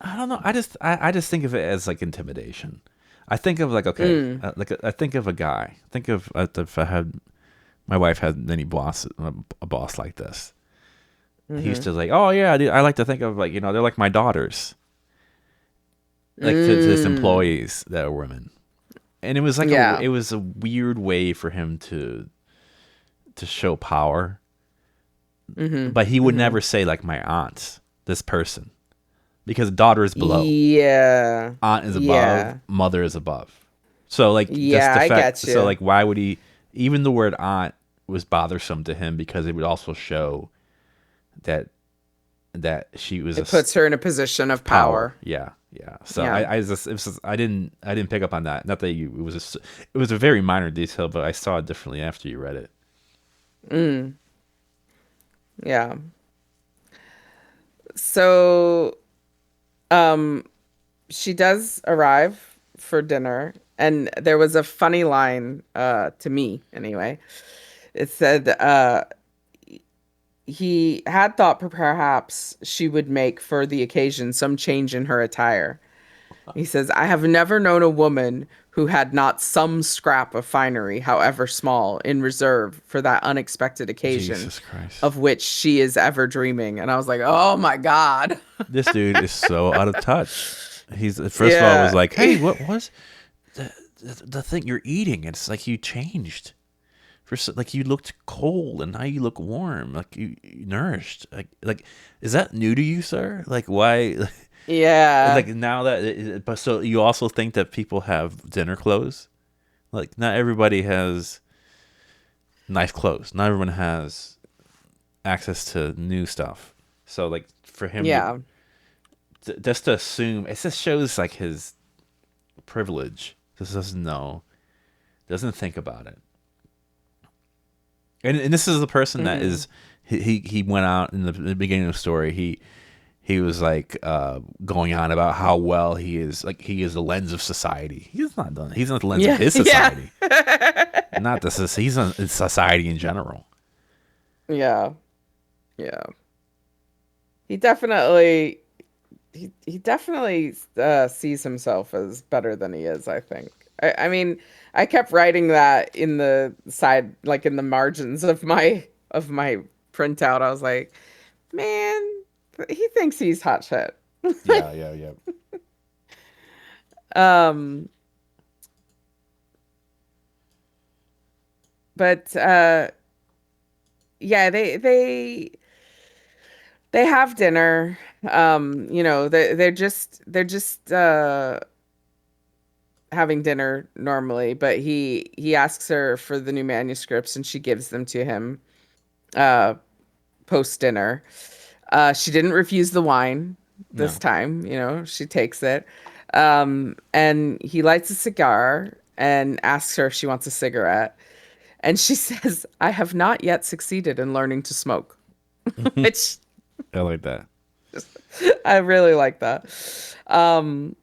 I don't know. I just think of it as like intimidation. I think of like, okay, Mm. I think of a guy. Think of if I had my wife had any boss, a boss like this. He used Mm-hmm. to like, oh yeah, dude, I like to think of like, they're like my daughters, like to his Mm. employees that are women. And it was like Yeah. it was a weird way for him to show power, Mm-hmm. but he would Mm-hmm. never say like my aunt, this person, because daughter is below, Yeah. aunt is above, Yeah. mother is above. So like just Yeah, the I fact, get so you. like why would he? Even the word aunt was bothersome to him because it would also show that she was It puts her in a position of power. power. Yeah, yeah. So Yeah. I just, it was just, I didn't pick up on that. Not that you it was just, it was a very minor detail, but I saw it differently after you read it. Mm. Yeah. So, um, she does arrive for dinner, and there was a funny line, to me anyway. It said, he had thought perhaps she would make for the occasion some change in her attire. He says, I have never known a woman who had not some scrap of finery, however small, in reserve for that unexpected occasion Jesus Christ, of which she is ever dreaming. And I was like, oh my God. this dude is so out of touch. He's first of all was Yeah. like, hey, what was the thing you're eating? It's like you changed. First, like you looked cold and now you look warm, like you nourished. Like, is that new to you, sir? Like, why? Like Yeah. now that, but so you also think that people have dinner clothes? Like, not everybody has nice clothes. Not everyone has access to new stuff. So, like, for him Yeah. just to assume, it just shows like his privilege. Just doesn't know, doesn't think about it. And this is the person that Hmm. is, he went out in the beginning of the story. He was like going on about how well he is, like he is the lens of society. He's not done. He's not the lens of Yeah. his Yeah. society. Not this. He's on society in general. Yeah. Yeah. He definitely he definitely sees himself as better than he is, I think. I mean, I kept writing that in the side, like in the margins of my printout. I was like, man, he thinks he's hot shit. Yeah, yeah, yeah. Um, but yeah, they have dinner. They're just having dinner normally, but he asks her for the new manuscripts and she gives them to him uh post dinner. She didn't refuse the wine this No. time, she takes it. And he lights a cigar and asks her if she wants a cigarette. And she says, I have not yet succeeded in learning to smoke, which I like that. I really like that. Um,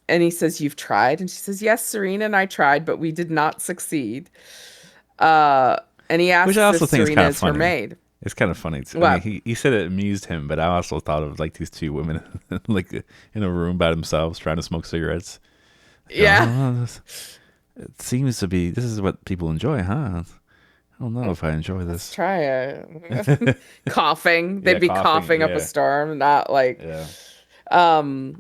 and he says, You've tried? And she says, Yes, Serena and I tried, but we did not succeed. Uh, and he Which I asks if also think is Serena kind of is her funny. maid. It's kind of funny. I mean, What? he said it amused him, but I also thought of like these two women like in a room by themselves trying to smoke cigarettes. Yeah. It seems to be this is what people enjoy, huh? I don't know if I enjoy Let's this. try it. Coughing. Yeah, They'd be coughing. coughing up a Yeah, storm, not like yeah. um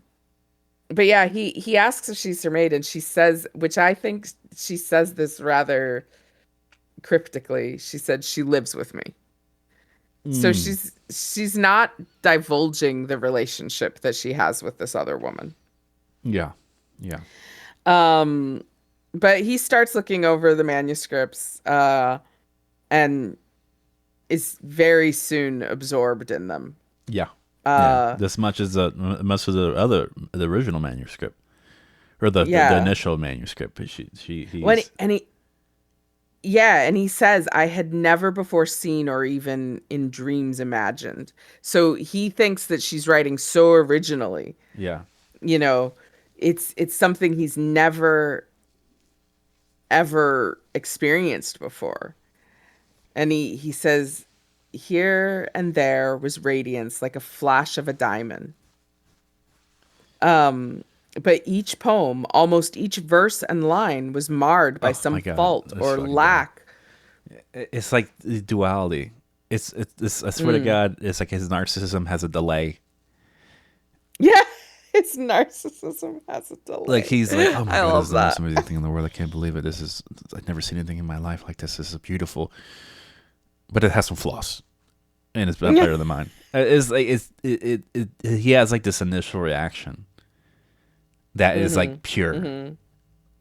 but yeah, he asks if she's her maid and she says, which I think she says this rather cryptically. She said she lives with me. So Mm. she's not divulging the relationship that she has with this other woman. Yeah, yeah. Um but he starts looking over the manuscripts and is very soon absorbed in them. Yeah, yeah. Uh This much as the original manuscript or the yeah. initial manuscript. But When he's and he Yeah, and he says, I had never before seen or even in dreams imagined. So he thinks that she's writing so originally, yeah, you know, it's something he's never ever experienced before. And he says, here and there was radiance like a flash of a diamond. Um, but each poem, almost each verse and line, was marred by Oh some my god, fault this or fucking guy. lack. It's like the duality. It's I swear to Mm. God, it's like his narcissism has a delay. Yeah, his narcissism has a Like delay. he's like, oh my I god, this love is the most that. amazing thing in the world. I can't believe it. This is I've never seen anything in my life like this. This is beautiful, but it has some flaws, and it's Yeah. better than mine. It's like he has like this initial reaction that is Mm-hmm. like pure. Mm-hmm.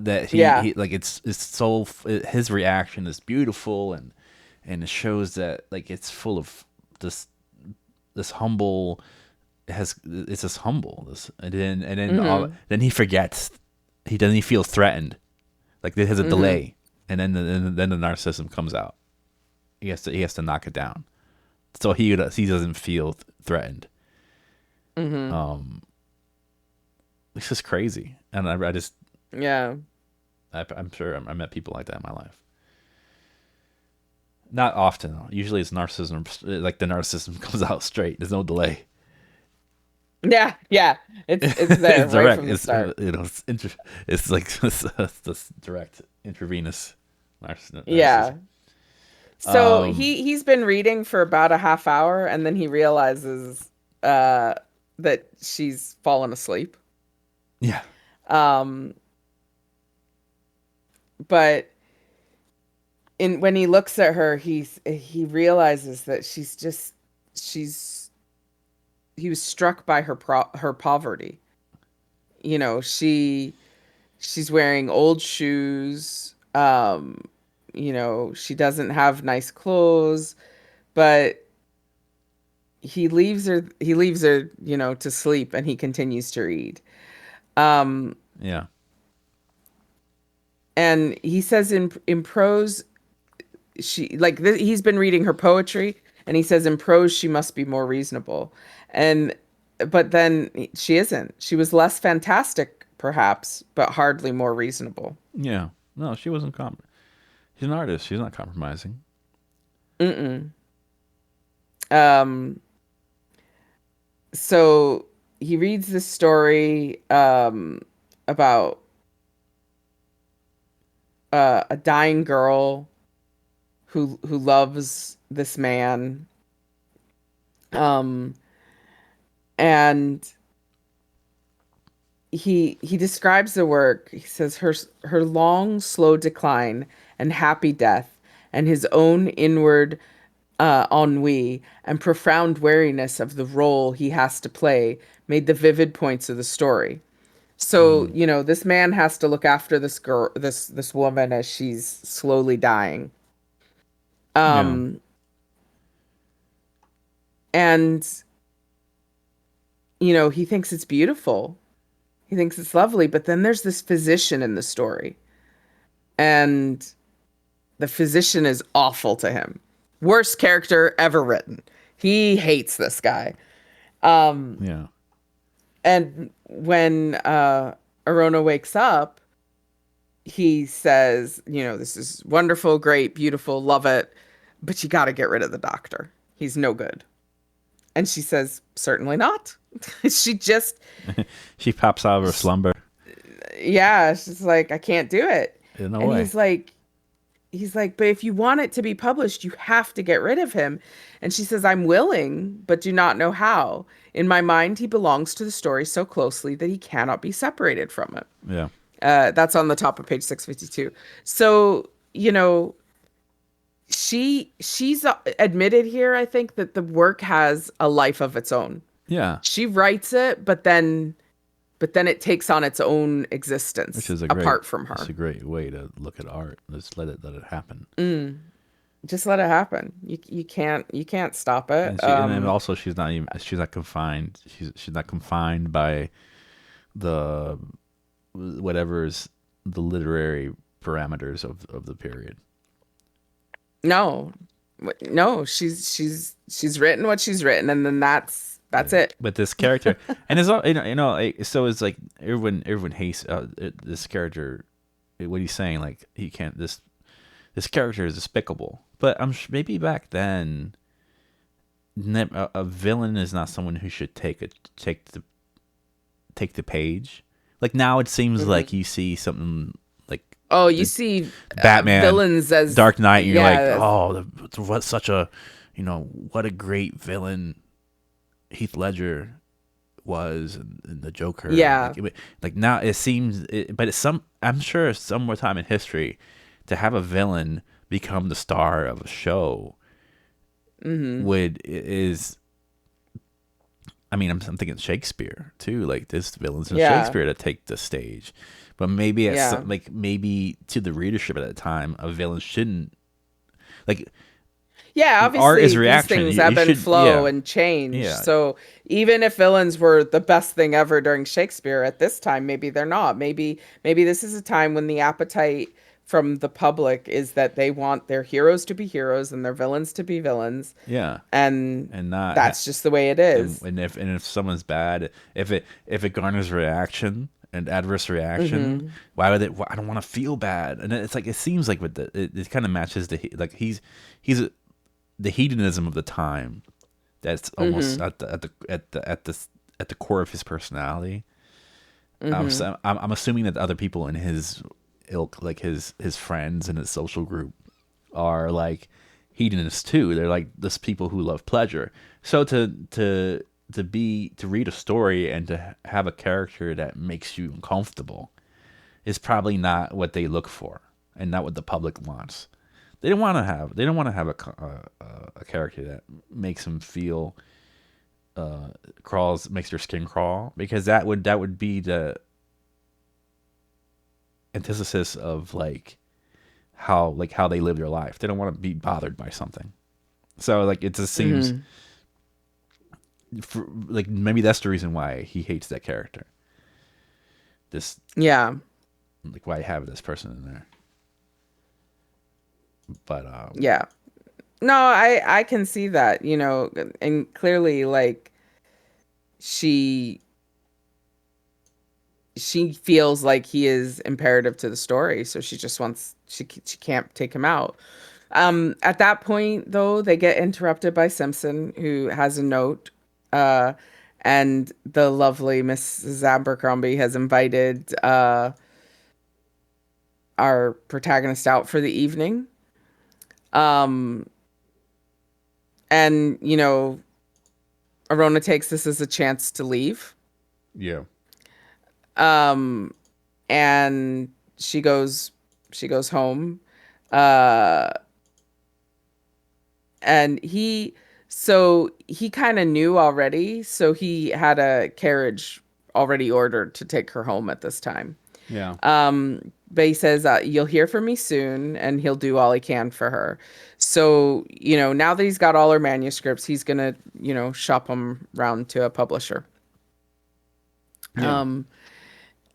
That Yeah. he like it's so his reaction is beautiful, and it shows that like it's full of this this humble, it has it's just humble this, and then all Mm-hmm. then he forgets, he feels threatened, like there has a Mm-hmm. delay, and then the narcissism comes out. He has to knock it down, so he doesn't feel threatened. Mm-hmm. um it's just crazy, and I just Yeah. I'm sure I met people like that in my life. Not often though. Usually it's narcissism, like the narcissism comes out straight, there's no delay. Yeah. Yeah. It's there It's right direct. from the start. It's like this direct intravenous narcissism. Yeah. So Um, he's been reading for about a half hour and then he realizes uh that she's fallen asleep. yeah, Um but in when he looks at her, he realizes that she's he was struck by her poverty. You know, she's wearing old shoes. You know, she doesn't have nice clothes, but he leaves her, you know, to sleep and he continues to read. Um yeah, and he says in prose he's been reading her poetry and he says in prose she must be more reasonable. And but then she isn't. She was less fantastic perhaps, but hardly more reasonable. yeah. No, she wasn't. She's an artist. She's not compromising. Mm-mm. Um so he reads this story about a dying girl who loves this man. Um and he describes the work. He says her long, slow decline and happy death, and his own inward ennui and profound wariness of the role he has to play made the vivid points of the story. So, Mm, you know, this man has to look after this girl, this woman as she's slowly dying. yeah, Um, and you know, he thinks it's beautiful. He thinks it's lovely, but then there's this physician in the story, and the physician is awful to him. Worst character ever written. He hates this guy. Um, yeah, and when Arona wakes up, he says, you know, this is wonderful, great, beautiful, love it, but you got to get rid of the doctor. He's no good. And she says, certainly not. She just, she pops out of her slumber. yeah, she's like, I can't do it. No And way. he's like, but if you want it to be published, you have to get rid of him. And she says, I'm willing, but do not know how. In my mind, he belongs to the story so closely that he cannot be separated from it. Yeah, That's on the top of page 652. So, you know, she's admitted here, I think, that the work has a life of its own. yeah. She writes it, but then it takes on its own Which existence is a great. apart from It's her. a great way to look at art. Just let it happen. Mm, just let it happen. You can't stop it. And also she's not confined. She's not confined by the whatever's the literary parameters of the period. No, no, she's written what she's written, and then That's it. But this character, and it's all so it's like everyone hates this character. What he's saying, like he can't. This character is despicable. But maybe back then, a villain is not someone who should take the page. Like now, it seems like you see something like Oh, you see Batman, villains as Dark Knight, and you're like, yeah, oh, what such a, what a great villain Heath Ledger was, and the Joker. yeah. Like now it seems, but I'm sure somewhere time in history, to have a villain become the star of a show is. I mean, I'm thinking Shakespeare too. Like this villains in Shakespeare to take the stage, but maybe maybe to the readership at that time, a villain shouldn't like. Yeah, obviously art is these reaction. things You ebb and should- flow yeah. and change. Yeah. So even if villains were the best thing ever during Shakespeare at this time, maybe they're not. Maybe this is a time when the appetite from the public is that they want their heroes to be heroes and their villains to be villains. Yeah, And not that's just the way it is. and if someone's bad, if it garners reaction and adverse reaction, why would it? I don't want to feel bad, and it's like it seems like with it kind of matches he's the hedonism of the time. That's almost at the core of his personality. I'm assuming that other people in his ilk, like his friends and his social group, are like hedonists too. They're like this people who love pleasure. So to read a story and to have a character that makes you uncomfortable is probably not what they look for, and not what the public wants. They don't want to have a character that makes them feel makes their skin crawl, because that would be the antithesis of how they live their life. They don't want to be bothered by something. So like it just seems like maybe that's the reason why he hates that character. Yeah. Like why have this person in there. But Yeah. No, I can see that, and clearly like she feels like he is imperative to the story, so she just wants she can't take him out. At that point though, they get interrupted by Simpson, who has a note, and the lovely Mrs. Abercrombie has invited our protagonist out for the evening. And Arona takes this as a chance to leave. yeah. And she goes home. And he kind of knew already, so he had a carriage already ordered to take her home at this time. Yeah. But he says, you'll hear from me soon, and he'll do all he can for her. So, now that he's got all her manuscripts, he's going to, shop them around to a publisher. Yeah.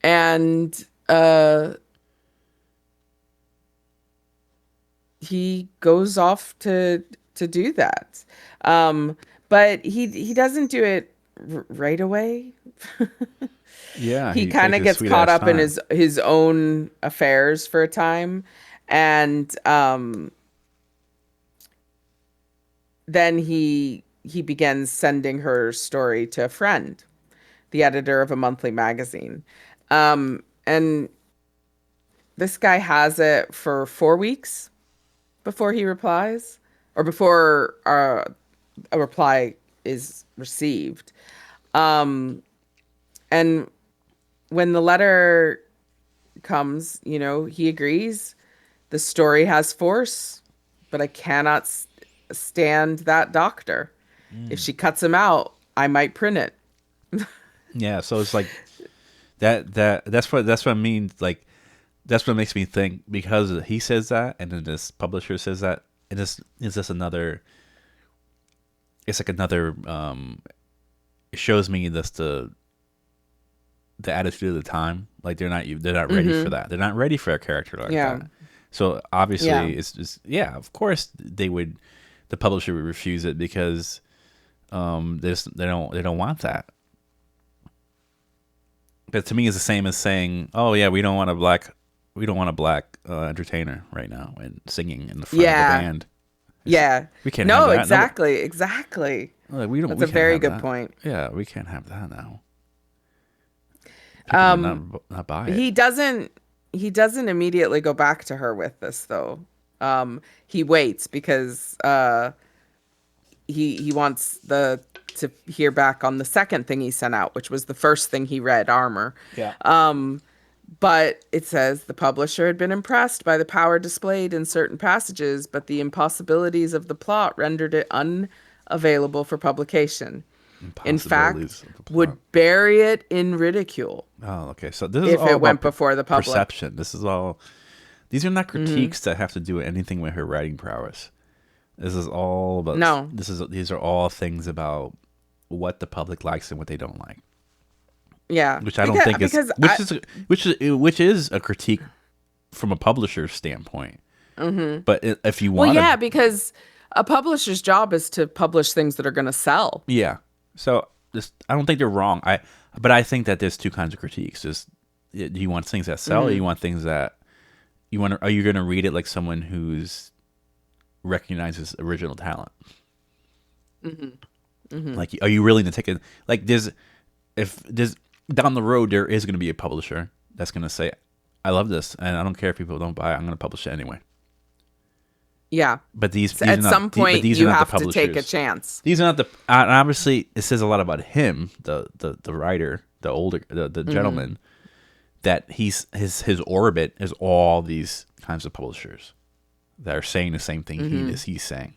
And he goes off to do that. But he doesn't do it right away. Yeah. He kind of gets caught up in his own affairs for a time, and then he begins sending her story to a friend, the editor of a monthly magazine. And this guy has it for 4 weeks before he replies, or before a reply is received. And when the letter comes, he agrees. The story has force, but I cannot stand that doctor. If she cuts him out, I might print it. Yeah, so it's like that's what I mean. Like that's what makes me think, because he says that, and then this publisher says that, and this is just another. It's like another. It shows me this the attitude of the time. Like they're not ready for that. They're not ready for a character like that. So obviously, it's just of course the publisher would refuse it, because They don't want that. But to me, it's the same as saying, "Oh yeah, we don't want a black entertainer right now and singing in the front of the Yeah. band. Yeah. We can't have No, that. No, exactly. Exactly. like, That's we a can't very have good that. point. Yeah, we can't have that now. People would Um, not buy it. he doesn't he doesn't immediately go back to her with this though. He waits because he wants the to hear back on the second thing he sent out, which was the first thing he read, Armor. Yeah. But it says the publisher had been impressed by the power displayed in certain passages, but the impossibilities of the plot rendered it unavailable for publication. In Impossibilities fact, of the would plot. bury it in ridicule Oh, okay. So this is if all it went about before the public. perception. This is all. These are not critiques that have to do with anything with her writing prowess. This is all about. No. These are all things about what the public likes and what they don't like. Yeah. Which I don't think is because I, which is a critique from a publisher's standpoint. But if you well, want yeah, to, because a publisher's job is to publish things that are going to sell. yeah. So this, I don't think they're wrong. But I think that there's two kinds of critiques. There's, do you want things that sell, or you want things that you want? Are you going to read it like someone who's recognizes original talent? Like, are you willing to take it? Like, if there's down the road, there is going to be a publisher that's going to say, "I love this, and I don't care if people don't buy it. I'm going to publish it anyway." Yeah. But these At are not, some point, these you are not have the to take a publishers. chance. These are not the. And obviously, it says a lot about him, the writer, the gentleman, that his orbit is all these kinds of publishers that are saying the same thing he's saying.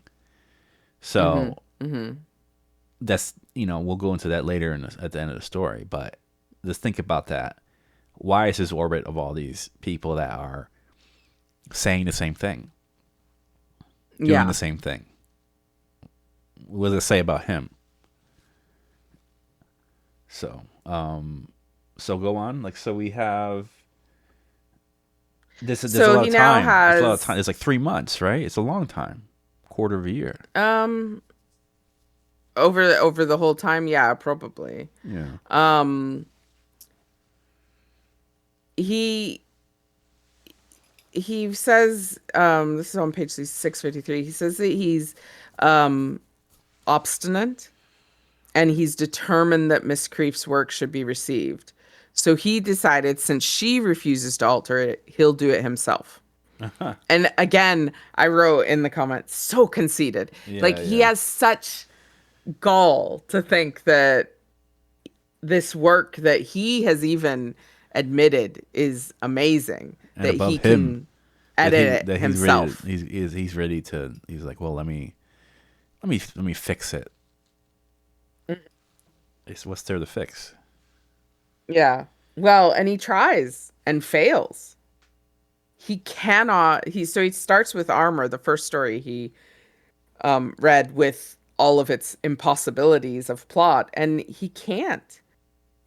So that's, we'll go into that later at the end of the story. But just think about that. Why is his orbit of all these people that are saying the same thing? Doing the same thing. What does it say about him? So, so go on. Like, so we have this. There's a So lot he of now time. There's a lot of has time. It's like 3 months, right? It's a long time. Quarter of a year. Over the whole time, yeah, probably. Yeah. He says, this is on page 653. He says that he's obstinate and he's determined that Miss Creef's work should be received. So he decided, since she refuses to alter it, he'll do it himself. And again, I wrote in the comments, so conceited. Yeah, He yeah. has such gall to think that this work that he has even admitted is amazing, And that above he him, can edit that it he's ready. himself. He's ready to. He's like, well, let me fix it. What's there to fix? Yeah. Well, and he tries and fails. He cannot. He starts with Armor, the first story he read, with all of its impossibilities of plot, and he can't.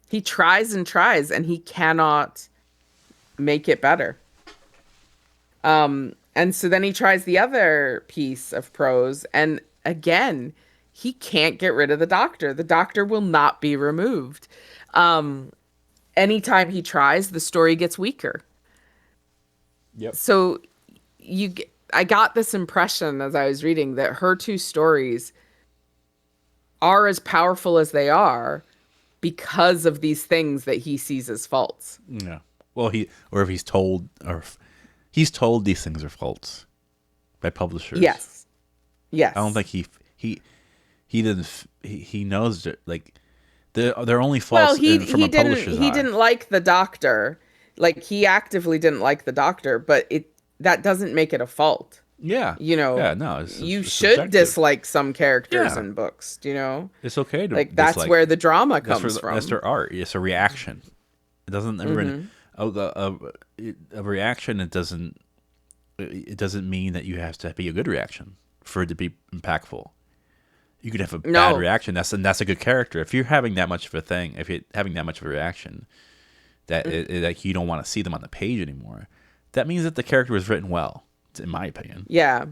He tries and tries, and he cannot make it better. And so then he tries the other piece of prose, and again, he can't get rid of the doctor. The doctor will not be removed. Anytime he tries, the story gets weaker. Yep. So I got this impression as I was reading that her two stories are as powerful as they are because of these things that he sees as faults. Yeah. Well, he's told these things are faults by publishers. Yes. Yes. I don't think he knows that, like, they're only faults from a publisher's eye. He didn't like the doctor. Like, he actively didn't like the doctor, but that doesn't make it a fault. Yeah. Yeah, no. you it's should subjective. dislike some characters Yeah. in books, It's okay to that's dislike. where the drama comes from. That's their art. It's a reaction. It doesn't. Everybody, a reaction. It doesn't mean that you have to be a good reaction for it to be impactful. You could have a bad reaction. That's a good character. If you're having that much of a thing, if you're having that much of a reaction, that like you don't want to see them on the page anymore, that means that the character was written well, in my opinion. Yeah.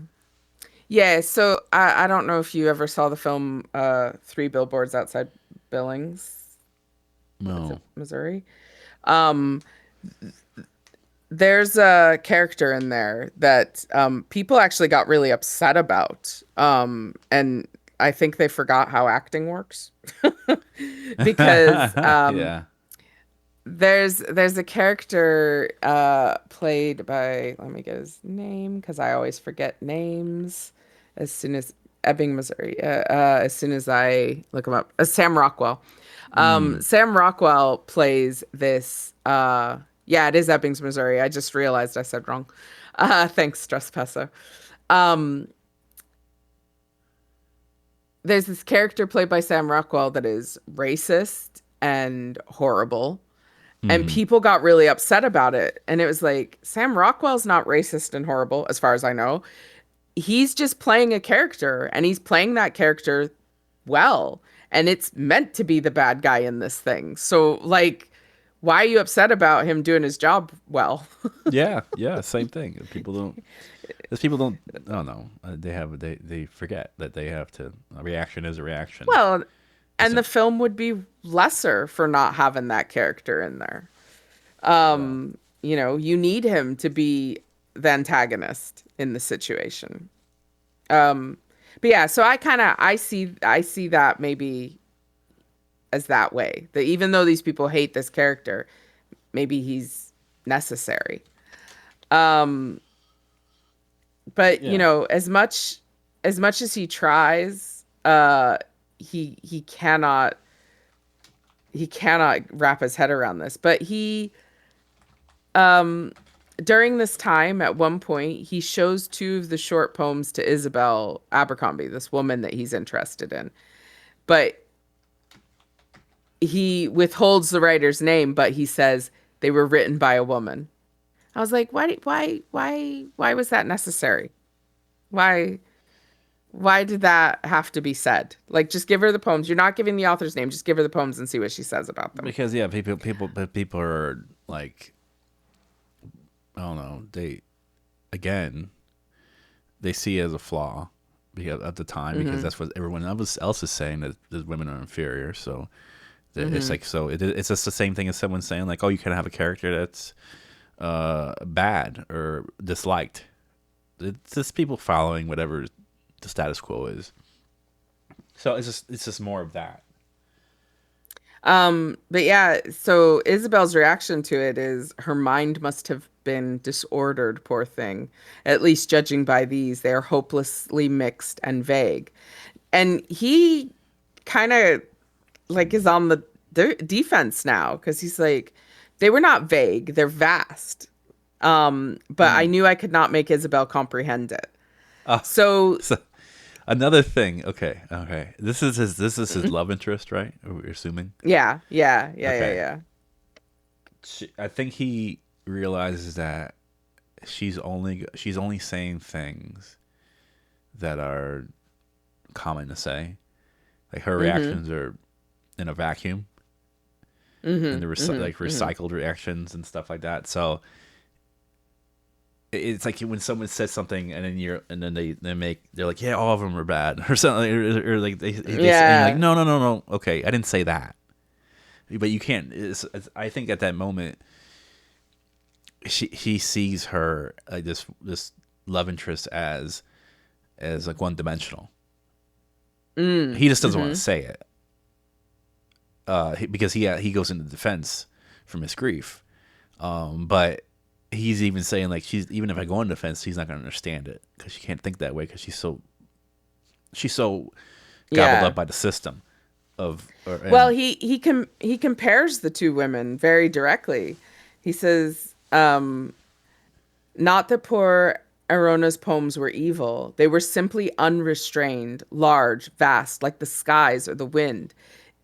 Yeah, so I don't know if you ever saw the film Three Billboards Outside Billings. What's it, No. Missouri? Um, there's a character in there that people actually got really upset about. And I think they forgot how acting works. Because Yeah. there's a character played by, let me get his name because I always forget names as soon as Ebbing, Missouri. As soon as I look him up, Sam Rockwell. Mm. Sam Rockwell plays this. Yeah, it is Ebbings, Missouri. I just realized I said wrong. Thanks, Trespasser. Um, there's this character played by Sam Rockwell that is racist and horrible, and Hmm. people got really upset about it. And it was like, Sam Rockwell's not racist and horrible, as far as I know. He's just playing a character, and he's playing that character well. And it's meant to be the bad guy in this thing. So, like, why are you upset about him doing his job well? Yeah, yeah, same thing. People don't. Because people don't. I don't know. They forget that they have to. A reaction is a reaction. Well, and the Isn't. film would be lesser for not having that character in there. Yeah. You need him to be the antagonist in the situation. Um, but yeah, so I see that maybe as that way. That even though these people hate this character, maybe he's necessary. Um, but Yeah. as much as he tries, he cannot wrap his head around this. But um during this time, at one point, he shows two of the short poems to Isabel Abercrombie, this woman that he's interested in. But he withholds the writer's name, but he says they were written by a woman. I was like, why was that necessary? Why, why did that have to be said? Like, just give her the poems. You're not giving the author's name. Just give her the poems and see what she says about them. Because yeah, people are like, I don't know. Again, they see it as a flaw because at the time, because Mm-hmm. that's what everyone else is saying, that women are inferior. So it's Mm-hmm. like, it's just the same thing as someone saying like, oh, you can have a character that's bad or disliked. It's just people following whatever the status quo is. So it's just more of that. But yeah, so Isabel's reaction to it is her mind must have been disordered, poor thing. At least judging by these, they are hopelessly mixed and vague. And he kind of like is on the defense now because he's like, they were not vague, they're vast. But I Mm. knew I could not make Isabel comprehend it. Uh, So, so another thing. Okay, okay. This is his love interest, right? We're assuming. yeah, yeah, yeah, yeah, Okay. yeah. I think he realizes that she's only saying things that are common to say. Like her Mm-hmm. reactions are in a vacuum, and Mm-hmm. the like Mm-hmm. Mm-hmm. recycled reactions and stuff like that. So it's like when someone says something and then they're like, yeah, all of them are bad or something, or like they say, and you're like, Yeah. no, no, no, no, okay, I didn't say that. But you can't. I think at that moment, he sees her like this love interest as like one dimensional. Mm. He just doesn't want to Mm-hmm. say it, because he goes into defense from his grief. But he's even saying like, even if I go into defense, he's not going to understand it because she can't think that way because she's so gobbled up Yeah. by the system Well, and he compares the two women very directly. He says, not that poor Arona's poems were evil. They were simply unrestrained, large, vast, like the skies or the wind.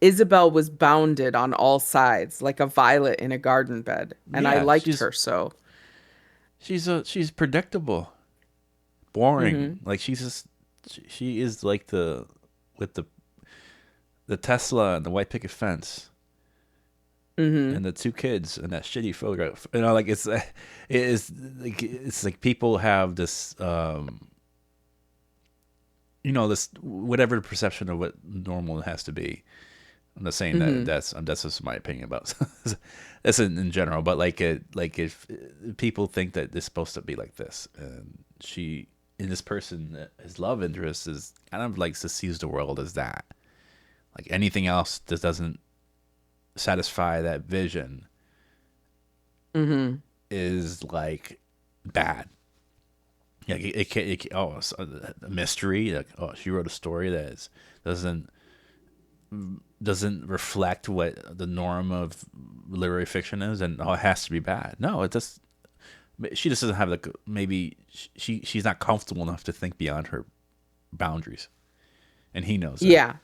Isabel was bounded on all sides, like a violet in a garden bed, and I yeah, liked her so. she's predictable, boring. Mm-hmm. Like she is like with the Tesla and the white picket fence Mm-hmm. and the two kids and that shitty photograph. Like it's like people have this this whatever the perception of what normal has to be. I'm not saying that Mm-hmm. that's just my opinion about that's in general, but like if people think that it's supposed to be like this, and she in this person, his love interest is kind of like to sees the world as that. Like anything else that doesn't satisfy that vision Mm-hmm. is like bad. Yeah, oh, it's a mystery. Like, oh, she wrote a story that doesn't doesn't reflect what the norm of literary fiction is, and oh, it has to be bad. No, it just she just doesn't have like maybe she's not comfortable enough to think beyond her boundaries, and he knows that. Yeah.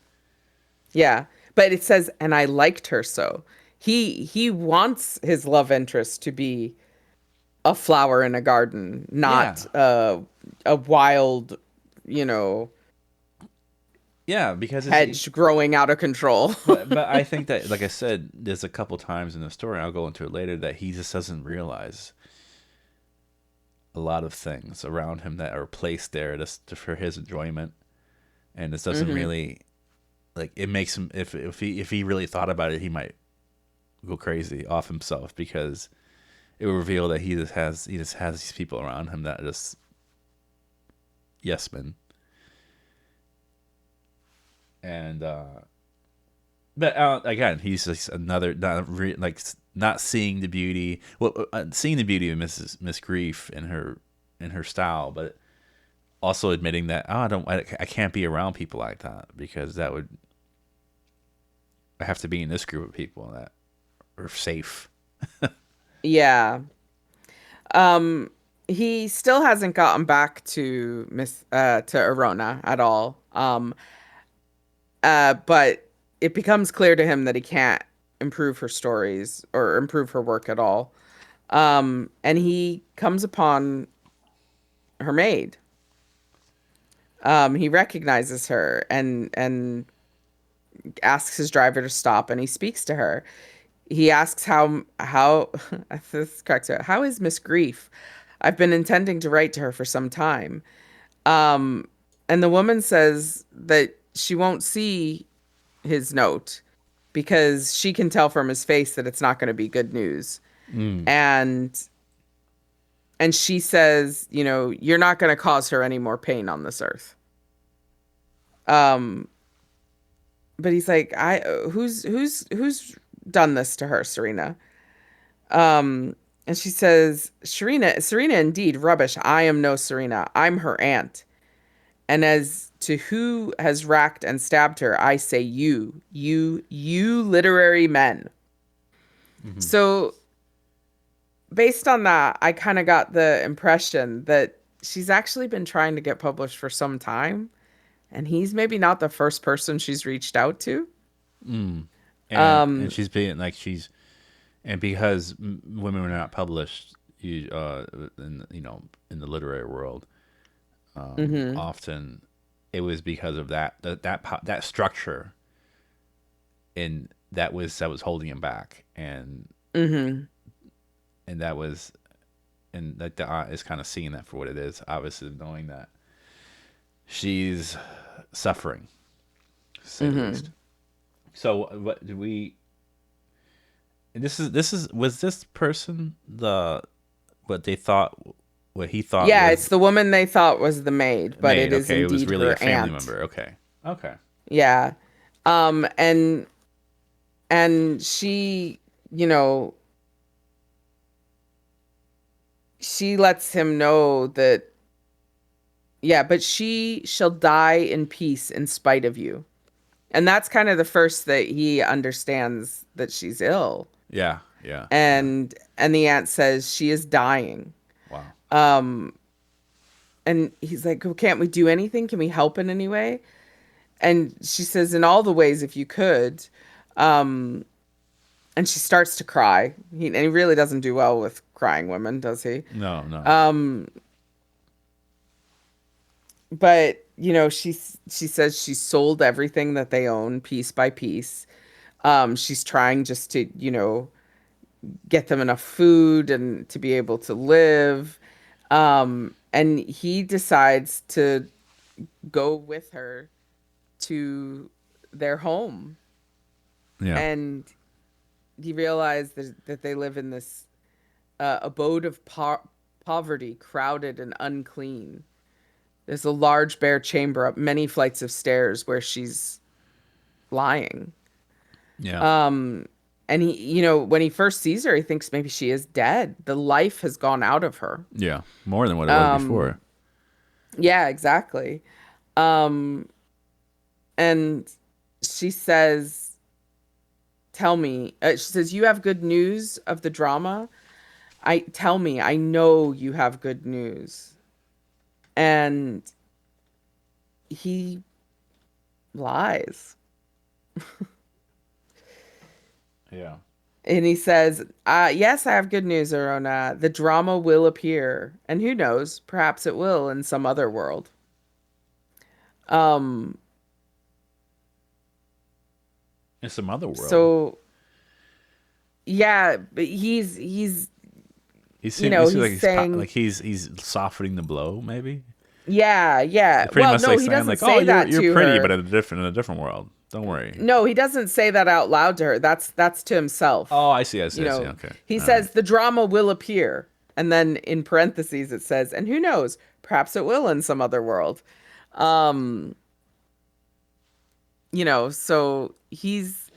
Yeah. But it says, and I liked her so. He wants his love interest to be a flower in a garden, not Yeah, a wild, you know, yeah, because hedge growing out of control. but I think that like I said, there's a couple times in the story. I'll go into it later that he just doesn't realize a lot of things around him that are placed there just for his enjoyment, and this doesn't Hmm. really like it makes him if he really thought about it, he might go crazy off himself because it will reveal that he just has these people around him that are just yes men. And but again, he's just another not seeing the beauty. Well, seeing the beauty of Miss Grief in her style, but also admitting that oh, I can't be around people like that because that would I have to be in this group of people that are safe. Yeah. Um, he still hasn't gotten back to to Arona at all. But it becomes clear to him that he can't improve her stories or improve her work at all. And he comes upon her maid. He recognizes her and asks his driver to stop, and he speaks to her. He asks how this cracks her. How is Miss Grief? I've been intending to write to her for some time. Um, and the woman says that she won't see his note because she can tell from his face that it's not going to be good news. Mm. And she says, you're not going to cause her any more pain on this earth. Um, but he's like, who's done this to her, Serena? Um, and she says, Serena, indeed, rubbish. I am no Serena. I'm her aunt. And as to who has racked and stabbed her, I say you literary men. Mm-hmm. So based on that, I kind of got the impression that she's actually been trying to get published for some time, and he's maybe not the first person she's reached out to. Mm. And Um, she's being like she's and because women were not published, in in the literary world, mhm, often it was because of that structure, and that was holding him back, mhm, and that was and like the aunt is kind of seeing that for what it is, obviously knowing that she's suffering, to say the least. mhm. So what do we? This is was this person the what they thought what he thought Yeah, was it's the woman they thought was the maid, but it maid. is Okay, it was indeed really a her family aunt. member. Okay, okay. Yeah. Um, and she, you know, she lets him know that, yeah, but she shall die in peace in spite of you. And that's kind of the first that he understands that she's ill. Yeah, yeah, yeah. And the aunt says she is dying. Wow. Um, and he's like, well, can't we do anything? Can we help in any way? And she says, in all the ways, if you could. Um, and she starts to cry. And he really doesn't do well with crying women, does he? No, no. Um, but she says she sold everything that they own piece by piece. She's trying just to, get them enough food and to be able to live. And he decides to go with her to their home. Yeah. And he realized that they live in this abode of poverty, crowded and unclean. There's a large bare chamber up many flights of stairs where she's lying. Yeah. Um, and when he first sees her, he thinks maybe she is dead. The life has gone out of her. Yeah. More than what it was Um, before. yeah, exactly. Um, and she says, "Tell me." She says, "You have good news of the drama. I tell me. I know you have good news." And he lies. Yeah. And he says, yes, I have good news, Arona. The drama will appear. And who knows, perhaps it will in some other world. Um, In some other world. so yeah, but He seems he's like saying, he's softening the blow, maybe. yeah, yeah. Pretty Well, much no, like he saying doesn't like, "Oh, say that you're to pretty, but her. in a different world. Don't worry." No, he doesn't say that out loud to her. That's to Oh, himself. I see. I see. You I see. know, Okay. he All right. says the drama will appear. And then in parentheses it says, and who knows, perhaps it will in some other world. Um, so he's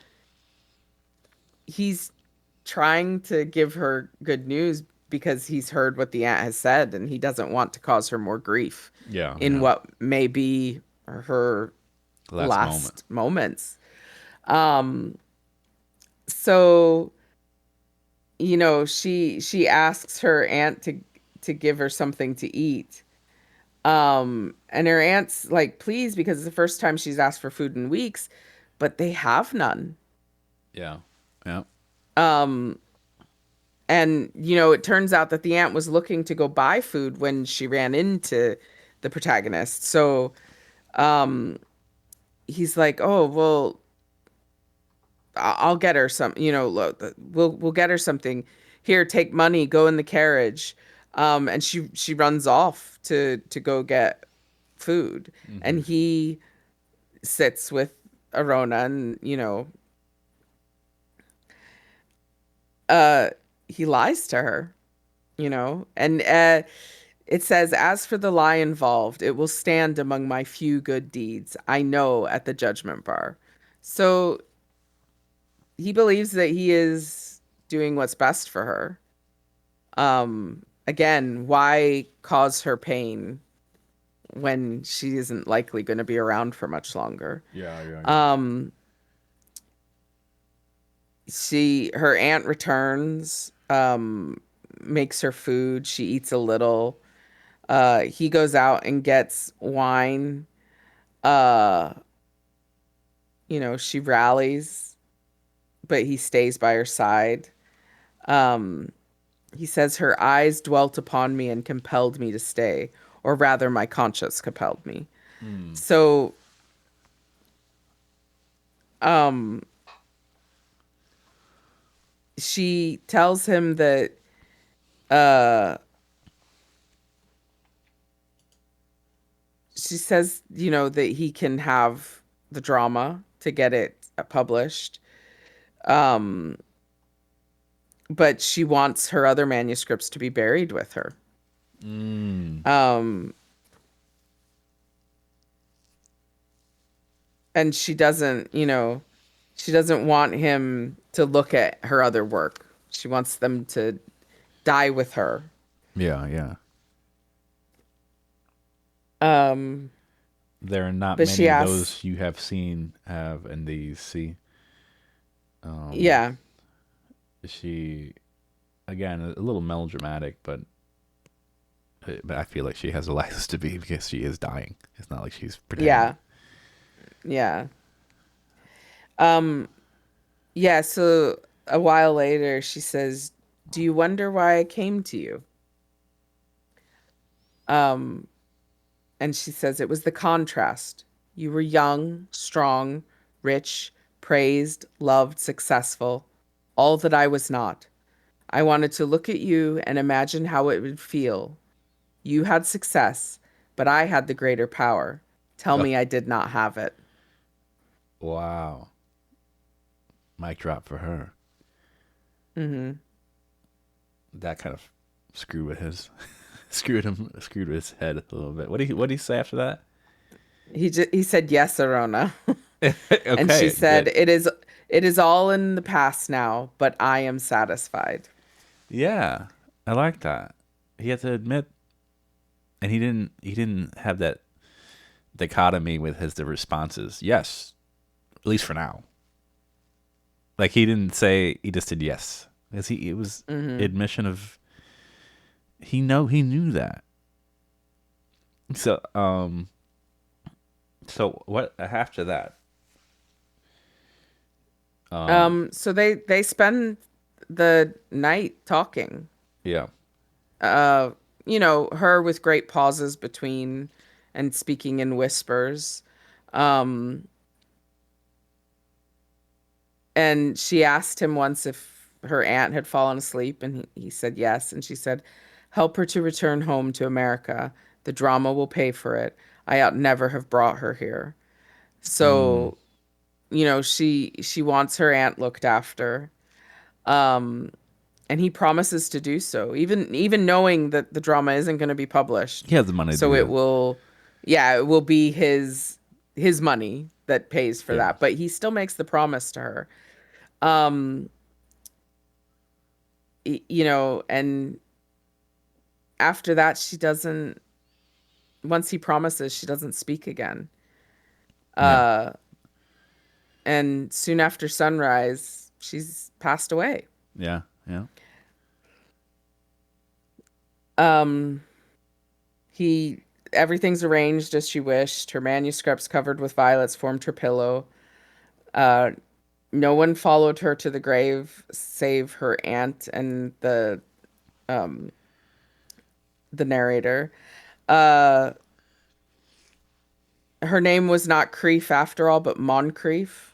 trying to give her good news because he's heard what the aunt has said and he doesn't want to cause her more grief Yeah. in Yeah. what may be her Last moment. last moments. Um, so she asks her aunt to give her something to eat. And her aunt's like, please, because it's the first time she's asked for food in weeks, but they have none. Yeah. Yeah. Um, and it turns out that the aunt was looking to go buy food when she ran into the protagonist. So, um, he's like, "Oh, well, I'll get her some, we'll get her something. Here, take money, go in the carriage." And she runs off to go get food. Hmm. And he sits with Arona and, uh he lies to her, and it says, as for the lie involved, it will stand among my few good deeds I know at the judgment bar. So he believes that he is doing what's best for her. Again, why cause her pain when she isn't likely going to be around for much longer? Yeah. Yeah. Yeah. Um, her aunt returns, makes her food. She eats a little. He goes out and gets wine. Uh, she rallies, but he stays by her side. Um, he says, her eyes dwelt upon me and compelled me to stay, or rather, my conscience compelled me. Mm. So, um, she tells him that, uh, she says, that he can have the drama to get it published. Um, but she wants her other manuscripts to be buried with her. Mm. Um, and she doesn't want him to look at her other work. She wants them to die with her. Yeah. Yeah. Um, There are not but she many of asks, those you have seen have in these. See, um, yeah, she again a little melodramatic, but I feel like she has a license to be because she is dying. It's not like she's pretending. yeah, yeah. Um, yeah, so a while later she says, "Do you wonder why I came to you?" Um, and she says, "It was the contrast. You were young, strong, rich, praised, loved, successful, all that I was not. I wanted to look at you and imagine how it would feel. You had success, but I had the greater power. Tell Oh, me I did not have it. wow. Mic drop for her. Hmm. That kind of screwed with his screwed with his head a little bit. What did he say after that? He said yes, Arona. And she Okay, said, good. it is all in the past now, but I am satisfied. Yeah, I like that. He had to admit, and he didn't have that dichotomy with his the responses. Yes, at least for now. Like he didn't say he just did yes because he it was Hmm. admission of he knew that. So so what after that? Um So they spend the night talking. yeah. Uh, her with great pauses between and speaking in whispers. Um, and she asked him once if her aunt had fallen asleep, and he said yes. And she said, "Help her to return home to America. The drama will pay for it. I ought never have brought her here." Mm. So, she wants her aunt looked after. Um, and he promises to do so, even knowing that the drama isn't going to be published. He has the money to So do it that. will, yeah, it will be his money that pays for Yeah. that. But he still makes the promise to her. Um, and after that, she doesn't. Once he promises, she doesn't speak again. Yeah. Uh, and soon after sunrise, she's passed away. Yeah. Yeah. Um, he Everything's arranged as she wished. Her manuscripts covered with violets formed her pillow. Uh, no one followed her to the grave save her aunt and um the narrator. Uh, her name was not Creef after all, but Moncrief.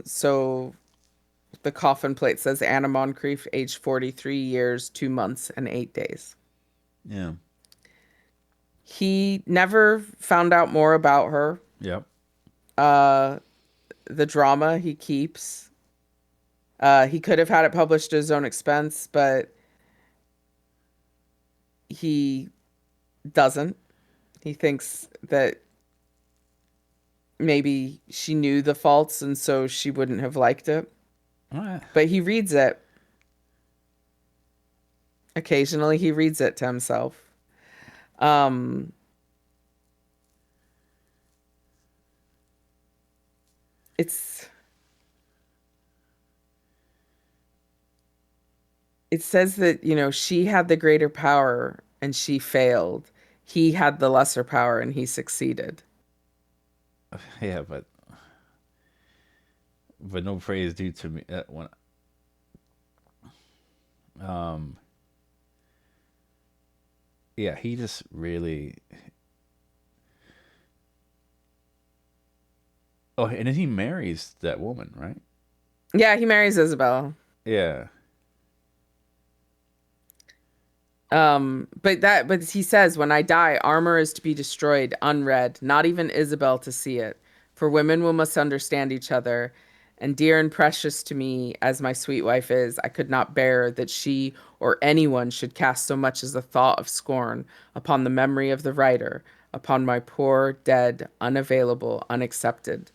So the coffin plate says Anna Moncrief, age 43 years, 2 months, and 8 days. Yeah. He never found out more about her. Yep. Uh, the drama he keeps. He could have had it published at his own expense, but he doesn't. He thinks that maybe she knew the faults and so she wouldn't have liked it. Alright. But he reads it. Occasionally, he reads it to himself. Um, it's it says that, she had the greater power and she failed. He had the lesser power and he succeeded. Yeah, but no praise due to me when um yeah, he just really. Oh, and then he marries that woman, right? Yeah, he marries Isabel. Yeah. But he says, when I die, armor is to be destroyed, unread, not even Isabel to see it. For women we must understand each other, and dear and precious to me as my sweet wife is, I could not bear that she or anyone should cast so much as a thought of scorn upon the memory of the writer, upon my poor, dead, unavailable, unaccepted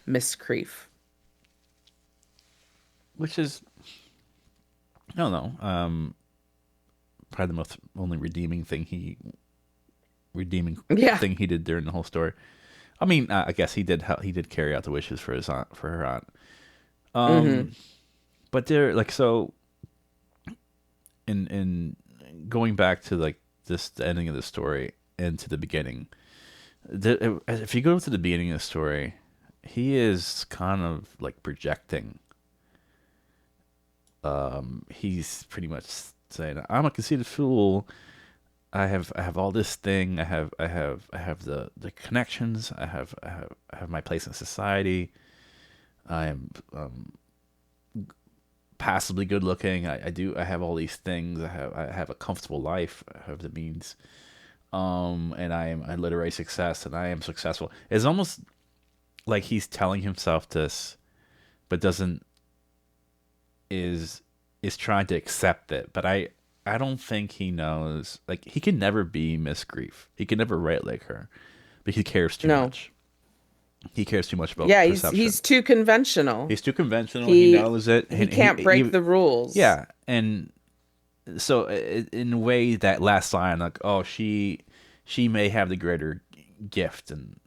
Miss Creef. Which is, I don't know, probably the most only redeeming Yeah. thing he did during the whole story. I mean, I guess he did carry out the wishes for his aunt for her aunt. Mm-hmm. Um, but there like so in going back to like this the ending of the story and to the beginning. If you go to the beginning of the story, he is kind of like projecting. He's pretty much saying, "I'm a conceited fool. I have all this thing. I have the connections. I have my place in society. I am passably good looking. I have all these things. I have a comfortable life. I have the means. and I am a literary success, and I am successful. It's almost like he's telling himself this, but doesn't is trying to accept it. But I don't think he knows. Like he can never be Miss Grief. He can never write like her, but he cares too No. much. He cares too much about Yeah, he's perception. too conventional. He's too conventional. He He knows it. he And can't break the rules. yeah, and so in a way, that last line, like, oh, she may have the greater gift, and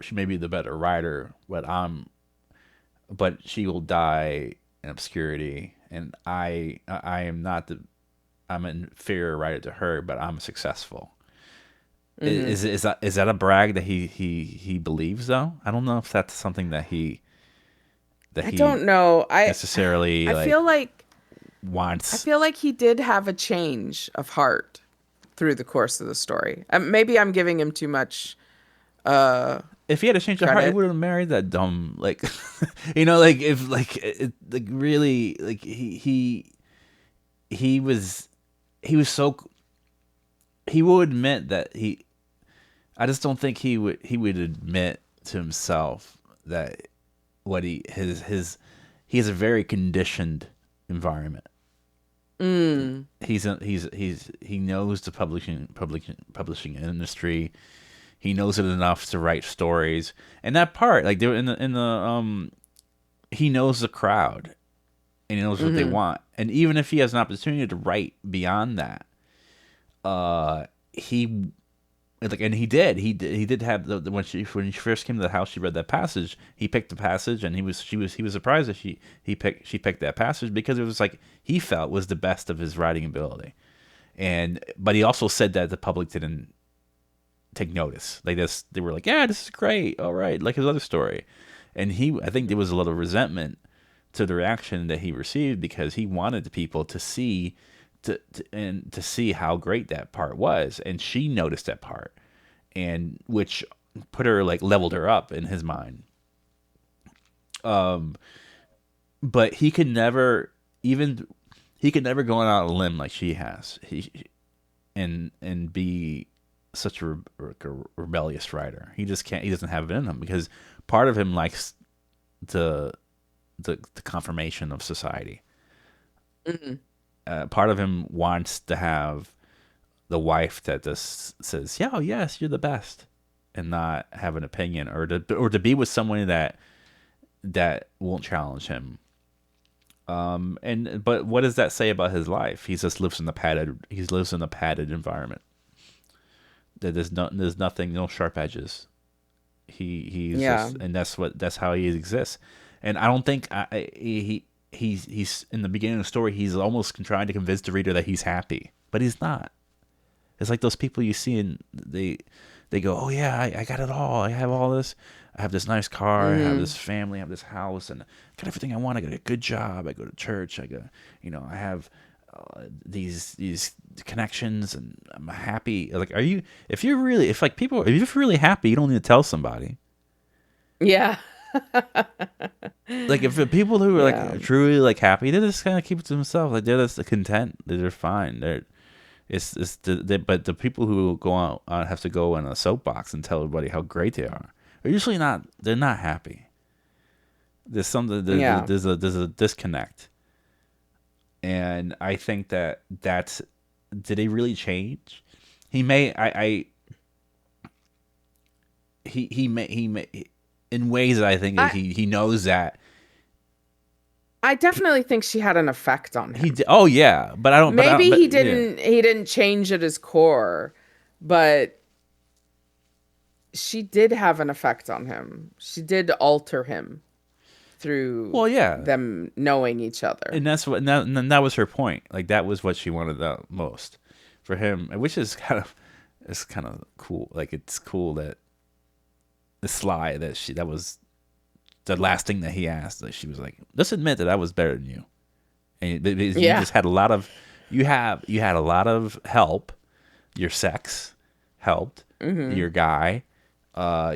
she may be the better writer, but she will die in obscurity, and I am not the I'm an inferior writer to her, but I'm successful. Hmm. Is that a brag that he believes though? I don't know if that's something that I he don't know. necessarily I like feel like I wants. feel like he did have a change of heart through the course of the story. Maybe I'm giving him too much If he had a change of heart, he credit. would have married that dumb like, like if like really like he was he was so he will admit that he. I just don't think he would admit to himself that what he has a very conditioned environment. Mm. He knows the publishing industry. He knows it enough to write stories, and that part, like there in the he knows the crowd, and he knows what they Hmm. want. And even if he has an opportunity to write beyond that, he like, and he did have when she first came to the house, she read that passage. He picked the passage, and he was surprised that she picked that passage, because it was like he felt was the best of his writing ability. And but he also said that the public didn't take notice. Like this, they were like, yeah, this is great, all right, like his other story. And I think there was a little resentment to the reaction that he received, because he wanted the people to see to see how great that part was, and she noticed that part, and which put her, like, leveled her up in his mind. But even he could never go out on a limb like she has. And be such a rebellious writer. He just can't. He doesn't have it in him, because part of him likes the the confirmation of society. Hmm. Part of him wants to have the wife that just says, "Yeah, oh, yes, you're the best," and not have an opinion, or to be with someone that won't challenge him. And but what does that say about his life? He lives in a padded environment. That there's nothing, no sharp edges. He's Yeah. just, and that's how he exists. And I don't think he's in the beginning of the story, he's almost trying to convince the reader that he's happy, but he's not. It's like those people you see, and they go, "Oh yeah, I got it all. I have all this. I have this nice car. I have Hmm. this family. I have this house, and I got everything I want. I got a good job. I go to church. I go, I have these connections, and I'm happy." Like, if like people, if you're really happy, you don't need to tell somebody. Yeah. Like, if the people who are Yeah. like truly like happy, they just kind of keep it to themselves. Like, they're just content. They're fine. But the people who go out have to go in a soapbox and tell everybody how great they are usually not. They're not happy. There's something. Yeah. There's a disconnect, and I think that's. Did he really change? He may. He may in ways that I think I he knows that I definitely think she had an effect on he him. did. Oh yeah, but I don't. But I don't. Maybe But yeah. he didn't change at his core, but she did have an effect on him. She did alter him through Well, yeah, them knowing each other. and that was her point. Like, that was what she wanted the most for him, which is kind of cool. Like, it's cool that the sly that was the last thing that he asked. Like, she was like, "Let's admit that I was better than you, and because you Yeah. just had a lot of you had a lot of help. Your sex helped. Hmm. Your guy,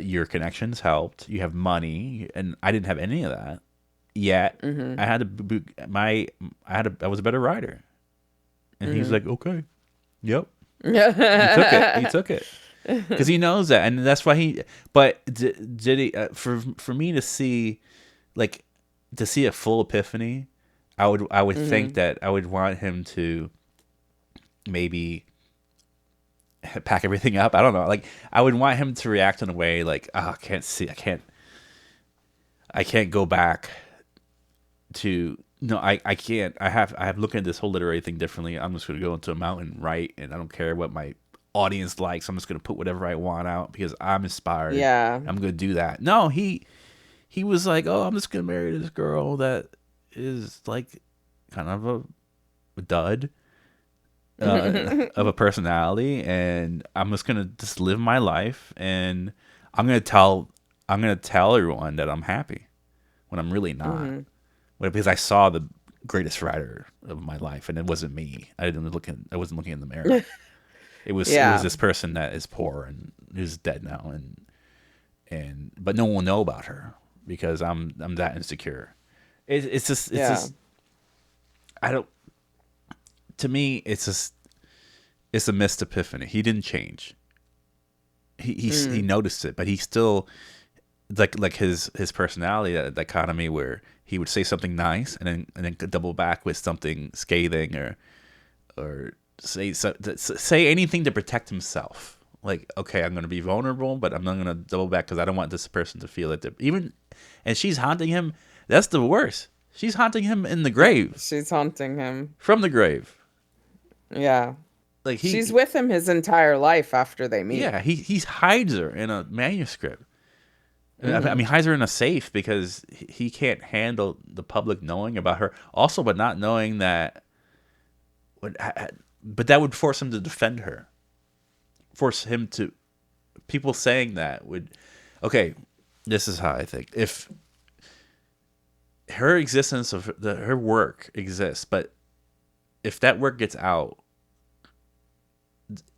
your connections helped. You have money, and I didn't have any of that. Yet Hmm. I had to I was a better writer." And he's Hmm. like, "Okay, yep." He took it. He took it because he knows that, and that's why he. But did he? For me to see, like, to see a full epiphany, I would think Hmm. that I would want him to maybe pack everything up. I don't know. Like, I would want him to react in a way like, oh, I can't go back to. No, I can't. I have looking at this whole literary thing differently. I'm just gonna go into a mountain, write, and I don't care what my audience likes. I'm just gonna put whatever I want out because I'm inspired. Yeah. I'm gonna do that. No, he was like, oh, I'm just gonna marry this girl that is like kind of a dud of a personality, and I'm just gonna just live my life, and I'm gonna tell I'm gonna tell everyone that I'm happy when I'm really not. Hmm. Because I saw the greatest writer of my life, and it wasn't me. I wasn't looking in the mirror. It was Yeah. this person that is poor and who's dead now, but no one will know about her because I'm that insecure. It's just Yeah. I don't. To me, it's a missed epiphany. He didn't change. He Mm. noticed it, but he still like his personality, that dichotomy where he would say something nice and then double back with something scathing, or say anything to protect himself. Like, okay, I'm going to be vulnerable, but I'm not going to double back because I don't want this person to feel it. Even, and she's haunting him. That's the worst. She's haunting him in the grave, She's haunting him. from the grave. Yeah. Like She's with him his entire life after they meet. yeah, he hides her in a manuscript. I Hmm. mean, hides her in a safe because he can't handle the public knowing about her. Also, but not knowing that, would, but that would force him to defend her. Force him to, people saying that would, okay, this is how I think. If her existence of her work exists, but if that work gets out,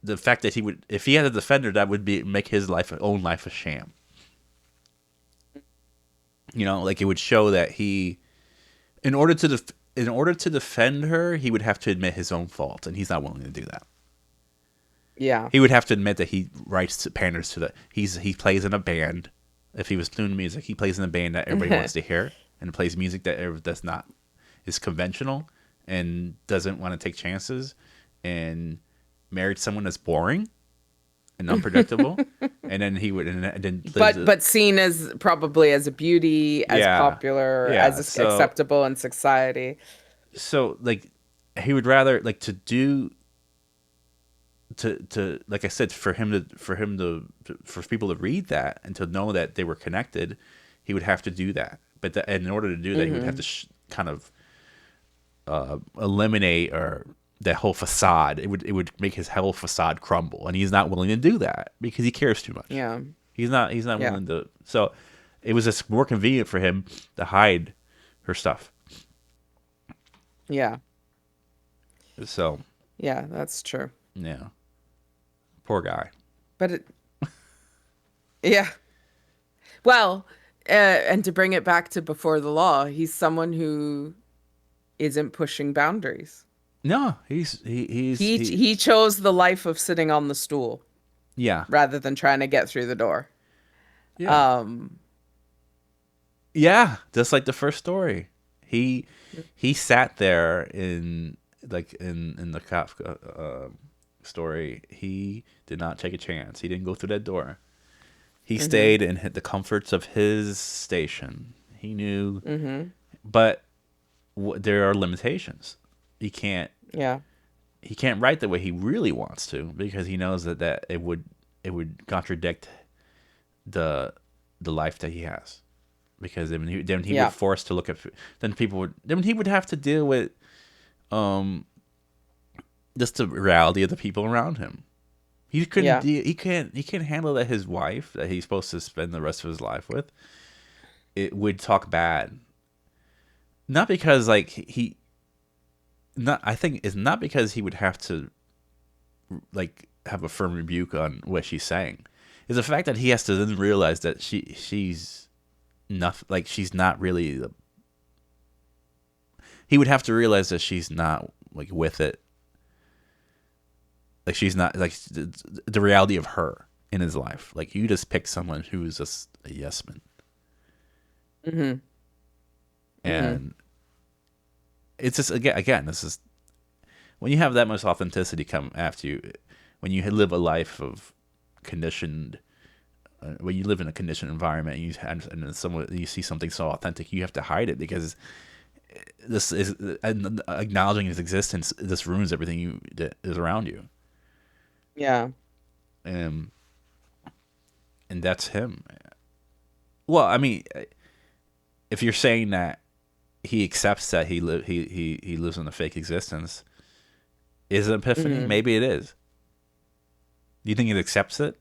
the fact that if he had a defender, that would make his own life a sham. Like, it would show that in order to in order to defend her, he would have to admit his own fault, and he's not willing to do that. Yeah. He would have to admit that he panders to he plays in a band. If he was doing music, he plays in a band that everybody wants to hear, and plays music that's not is conventional, and doesn't want to take chances, and married someone that's boring and unpredictable, and then he would and then lives But seen as probably as a beauty, as yeah, popular, yeah. as acceptable in society. So like, he would rather, like, to like I said, for people to read that and to know that they were connected, he would have to do that. And in order to do that, he would have Hmm. to kind of eliminate or that whole facade. It would make his whole facade crumble, and he's not willing to do that because he cares too much. Yeah. He's not Yeah. willing to. So it was just more convenient for him to hide her stuff. Yeah. So Yeah, that's true. yeah, poor guy. But yeah. Well, and to bring it back to before the law, he's someone who isn't pushing boundaries. No, he. He chose the life of sitting on the stool Yeah, rather than trying to get through the door. yeah. Um, Yeah, just like the first story. He he sat there in the Kafka story. He did not take a chance. He didn't go through that door. He mhm, stayed and hit the comforts of his station. He knew, mhm, but there are limitations. He can't yeah, he can't write the way he really wants to because he knows that it would contradict the the life that he has. Because then he would yeah, force to look at then he would have to deal with um just the reality of the people around him. yeah, He can't handle that his wife that he's supposed to spend the rest of his life with, it would talk bad. Not because like he not I think it's not because he would have to like have a firm rebuke on what she's saying. It's the fact that he has to then realize that she's not like she's not really he would have to realize that she's not like with it. Like she's not like the reality of her in his life. Like you just pick someone who is just a yes man, Mm-hmm. Mm-hmm. and it's just again this is when you have that much authenticity come after you, when you live a life of conditioned, when you live in a conditioned environment, and someone you see something so authentic, you have to hide it because this is acknowledging its existence. This ruins everything that is around you, Yeah. and that's him. Well, I mean, if you're saying that he accepts that he lives in a fake existence, is it an epiphany? Mm-hmm. Maybe it is. Do you think he accepts it,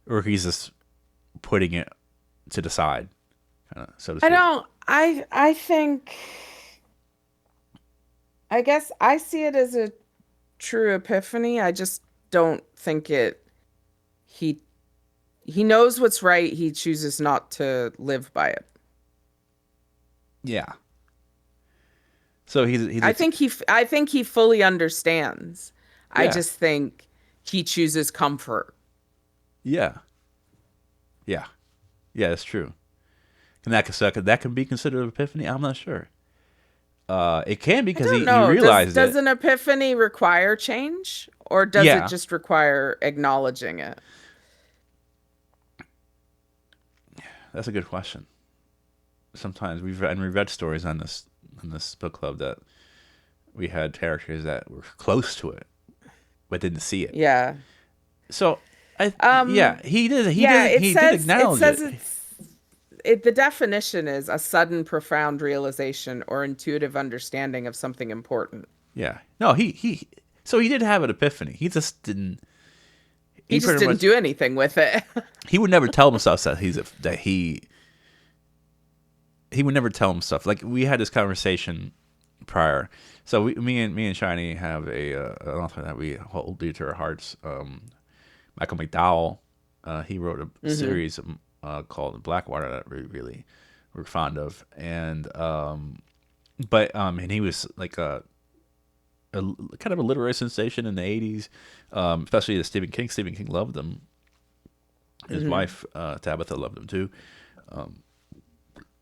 or he's just putting it to the side, kind of, so to I speak? don't. I think. I guess I see it as a true epiphany. I just don't think it. He he knows what's right. He chooses not to live by it. Yeah. So I think he fully understands. I yeah, just think he chooses comfort. yeah, yeah, yeah. That's true. And that can be considered an epiphany. I'm not sure. It can be I because don't he know. realized Does it. an epiphany require change, or does it Yeah, just require acknowledging it? that's a good question. Sometimes we've read stories on this book club that we had characters that were close to it but didn't see it. Yeah. So Um, yeah, yeah, he did it acknowledge says it. the definition is a sudden profound realization or intuitive understanding of something important. Yeah, no, so he did have an epiphany. He just didn't. He He just pretty didn't much do anything with it. he would never tell himself that he would never tell himself. Like we had this conversation prior. So me and Shiny have an author that we hold dear to our hearts. Michael McDowell. He wrote a Hmm. series called Blackwater that we really were fond of, and and he was like a kind of a literary sensation in the '80s, especially the Stephen King. Stephen King loved him. His Hmm. wife Tabitha loved him too.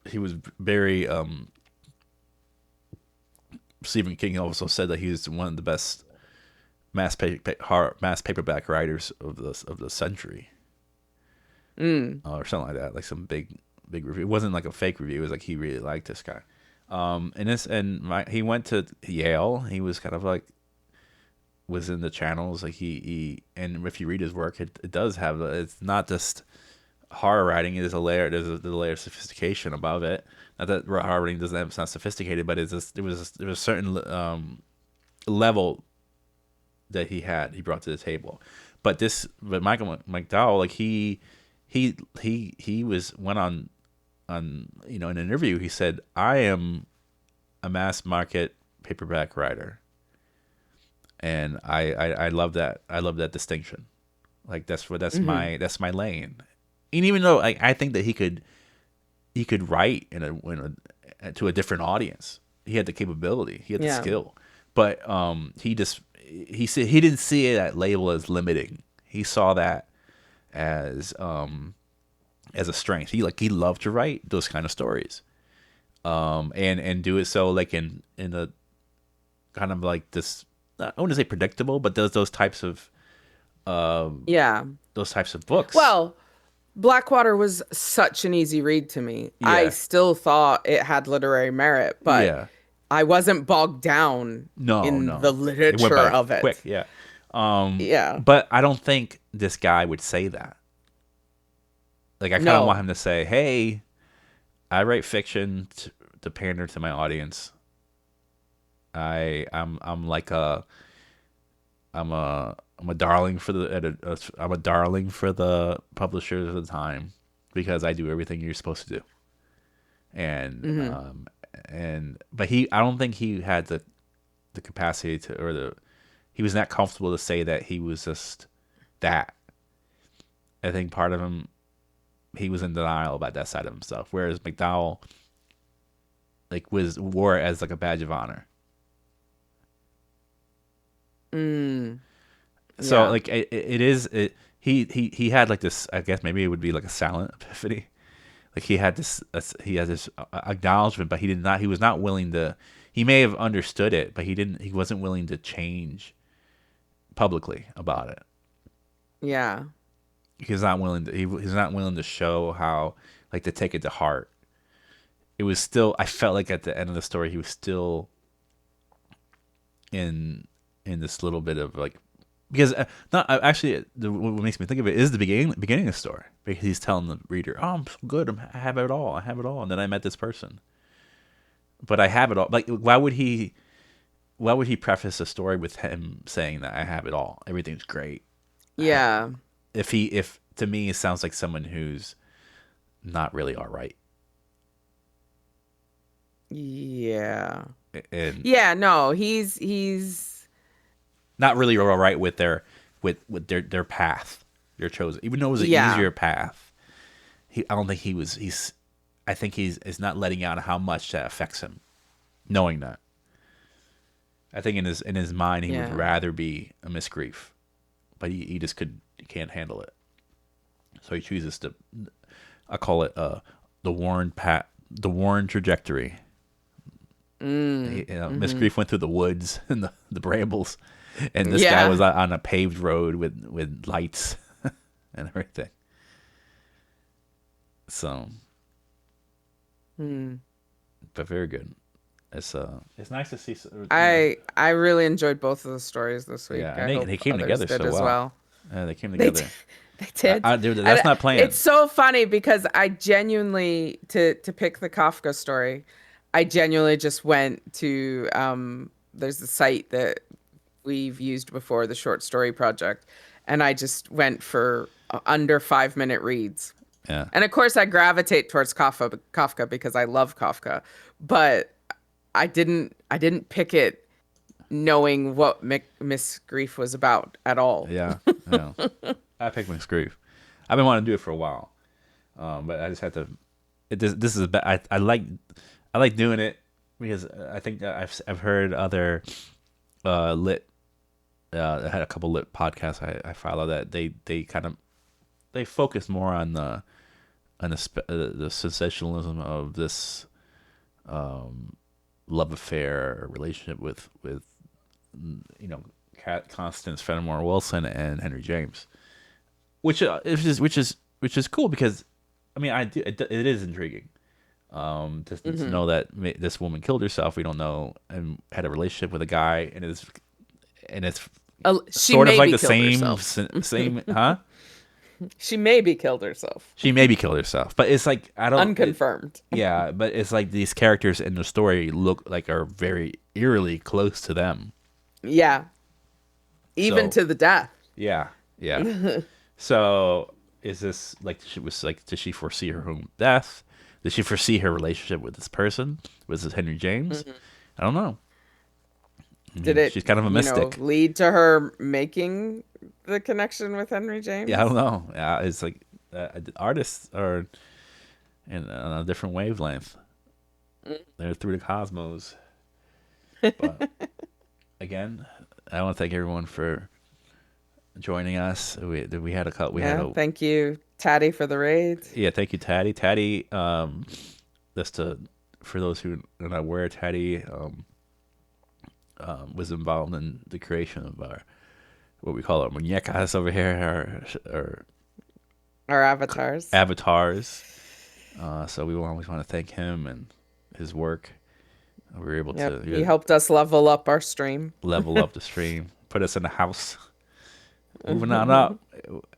He was very Stephen King also said that he was one of the best mass paperback writers of the century, Mm. or something like that. Like some big review. It wasn't like a fake review. It was like he really liked this guy. He went to Yale. He was kind of like was in the channels. Like he and if you read his work, it does have it's not just horror writing. It is a layer. There's a layer of sophistication above it. Not that horror writing doesn't have, it's not sophisticated, but there was a certain level that he brought to the table. But Michael McDowell, like he went on in an interview. He said, "I am a mass market paperback writer, and I love that. I love that distinction. Like Hmm. that's my lane. And even though I think that he could write to a different audience. He had the capability. He had the Yeah. skill. But he said he didn't see that label as limiting. He saw that as as a strength. He loved to write those kind of stories. And do it so like in a kind of like this, I wouldn't say predictable, but does Yeah. those types of books. Well, Blackwater was such an easy read to me. I Yeah. still thought it had literary merit, but Yeah. I wasn't bogged down No, in the no. It went literature by of quick, it. yeah. Yeah. But I don't think this guy would say that. Like I kind of want No. him to say, "Hey, I write fiction to pander to my audience. I'm like I'm a darling for I'm a darling for the publishers of the time because I do everything you're supposed to do." And Hmm. but I don't think he had the capacity to, or he was not comfortable to say that he was just that. I think part of him, he was in denial about that side of himself, whereas McDowell wore it as like a badge of honor. Mm, So yeah. like it is it. He had like this. I guess maybe it would be like a silent epiphany. Like he had this. He had this acknowledgement, but he did not. He was not willing to. He may have understood it, but he didn't. He wasn't willing to change publicly about it. Yeah. He's not willing to. He's not willing to show how like to take it to heart. It was still. I felt like at the end of the story, he was still in this little bit of like because not actually what makes me think of it is the beginning of the story because he's telling the reader, "Oh, I'm so good. I have it all. I have it all." And then I met this person, but I have it all. Like, why would he? Why would he preface a story with him saying that I have it all? Everything's great. Yeah. If to me, it sounds like someone who's not really all right, Yeah. and Yeah, no, he's not really all right with their path, their chosen. Even though it was an yeah. easier path, I don't think he was. I think he's is not letting out how much that affects him, knowing that. I think in his mind he would Yeah. rather be a Miss Grief, but he can't handle it, so he chooses to. I call it the Warren trajectory. Mm. Miss Mhm. Grief went through the woods and the brambles, and this guy was Yeah. on a paved road with lights and everything. So, Hmm. but very good. It's nice to see. I really enjoyed both of the stories this week. Yeah, and I they hope came others together did so as well. well. They came They did. together. They did. That's not It's planned. so funny because I genuinely to pick the Kafka story, I genuinely just went to there's a site that we've used before, the Short Story Project, and I just went for under 5 minute reads. Yeah, And of course, I gravitate towards Kafka because I love Kafka, but I didn't pick it knowing what Miss Grief was about at all. yeah, yeah. I picked Miss Grief. I've been wanting to do it for a while, but I just had to. This is I like doing it because I think that I've heard other lit. I had a couple lit podcasts I follow that they kind of they focus more on the sensationalism of this love affair or relationship with you know Constance Fenimore Woolson and Henry James, which is cool because I mean it is intriguing. To Hmm. know that this woman killed herself, we don't know, and had a relationship with a guy, and it's She sort of like maybe the killed herself. same, huh? She maybe killed herself. She maybe killed herself, but it's like I don't. Unconfirmed. Yeah, but it's like these characters in the story look like are very eerily close to them. Yeah, even So to the death. yeah, yeah. So is this like she was like? Did she foresee her own death? Did she foresee her relationship with this person? Was this Henry James? Mhm. I don't know. I Did mean, it, she's kind of a mystic. lead to her making the connection with Henry Yeah, I don't James? know. Yeah, it's like artists are on a different wavelength. They're through the cosmos. But again, I want to thank everyone for joining us. We had a couple. We had Yeah, a thank you, Taddy, for the raid. yeah. Thank you, Taddy. Taddy. Just to for those who are not aware, Taddy was involved in the creation of our what we call our muñecas over here, our Our avatars. avatars. So we always want to thank him and his work. We were able Yep, he to helped us level up our stream. level up the stream, put us in the house, moving on up,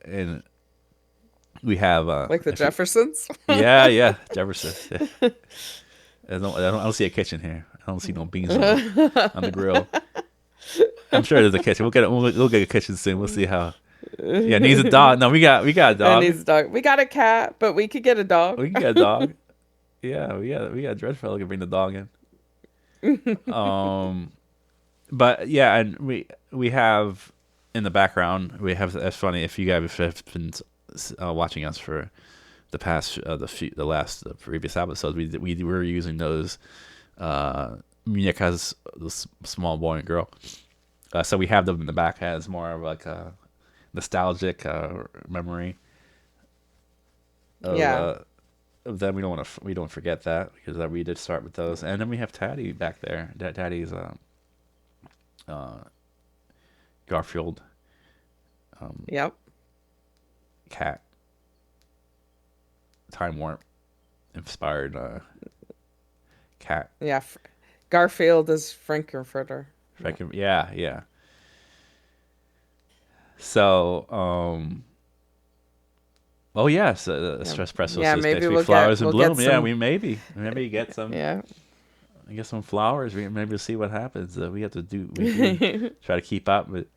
and we have Like the if you, Jeffersons. yeah Jefferson. Yeah. I don't see a kitchen here. I don't see no beans on the grill. I'm sure there's a kitchen. We'll get a kitchen soon. We'll see how. Yeah, needs a dog. No, we got a And dog. he's a dog. We got a cat, but we could get a dog. We can get a dog. Yeah, we got Dreadfellow can bring the dog in. But yeah, and we have in the background we have. That's funny if you guys have been watching us for the past the previous episodes. We were using those muñecas, the small boy and girl, So we have them in the back as more of like a nostalgic memory of Yeah. uh, of them. We don't forget that because we did start with those, and then we have Taddy back there. Taddy's uh, Garfield Yep. cat, time warp inspired cat. Yeah. Garfield is Frankenfurter. Yeah. Yeah, yeah. So, oh yes, Yeah. espresso Yeah. is Maybe basically flowers in we'll get bloom. Yeah, some. we maybe get some Yeah. get some flowers. We maybe we'll see what happens. We do try to keep up, but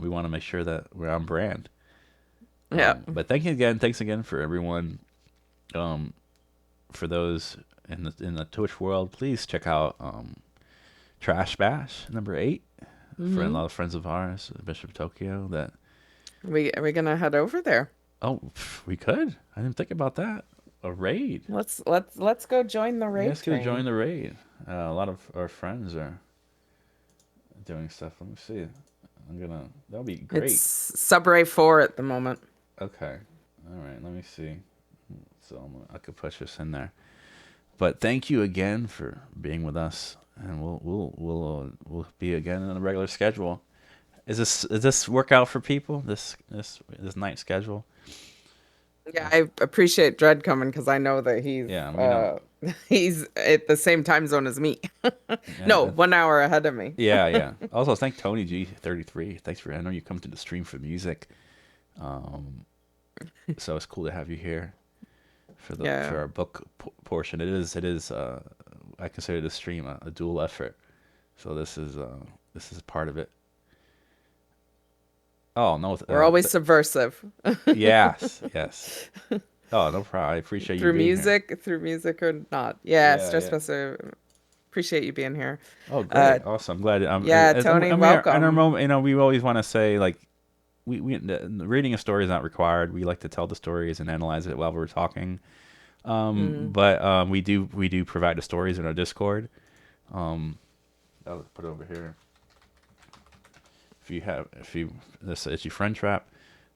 we want to make sure that we're on brand. Yeah. But thank you again. Thanks again for everyone. Um, for those in the Twitch world, please check out Trash Bash #8 for a Hmm. lot of friends of ours, Bishop Tokyo. That Are we gonna head over there? we could. I didn't think about that. A raid. Let's go join the Yeah, raid let's go join train. the raid. A lot of our friends are doing stuff. Let me see. That'll be It's great. Subray 4 at the moment. Okay. All right. Let me see. So I could push this in there. But thank you again for being with us, and we'll be again on a regular schedule. Is this workout for people? This night schedule? Yeah, I appreciate Dread coming because I know that Yeah, we know. he's at the same time zone as me. Yeah, No, 1 hour ahead of me. yeah, yeah. Also, thank Tony G33. Thanks for. I know you come to the stream for music, um, so it's cool to have you here Yeah. for our book portion. It is. I consider the stream a dual effort. So this is part of it. Oh no, We're always subversive. yes, yes. Oh, no problem. I appreciate you being here. Through music or not. Yeah, Yeah, Stress yeah. Buster, appreciate you being here. Oh, Uh, great, awesome. I'm glad. yeah, Tony, And we are in our welcome. moment. We always want to say like the reading a story is not required. We like to tell the stories and analyze it while we're talking. Mm. But we do provide the stories in our Discord. Um, I'll put it over here. If you this it's your friend trap.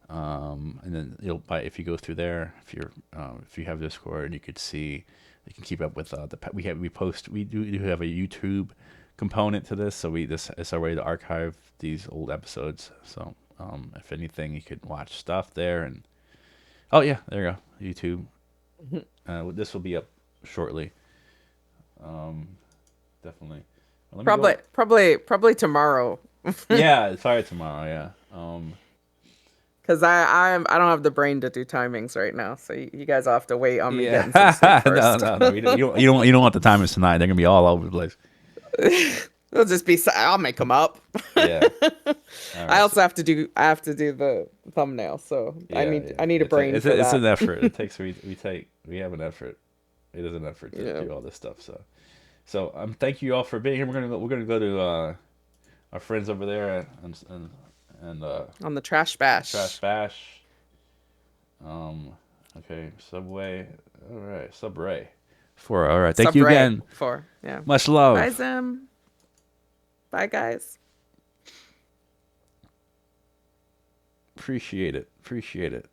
And then if you go through there, if you have Discord, you could see, you can keep up with we do have a YouTube component to this, so this is our way to archive these old episodes. So if anything, you could watch stuff there, and oh yeah, there you go, YouTube. This will be up shortly, um, definitely. Let me go. Probably tomorrow. Yeah, sorry tomorrow. Yeah. Because I don't have the brain to do timings right now, so you guys will have to wait on me getting some sleep Yeah. No, first. no, no. You don't want the timers tonight. They're gonna be all over the place. It'll just be. I'll make them up. Yeah. All I right. So, also have to do the thumbnail, so yeah, yeah. I need a brain for It's that. an effort. It takes we have an effort. It is an effort to Yeah. do all this stuff. So thank you all for being here. We're gonna go to our friends over there and On the trash Trash bash. Bash. Um, okay, Subway. All right, Subray. Four. All right. Thank you Subray again. 4. Yeah. Much Bye, love. Zim. Bye, guys. Appreciate it. Appreciate it.